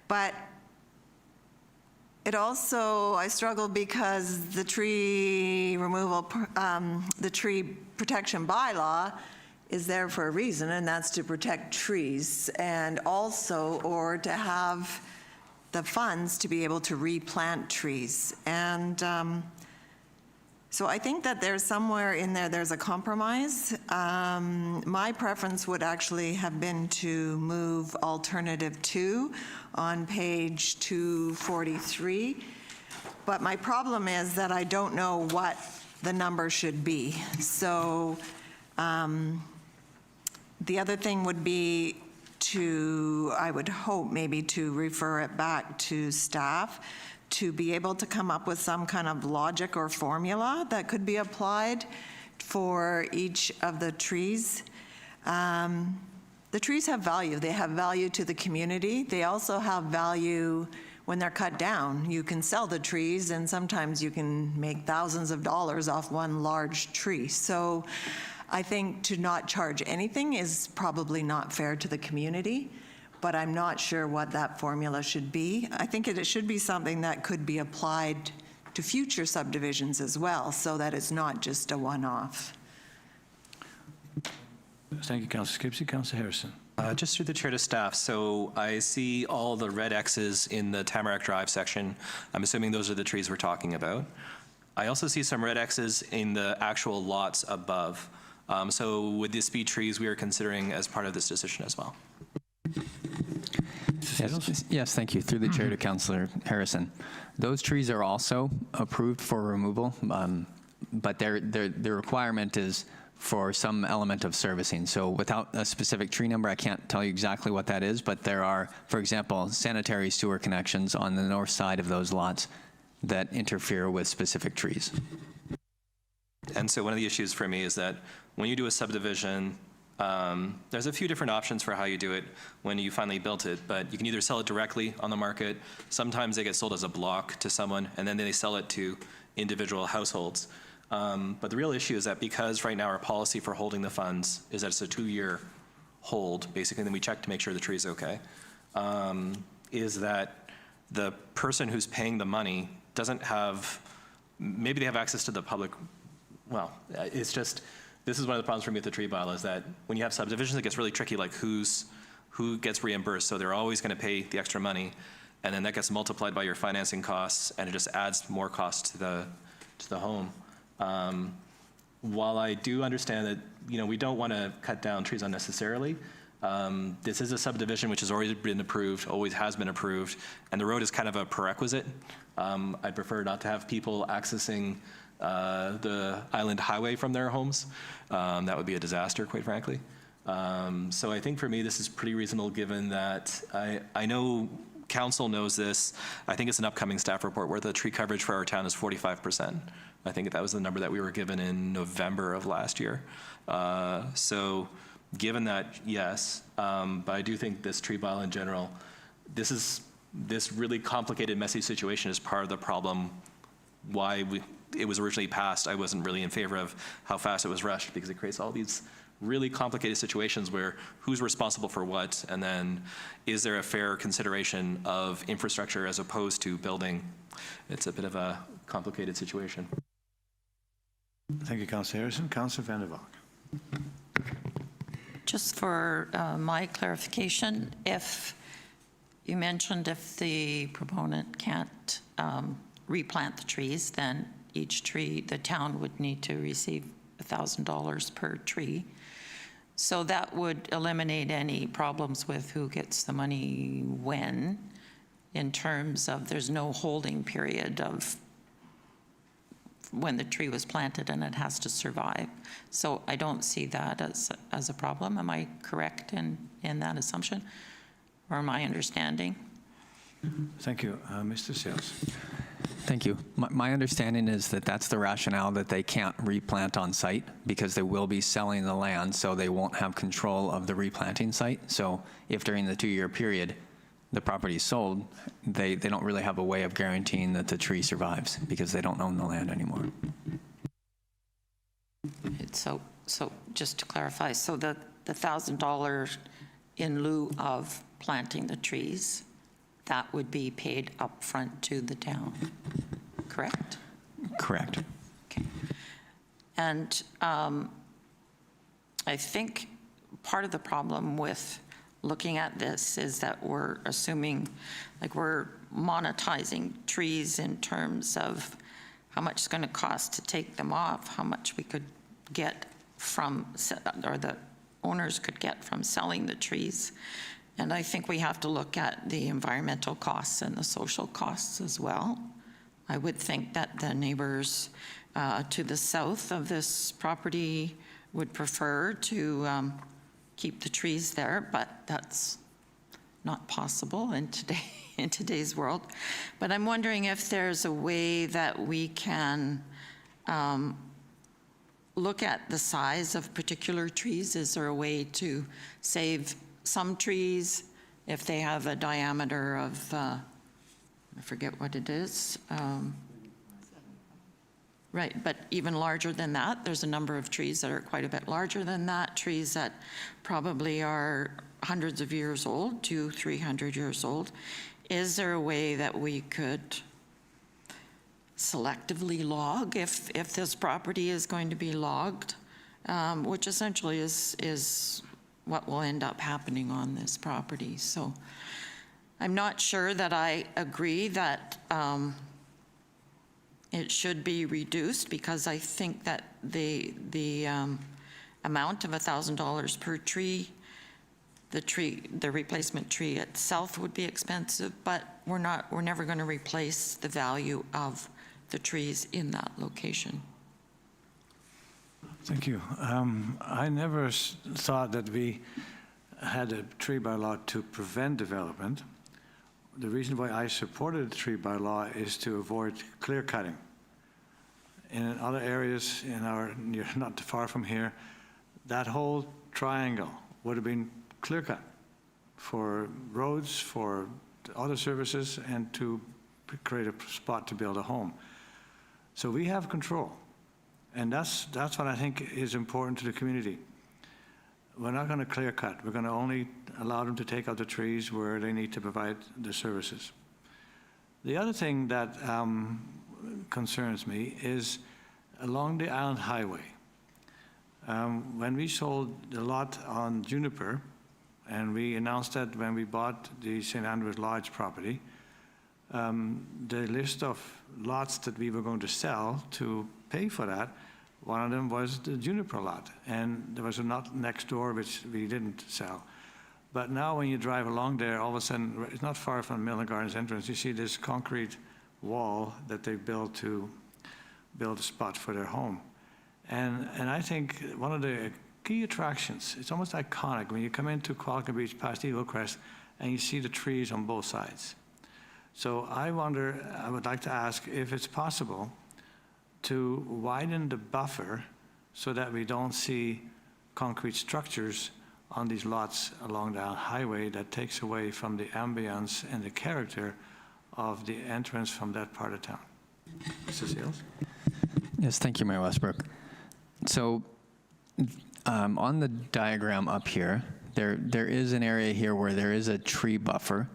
But it also, I struggle because the tree removal, the tree protection bylaw is there for a reason, and that's to protect trees, and also, or to have the funds to be able to replant trees. And so I think that there's somewhere in there, there's a compromise. My preference would actually have been to move alternative 2 on page 243. But my problem is that I don't know what the number should be. So the other thing would be I would hope maybe to refer it back to staff to be able to come up with some kind of logic or formula that could be applied for each of the trees. The trees have value. They have value to the community. They also have value when they're cut down. You can sell the trees, and sometimes you can make thousands of dollars off one large tree. So I think to not charge anything is probably not fair to the community, but I'm not sure what that formula should be. I think it should be something that could be applied to future subdivisions as well, so that it's not just a one-off. Thank you, Councillor Skipsey. Councillor Harrison. Just through the chair to staff, so I see all the red X's in the Tamarack Drive section. I'm assuming those are the trees we're talking about. I also see some red X's in the actual lots above. So would this be trees we are considering as part of this decision as well? Yes, thank you. Through the chair to Councillor Harrison. Those trees are also approved for removal, but the requirement is for some element of servicing. So without a specific tree number, I can't tell you exactly what that is, but there are, for example, sanitary sewer connections on the north side of those lots that interfere with specific trees. And so one of the issues for me is that when you do a subdivision, there's a few different options for how you do it when you finally built it, but you can either sell it directly on the market. Sometimes they get sold as a block to someone, and then they sell it to individual households. But the real issue is that because right now our policy for holding the funds is that it's a 2-year hold, basically, and then we check to make sure the tree's okay, is that the person who's paying the money doesn't have, maybe they have access to the public. Well, it's just, this is one of the problems for me with the tree bylaw, is that when you have subdivisions, it gets really tricky, like who gets reimbursed. So they're always going to pay the extra money, and then that gets multiplied by your financing costs, and it just adds more cost to the home. While I do understand that, we don't want to cut down trees unnecessarily, this is a subdivision which has already been approved, always has been approved, and the road is kind of a prerequisite. I'd prefer not to have people accessing the island highway from their homes. That would be a disaster, quite frankly. So I think for me, this is pretty reasonable, given that I know council knows this. I think it's an upcoming staff report where the tree coverage for our town is 45%. I think that was the number that we were given in November of last year. So given that, yes, but I do think this tree bylaw in general, this really complicated, messy situation is part of the problem why it was originally passed, I wasn't really in favor of how fast it was rushed, because it creates all these really complicated situations where who's responsible for what, and then is there a fair consideration of infrastructure as opposed to building? It's a bit of a complicated situation. Thank you, Councillor Harrison. Councillor Vander Valk. Just for my clarification, if you mentioned if the proponent can't replant the trees, then each tree, the town would need to receive $1,000 per tree. So that would eliminate any problems with who gets the money when, in terms of there's no holding period of when the tree was planted and it has to survive. So I don't see that as a problem. Am I correct in that assumption, or my understanding? Thank you. Mr. Sales. Thank you. My understanding is that that's the rationale, that they can't replant on site because they will be selling the land, so they won't have control of the replanting site. So if during the 2-year period the property is sold, they don't really have a way of guaranteeing that the tree survives because they don't own the land anymore. So just to clarify, so the $1,000 in lieu of planting the trees, that would be paid upfront to the town, correct? Correct. Okay. And I think part of the problem with looking at this is that we're assuming, like, we're monetizing trees in terms of how much it's going to cost to take them off, how much we could get from, or the owners could get from selling the trees. And I think we have to look at the environmental costs and the social costs as well. I would think that the neighbors to the south of this property would prefer to keep the trees there, but that's not possible in today's world. But I'm wondering if there's a way that we can look at the size of particular trees. Is there a way to save some trees if they have a diameter of, I forget what it is. Right, but even larger than that, there's a number of trees that are quite a bit larger than that, trees that probably are hundreds of years old, 200-300 years old. Is there a way that we could selectively log if this property is going to be logged, which essentially is what will end up happening on this property? So I'm not sure that I agree that it should be reduced, because I think that the amount of $1,000 per tree, the replacement tree itself would be expensive, but we're never going to replace the value of the trees in that location. Thank you. I never thought that we had a tree bylaw to prevent development. The reason why I supported the tree bylaw is to avoid clear cutting. In other areas you're not far from here, that whole triangle would have been clear cut for roads, for other services, and to create a spot to build a home. So we have control. And that's what I think is important to the community. We're not going to clear cut. We're going to only allow them to take out the trees where they need to provide the services. The other thing that concerns me is along the Island Highway. When we sold the lot on Juniper, and we announced that when we bought the St. Andrews Lodge property, the list of lots that we were going to sell to pay for that, one of them was the Juniper lot, and there was a lot next door which we didn't sell. But now when you drive along there, all of a sudden, it's not far from Milner Gardens entrance, you see this concrete wall that they built to build a spot for their home. And I think one of the key attractions, it's almost iconic when you come into Kwalikum Beach past Eagle Crest and you see the trees on both sides. So I would like to ask if it's possible to widen the buffer so that we don't see concrete structures on these lots along the highway that takes away from the ambience and the character of the entrance from that part of town. Mr. Seals? Yes, thank you, Mayor Westbrook. So on the diagram up here, there is an area here where there is a tree buffer.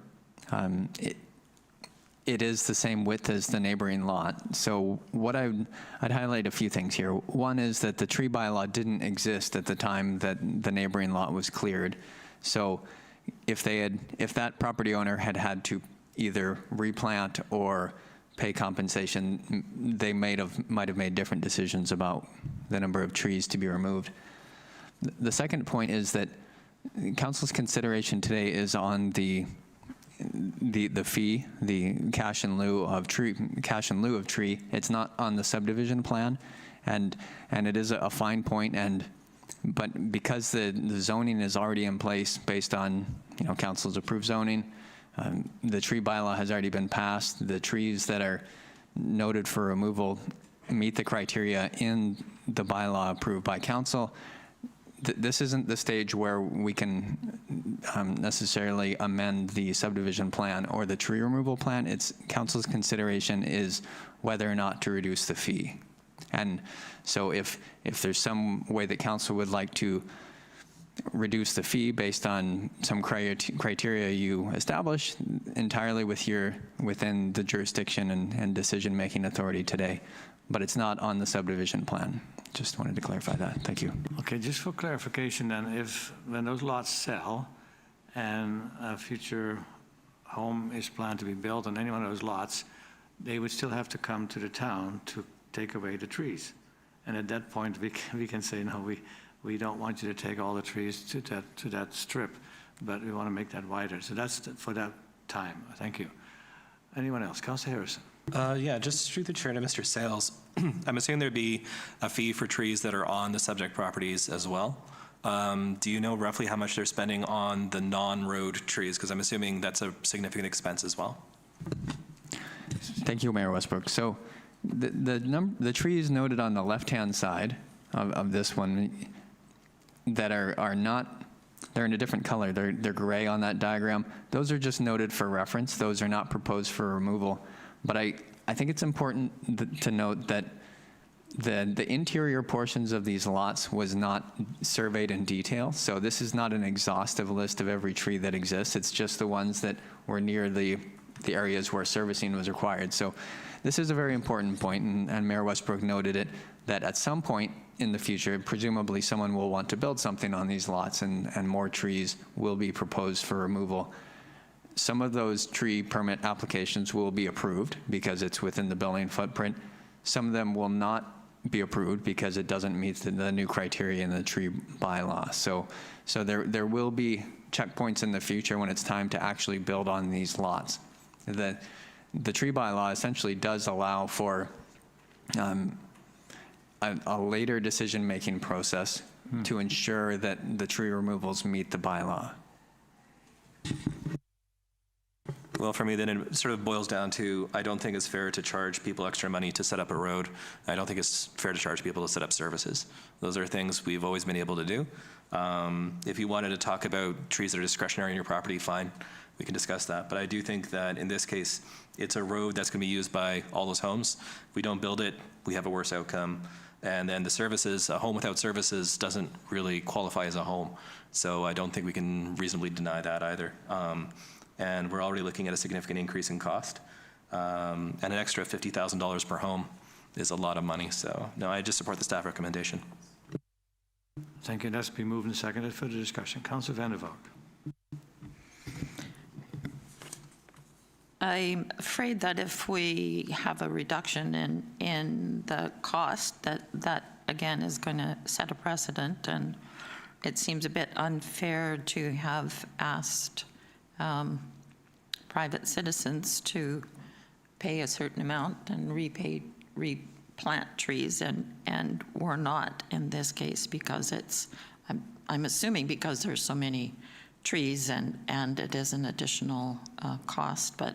It is the same width as the neighboring lot. So what I'd highlight a few things here. One is that the tree bylaw didn't exist at the time that the neighboring lot was cleared. So if that property owner had to either replant or pay compensation, they might have made different decisions about the number of trees to be removed. The second point is that council's consideration today is on the fee, the cash in lieu of tree. It's not on the subdivision plan, and it is a fine point. But because the zoning is already in place based on council's approved zoning, the tree bylaw has already been passed. The trees that are noted for removal meet the criteria in the bylaw approved by council. This isn't the stage where we can necessarily amend the subdivision plan or the tree removal plan. It's council's consideration is whether or not to reduce the fee. And so if there's some way that council would like to reduce the fee based on some criteria you establish, entirely within the jurisdiction and decision-making authority today. But it's not on the subdivision plan. Just wanted to clarify that. Thank you. Okay, just for clarification then, when those lots sell and a future home is planned to be built on any one of those lots, they would still have to come to the town to take away the trees. And at that point, we can say, no, we don't want you to take all the trees to that strip, but we want to make that wider. So that's for that time. Thank you. Anyone else? Councillor Harrison. Yeah, just through the chair to Mr. Sales. I'm assuming there'd be a fee for trees that are on the subject properties as well. Do you know roughly how much they're spending on the non-road trees? Because I'm assuming that's a significant expense as well. Thank you, Mayor Westbrook. So the trees noted on the left-hand side of this one that are not, they're in a different color. They're gray on that diagram. Those are just noted for reference. Those are not proposed for removal. But I think it's important to note that the interior portions of these lots was not surveyed in detail. So this is not an exhaustive list of every tree that exists. It's just the ones that were near the areas where servicing was required. So this is a very important point, and Mayor Westbrook noted it, that at some point in the future, presumably someone will want to build something on these lots, and more trees will be proposed for removal. Some of those tree permit applications will be approved because it's within the building footprint. Some of them will not be approved because it doesn't meet the new criteria in the tree bylaw. So there will be checkpoints in the future when it's time to actually build on these lots. The tree bylaw essentially does allow for a later decision-making process to ensure that the tree removals meet the bylaw. Well, for me, then it sort of boils down to, I don't think it's fair to charge people extra money to set up a road. I don't think it's fair to charge people to set up services. Those are things we've always been able to do. If you wanted to talk about trees that are discretionary in your property, fine, we can discuss that. But I do think that in this case, it's a road that's going to be used by all those homes. If we don't build it, we have a worse outcome. And then the services, a home without services doesn't really qualify as a home. So I don't think we can reasonably deny that either. And we're already looking at a significant increase in cost. And an extra $50,000 per home is a lot of money. So no, I just support the staff recommendation. Thank you. That's been moved and seconded. Further discussion. Councillor Vander Valk. I'm afraid that if we have a reduction in the cost, that again is going to set a precedent, and it seems a bit unfair to have asked private citizens to pay a certain amount and replant trees, and we're not in this case because I'm assuming because there's so many trees and it is an additional cost, but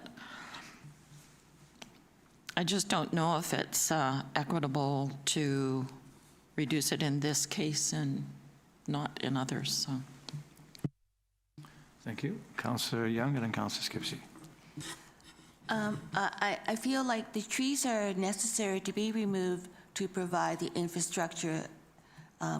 I just don't know if it's equitable to reduce it in this case and not in others. So. Thank you. Councillor Young and then Councillor Skipsey. I feel like the trees are necessary to be removed to provide the infrastructure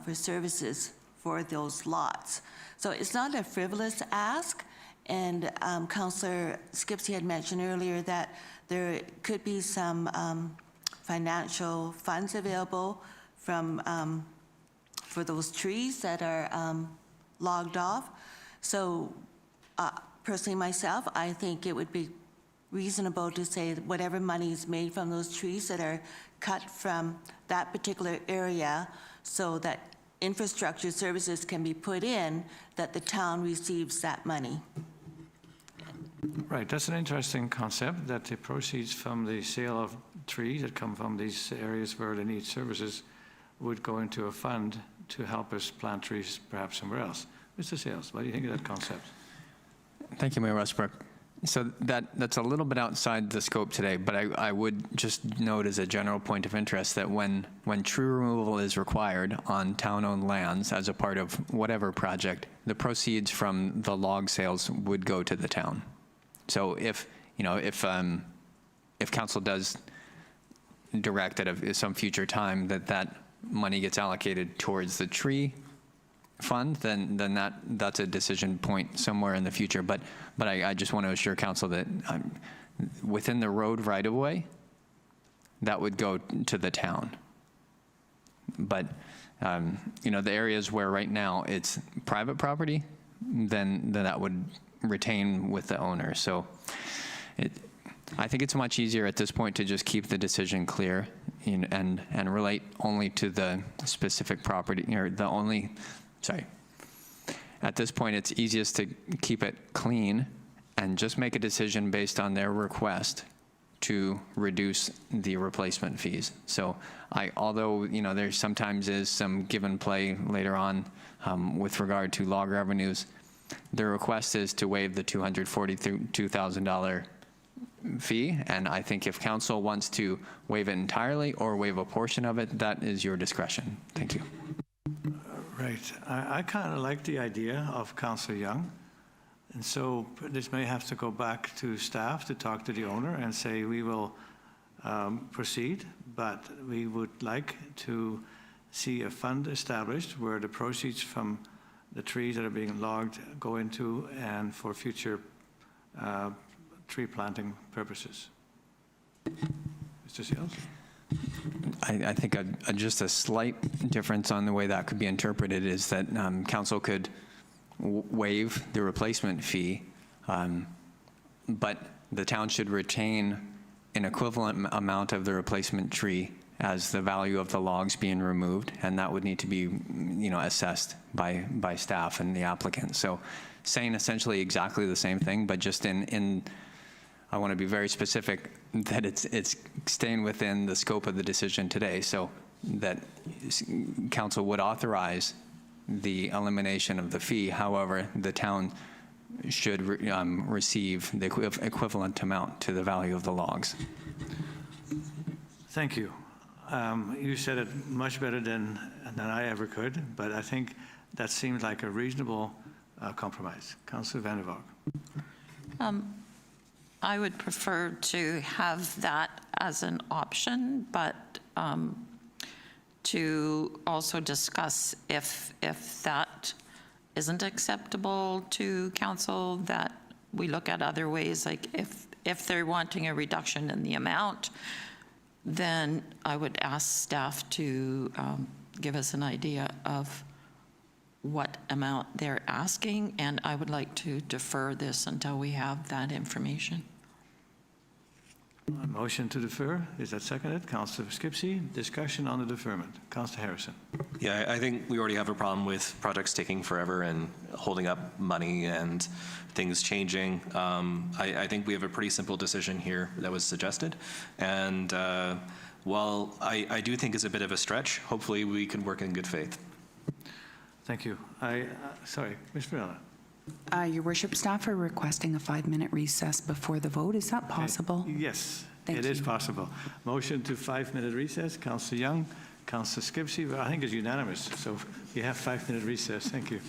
for services for those lots. So it's not a frivolous ask, and Councillor Skipsey had mentioned earlier that there could be some financial funds available from for those trees that are logged off. So personally myself, I think it would be reasonable to say that whatever money is made from those trees that are cut from that particular area so that infrastructure services can be put in, that the town receives that money. Right, that's an interesting concept, that the proceeds from the sale of trees that come from these areas where they need services would go into a fund to help us plant trees perhaps somewhere else. Mr. Sales, what do you think of that concept? Thank you, Mayor Westbrook. So that's a little bit outside the scope today, but I would just note as a general point of interest that when tree removal is required on town-owned lands as a part of whatever project, the proceeds from the log sales would go to the town. So if council does direct at some future time that money gets allocated towards the tree fund, then that's a decision point somewhere in the future. But I just want to assure council that within the road right-of-way, that would go to the town. But the areas where right now it's private property, then that would retain with the owner. So I think it's much easier at this point to just keep the decision clear and relate only to the specific property, or at this point, it's easiest to keep it clean and just make a decision based on their request to reduce the replacement fees. So although there sometimes is some give and play later on with regard to log revenues, the request is to waive the $242,000 fee. And I think if council wants to waive it entirely or waive a portion of it, that is your discretion. Thank you. Right. I kind of like the idea of Councillor Young. And so this may have to go back to staff to talk to the owner and say we will proceed, but we would like to see a fund established where the proceeds from the trees that are being logged go into and for future tree planting purposes. Mr. Seals? I think just a slight difference on the way that could be interpreted is that council could waive the replacement fee, but the town should retain an equivalent amount of the replacement tree as the value of the logs being removed, and that would need to be assessed by staff and the applicant. So saying essentially exactly the same thing, but just in I want to be very specific that it's staying within the scope of the decision today, so that council would authorize the elimination of the fee. However, the town should receive the equivalent amount to the value of the logs. Thank you. You said it much better than I ever could, but I think that seems like a reasonable compromise. Councillor Vander Valk. I would prefer to have that as an option, but to also discuss if that isn't acceptable to council, that we look at other ways, like if they're wanting a reduction in the amount, then I would ask staff to give us an idea of what amount they're asking, and I would like to defer this until we have that information. A motion to defer, is that seconded? Councillor Skipsey, discussion on the deferment. Councillor Harrison. Yeah, I think we already have a problem with projects taking forever and holding up money and things changing. I think we have a pretty simple decision here that was suggested. And while I do think it's a bit of a stretch, hopefully we can work in good faith. Thank you. Sorry, Ms. Petronella. Your worship, staff are requesting a 5-minute recess before the vote. Is that possible? Yes, Thank it is you. possible. Motion to 5-minute recess. Councillor Young, Councillor Skipsey. Well, I think it's unanimous. So you have 5-minute recess. Thank you.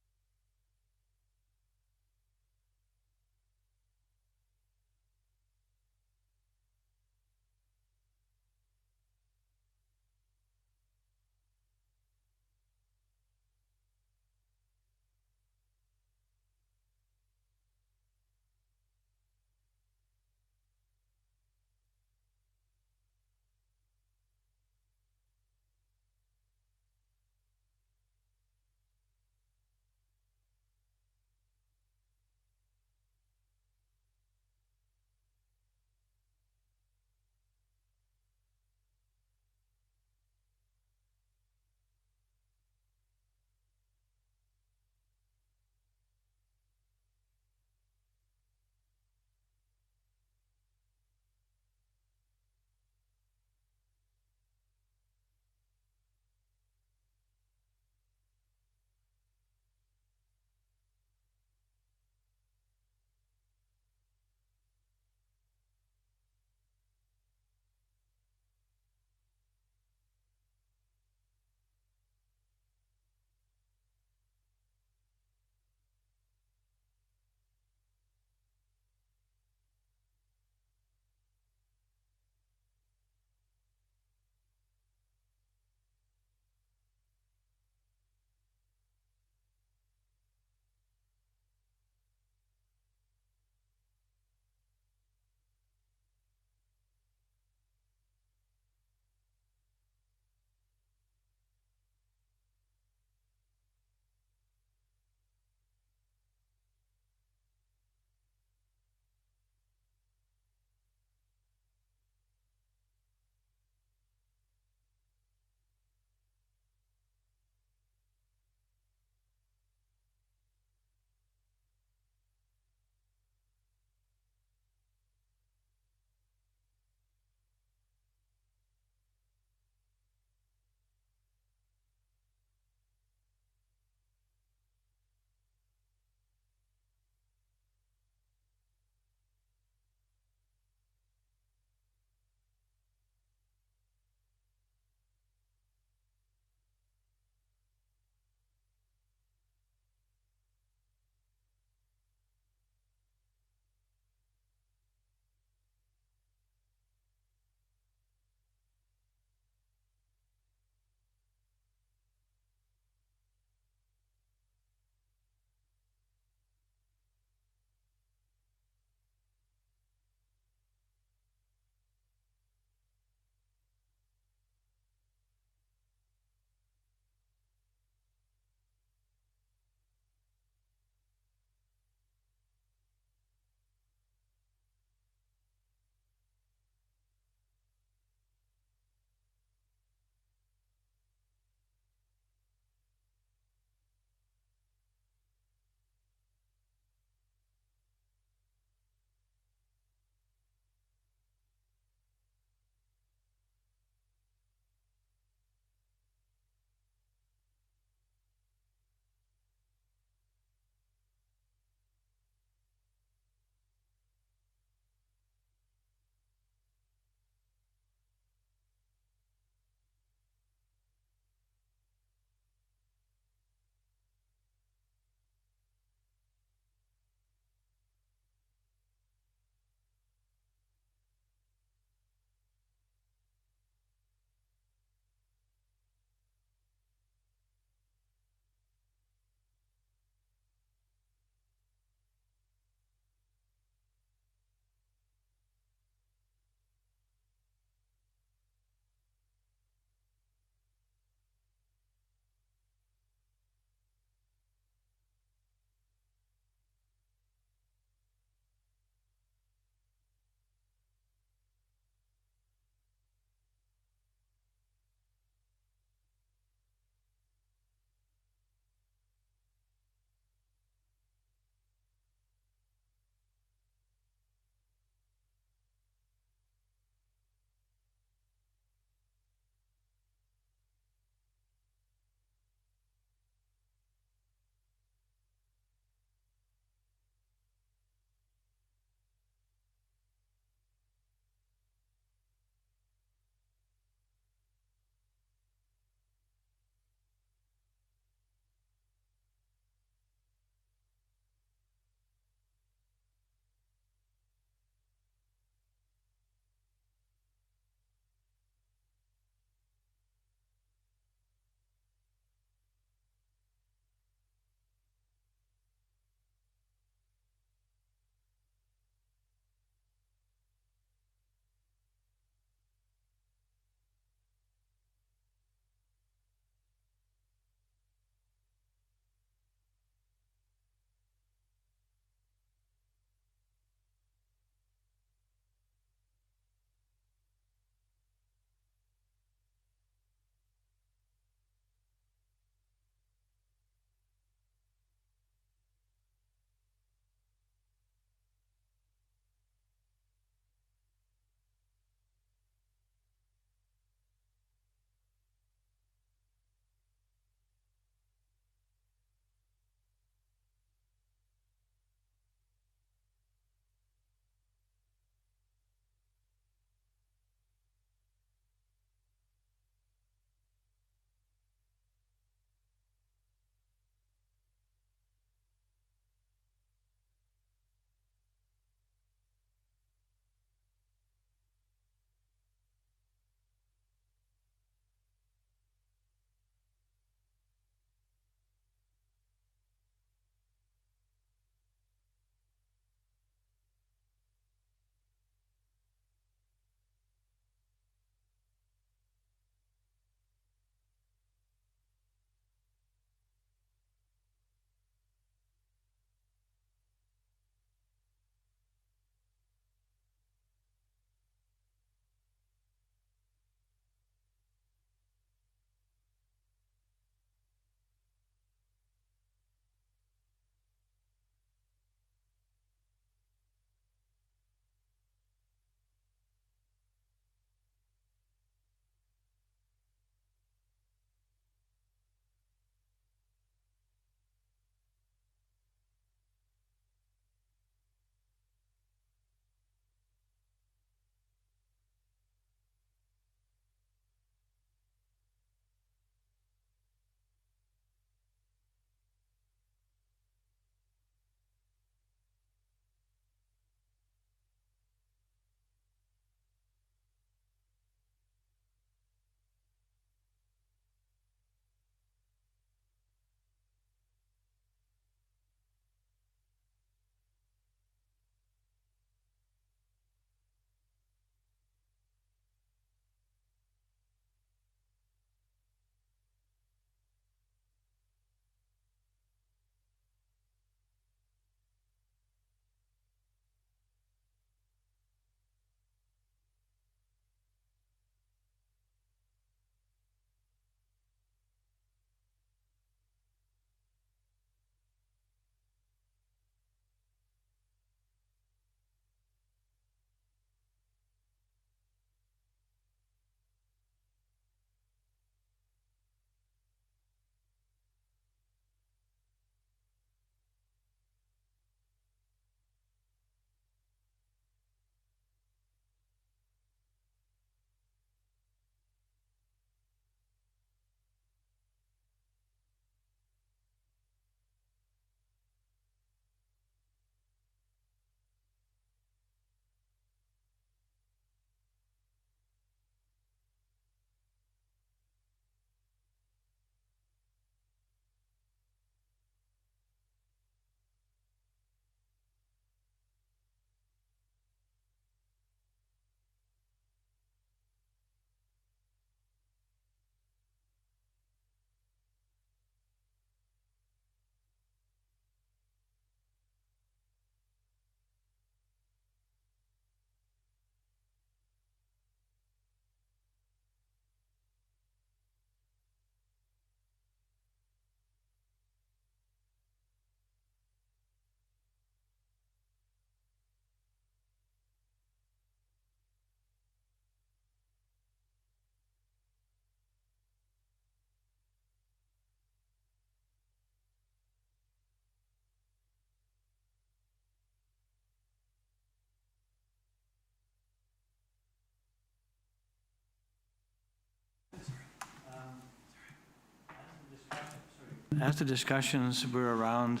as the discussions were around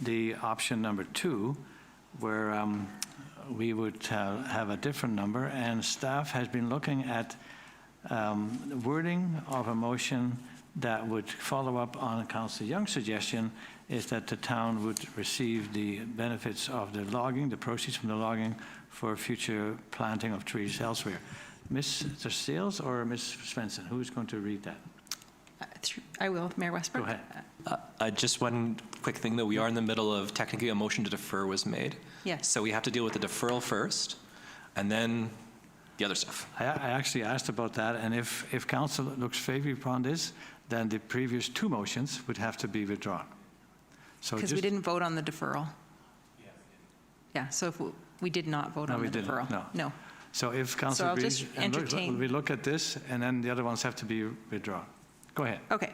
the option number 2, where we would have a different number, and staff has been looking at wording of a motion that would follow up on Councillor Young's suggestion, is that the town would receive the benefits of the logging, the proceeds from the logging, for future planting of trees elsewhere. Mr. Sales or Ms. Svensson, who is going to read that? I will, Mayor Westbrook. Go ahead. Just one quick thing, though. We are in the middle of, technically, a motion to defer was made. Yes. So we have to deal with the deferral first, and then the other stuff. I actually asked about that, and if council looks favorably upon this, then the previous 2 motions would have to be withdrawn. So Because we didn't vote on the deferral. Yeah, so if we did not vote No, on we the didn't, deferral. no. So if council So I'll agrees, just and entertain- we look at this, and then the other ones have to be withdrawn. Go ahead. Okay,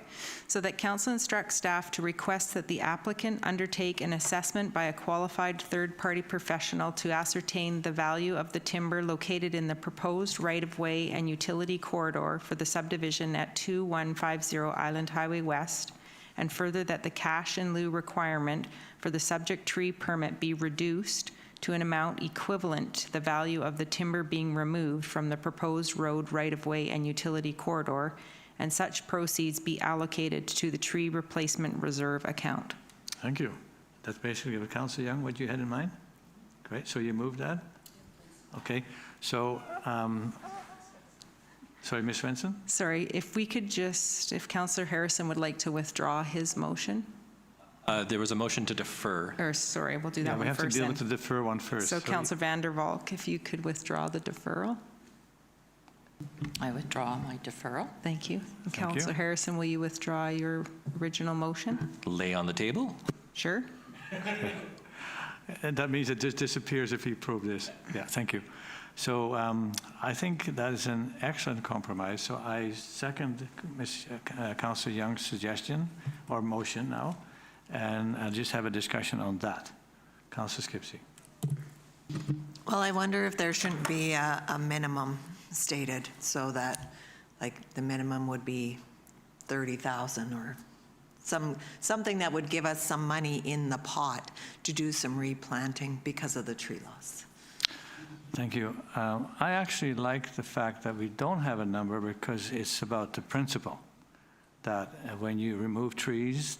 so that council instructs staff to request that the applicant undertake an assessment by a qualified third-party professional to ascertain the value of the timber located in the proposed right-of-way and utility corridor for the subdivision at 2150 Island Highway West, and further that the cash in lieu requirement for the subject tree permit be reduced to an amount equivalent to the value of the timber being removed from the proposed road right-of-way and utility corridor, and such proceeds be allocated to the tree replacement reserve account. Thank you. That's basically what Councillor Young, what you had in mind? Great, so you moved that? Okay, so, sorry, Ms. Svensson? Sorry, if we could just, if Councillor Harrison would like to withdraw his motion, There was a motion to defer. or sorry, we'll do Yeah, that we one have to first deal then. with the defer one first. So Councillor Vander, Valk, if you could withdraw the deferral. I withdraw my deferral. Thank you. And Thank you. Councillor Harrison, will you withdraw your original motion? Lay on the table. Sure. And that means it just disappears if we approve this. Yeah, thank you. So I think that is an excellent compromise. So I second Councillor Young's suggestion, or motion now, and I'll just have a discussion on that. Councillor Skipsey. Well, I wonder if there shouldn't be a minimum stated, so that, like, the minimum would be 30,000 or something that would give us some money in the pot to do some replanting because of the tree loss. Thank you. I actually like the fact that we don't have a number, because it's about the principle that when you remove trees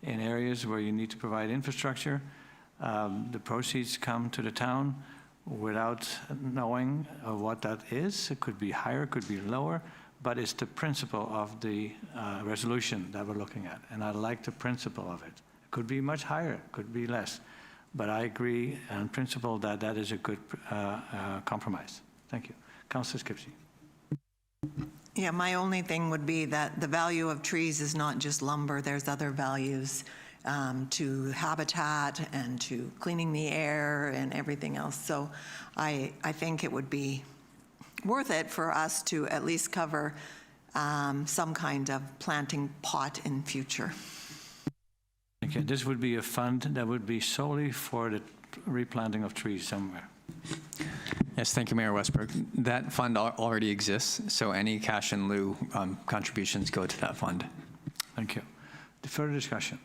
in areas where you need to provide infrastructure, the proceeds come to the town without knowing what that is. It could be higher, it could be lower, but it's the principle of the resolution that we're looking at. And I like the principle of it. It could be much higher, it could be less. But I agree in principle that that is a good compromise. Thank you. Councillor Skipsey. Yeah, my only thing would be that the value of trees is not just lumber. There's other values to habitat and to cleaning the air and everything else. So I think it would be worth it for us to at least cover some kind of planting pot in future. Okay, this would be a fund that would be solely for the replanting of trees somewhere. Yes, thank you, Mayor Westbrook. That fund already exists, so any cash in lieu contributions go to that fund. Thank you. Further discussion?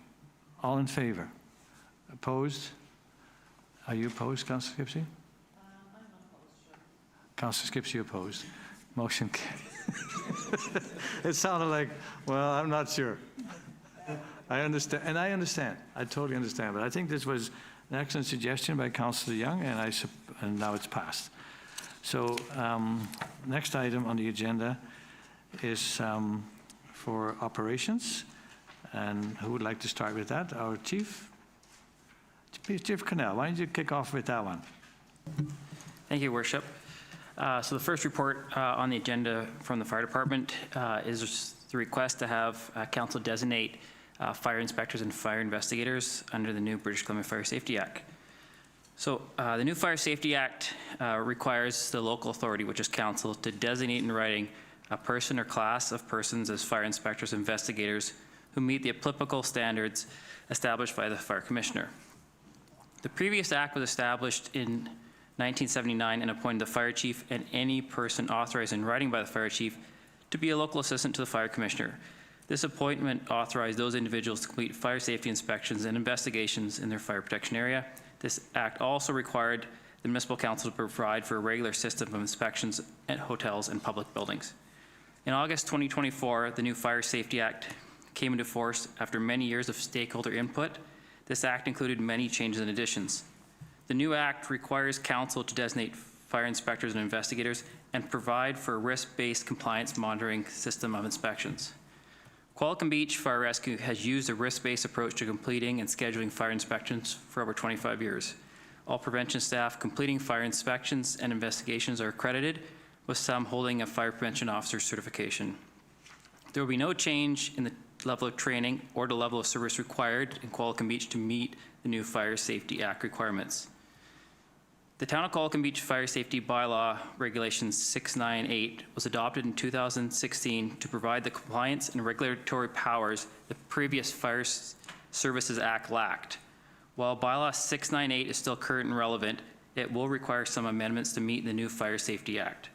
All in favor? Opposed? Are you opposed, Councillor Skipsey? I'm opposed, sure. Councillor Skipsey opposed. Motion carried. It sounded like, well, I'm not sure. I understand, and I understand. I totally understand. But I think this was an excellent suggestion by Councillor Young, and now it's passed. So next item on the agenda is for operations. And who would like to start with that? Our Chief? Chief Connell, why don't you kick off with that one? Thank you, Worship. So the first report on the agenda from the fire department is the request to have council designate fire inspectors and fire investigators under the new British Columbia Fire Safety Act. So the new Fire Safety Act requires the local authority, which is council, to designate in writing a person or class of persons as fire inspectors and investigators who meet the applicable standards established by the fire commissioner. The previous act was established in 1979 and appointed the fire chief and any person authorized in writing by the fire chief to be a local assistant to the fire commissioner. This appointment authorized those individuals to complete fire safety inspections and investigations in their fire protection area. This act also required the municipal council to provide for a regular system of inspections at hotels and public buildings. In August 2024, the new Fire Safety Act came into force after many years of stakeholder input. This act included many changes and additions. The new act requires council to designate fire inspectors and investigators and provide for a risk-based compliance monitoring system of inspections. Qualicum Beach Fire Rescue has used a risk-based approach to completing and scheduling fire inspections for over 25 years. All prevention staff completing fire inspections and investigations are accredited, with some holding a fire prevention officer certification. There will be no change in the level of training or the level of service required in Qualicum Beach to meet the new Fire Safety Act requirements. The Town of Qualicum Beach Fire Safety Bylaw Regulations 698 was adopted in 2016 to provide the compliance and regulatory powers the previous Fire Services Act lacked. While Bylaw 698 is still current and relevant, it will require some amendments to meet the new Fire Safety Act.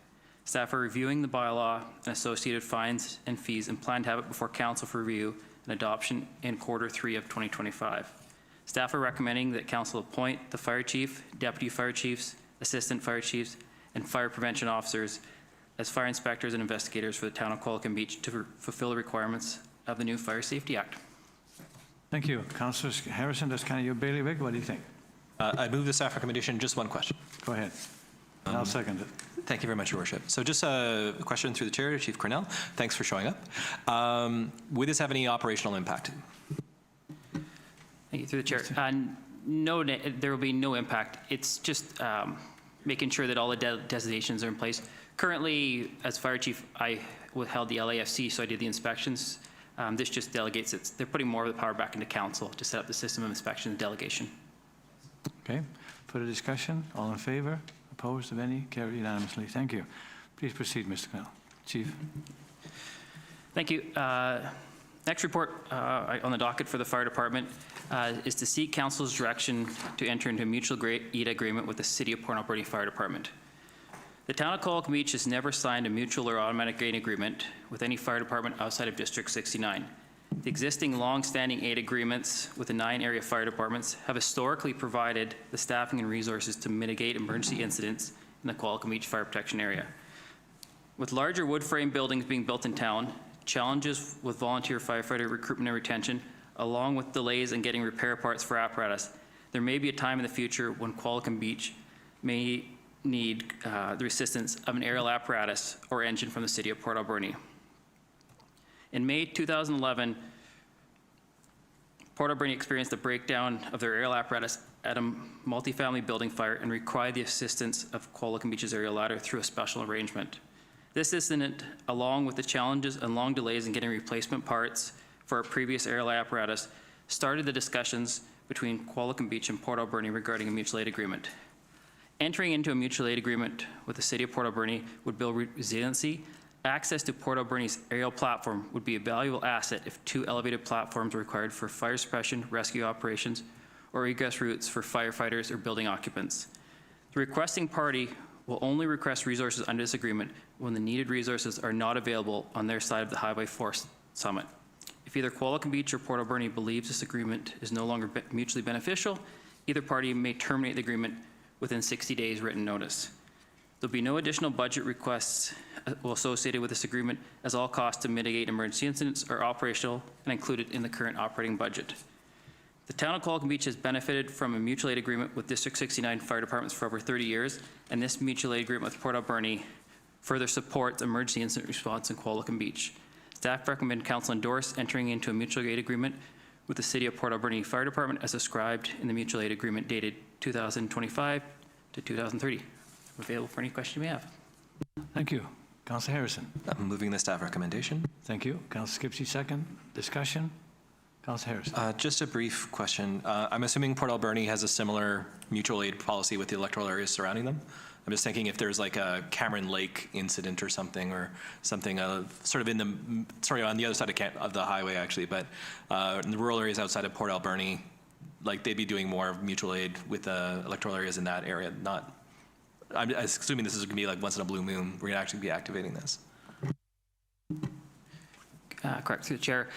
Staff are reviewing the bylaw and associated fines and fees and plan to have it before council for review and adoption in Q3 of 2025. Staff are recommending that council appoint the fire chief, deputy fire chiefs, assistant fire chiefs, and fire prevention officers as fire inspectors and investigators for the town of Qualicum Beach to fulfill the requirements of the new Fire Safety Act. Thank you. Councillor Harrison, that's kind of your bailiwick. What do you think? I move the staff recommendation. Just one question. Go ahead. I'll second it. Thank you very much, Your Worship. So just a question through the chair to Chief Cornell. Thanks for showing up. Would this have any operational impact? Thank you, through the chair. No, there will be no impact. It's just making sure that all the designations are in place. Currently, as fire chief, I held the LAFC, so I did the inspections. This just delegates it. They're putting more of the power back into council to set up the system of inspection and delegation. Okay. Further discussion? All in favor? Opposed of any? Carried unanimously. Thank you. Please proceed, Mr. Cornell. Chief. Thank you. Next report on the docket for the fire department is to seek council's direction to enter into a mutual aid agreement with the City of Port Alberni Fire Department. The town of Qualicum Beach has never signed a mutual or automatic aid agreement with any fire department outside of District 69. The existing long-standing aid agreements with the 9 area fire departments have historically provided the staffing and resources to mitigate emergency incidents in the Qualicum Beach fire protection area. With larger wood frame buildings being built in town, challenges with volunteer firefighter recruitment and retention, along with delays in getting repair parts for apparatus, there may be a time in the future when Qualicum Beach may need the assistance of an aerial apparatus or engine from the City of Port Alberni. In May 2011, Port Alberni experienced a breakdown of their aerial apparatus at a multifamily building fire and required the assistance of Qualicum Beach's aerial ladder through a special arrangement. This incident, along with the challenges and long delays in getting replacement parts for our previous aerial apparatus, started the discussions between Qualicum Beach and Port Alberni regarding a mutual aid agreement. Entering into a mutual aid agreement with the City of Port Alberni would build resiliency. Access to Port Alberni's aerial platform would be a valuable asset if 2 elevated platforms are required for fire suppression, rescue operations, or egress routes for firefighters or building occupants. The requesting party will only request resources under this agreement when the needed resources are not available on their side of the Highway 4 summit. If either Qualicum Beach or Port Alberni believes this agreement is no longer mutually beneficial, either party may terminate the agreement within 60 days written notice. There'll be no additional budget requests associated with this agreement, as all costs to mitigate emergency incidents are operational and included in the current operating budget. The town of Qualicum Beach has benefited from a mutual aid agreement with District 69 fire departments for over 30 years, and this mutual aid agreement with Port Alberni further supports emergency incident response in Qualicum Beach. Staff recommend council endorse entering into a mutual aid agreement with the City of Port Alberni Fire Department as described in the mutual aid agreement dated 2025 to 2030. I'm available for any question you may have. Thank you. Councillor Harrison. I'm moving the staff recommendation. Thank you. Councillor Skipsey, second. Discussion? Councillor Harrison. Just a brief question. I'm assuming Port Alberni has a similar mutual aid policy with the electoral areas surrounding them. I'm just thinking if there's like a Cameron Lake incident or something sort of in the, sorry, on the other side of the highway actually, but in the rural areas outside of Port Alberni, like they'd be doing more mutual aid with the electoral areas in that area. Not, I'm assuming this is going to be like once in a blue moon. We're going to actually be activating this. Correct, through the chair.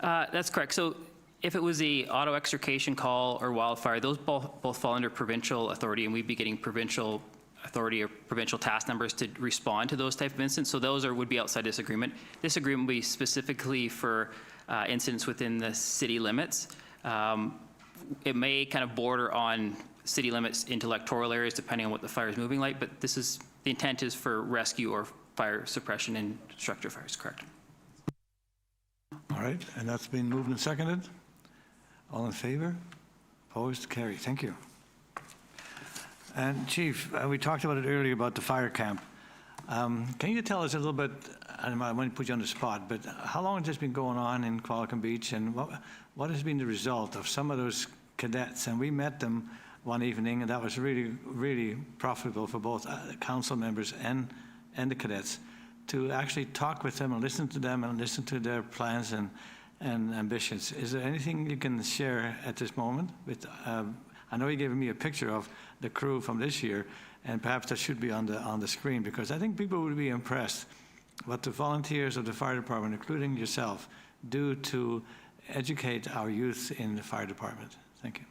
That's correct. So if it was a auto extrication call or wildfire, those both fall under provincial authority, and we'd be getting provincial authority or provincial task numbers to respond to those type of incidents. So those would be outside this agreement. This agreement will be specifically for incidents within the city limits. It may kind of border on city limits into electoral areas depending on what the fire is moving like, but this is, the intent is for rescue or fire suppression in structure fires, correct? All right, and that's been moved and seconded. All in favor? Opposed? Carried. Thank you. And Chief, we talked about it earlier about the fire camp. Can you tell us a little bit, and I won't put you on the spot, but how long has this been going on in Qualicum Beach, and what has been the result of some of those cadets? And we met them one evening, and that was really, really profitable for both council members and the cadets to actually talk with them and listen to them and listen to their plans and ambitions. Is there anything you can share at this moment? I know you gave me a picture of the crew from this year, and perhaps that should be on the screen, because I think people would be impressed what the volunteers of the fire department, including yourself, do to educate our youth in the fire department. Thank you.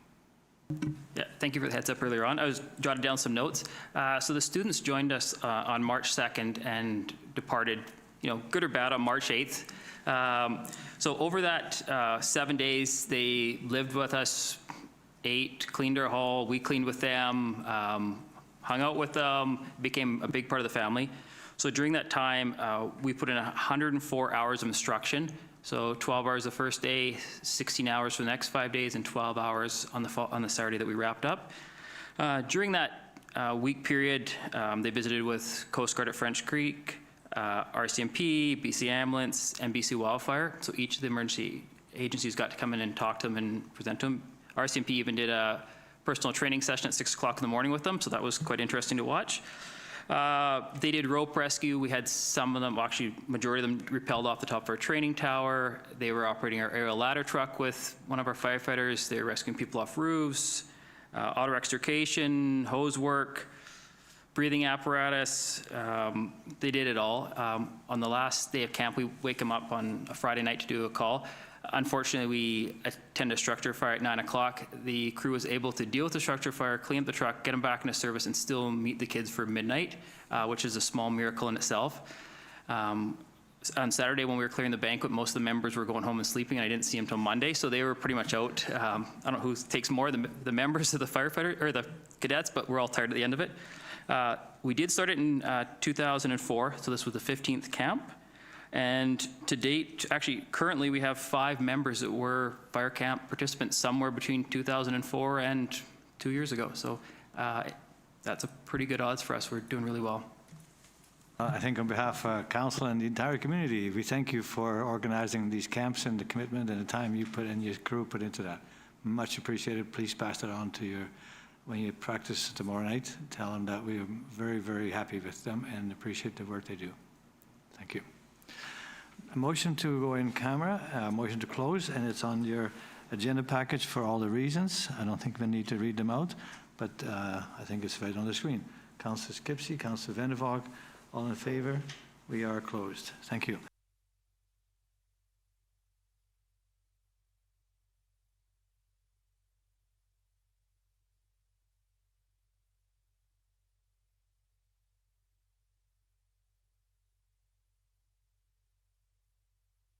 Yeah, thank you for the heads up earlier on. I was jotting down some notes. So the students joined us on March 2nd and departed, good or bad, on March 8th. So over that 7 days, they lived with us, ate, cleaned our hall, we cleaned with them, hung out with them, became a big part of the family. So during that time, we put in 104 hours of instruction. So 12 hours the first day, 16 hours for the next 5 days, and 12 hours on the Saturday that we wrapped up. During that week period, they visited with Coast Guard at French Creek, RCMP, BC Ambulance, and BC Wildfire. So each of the emergency agencies got to come in and talk to them and present to them. RCMP even did a personal training session at 6 o'clock in the morning with them, so that was quite interesting to watch. They did rope rescue. We had some of them, actually majority of them, rappelled off the top of our training tower. They were operating our aerial ladder truck with one of our firefighters. They were rescuing people off roofs, auto extrication, hose work, breathing apparatus. They did it all. On the last day of camp, we wake them up on a Friday night to do a call. Unfortunately, we attend a structure fire at 9 o'clock. The crew was able to deal with the structure fire, clean up the truck, get them back into service, and still meet the kids for midnight, which is a small miracle in itself. On Saturday, when we were clearing the banquet, most of the members were going home and sleeping, and I didn't see them until Monday, so they were pretty much out. I don't know who takes more, the members of the firefighter or the cadets, but we're all tired at the end of it. We did start it in 2004, so this was the 15th camp. And to date, actually, currently we have 5 members that were fire camp participants somewhere between 2004 and 2 years ago. So that's a pretty good odds for us. We're doing really well. I think on behalf of council and the entire community, we thank you for organizing these camps and the commitment and the time you put in, your crew put into that. Much appreciated. Please pass that on to when you practice tomorrow night. Tell them that we are very, very happy with them and appreciate the work they do. Thank you. A motion to go in camera, a motion to close, and it's on your agenda package for all the reasons. I don't think we need to read them out, but I think it's right on the screen. Councillor Skipsey, Councillor Vander, all in favor? We are closed. Thank you.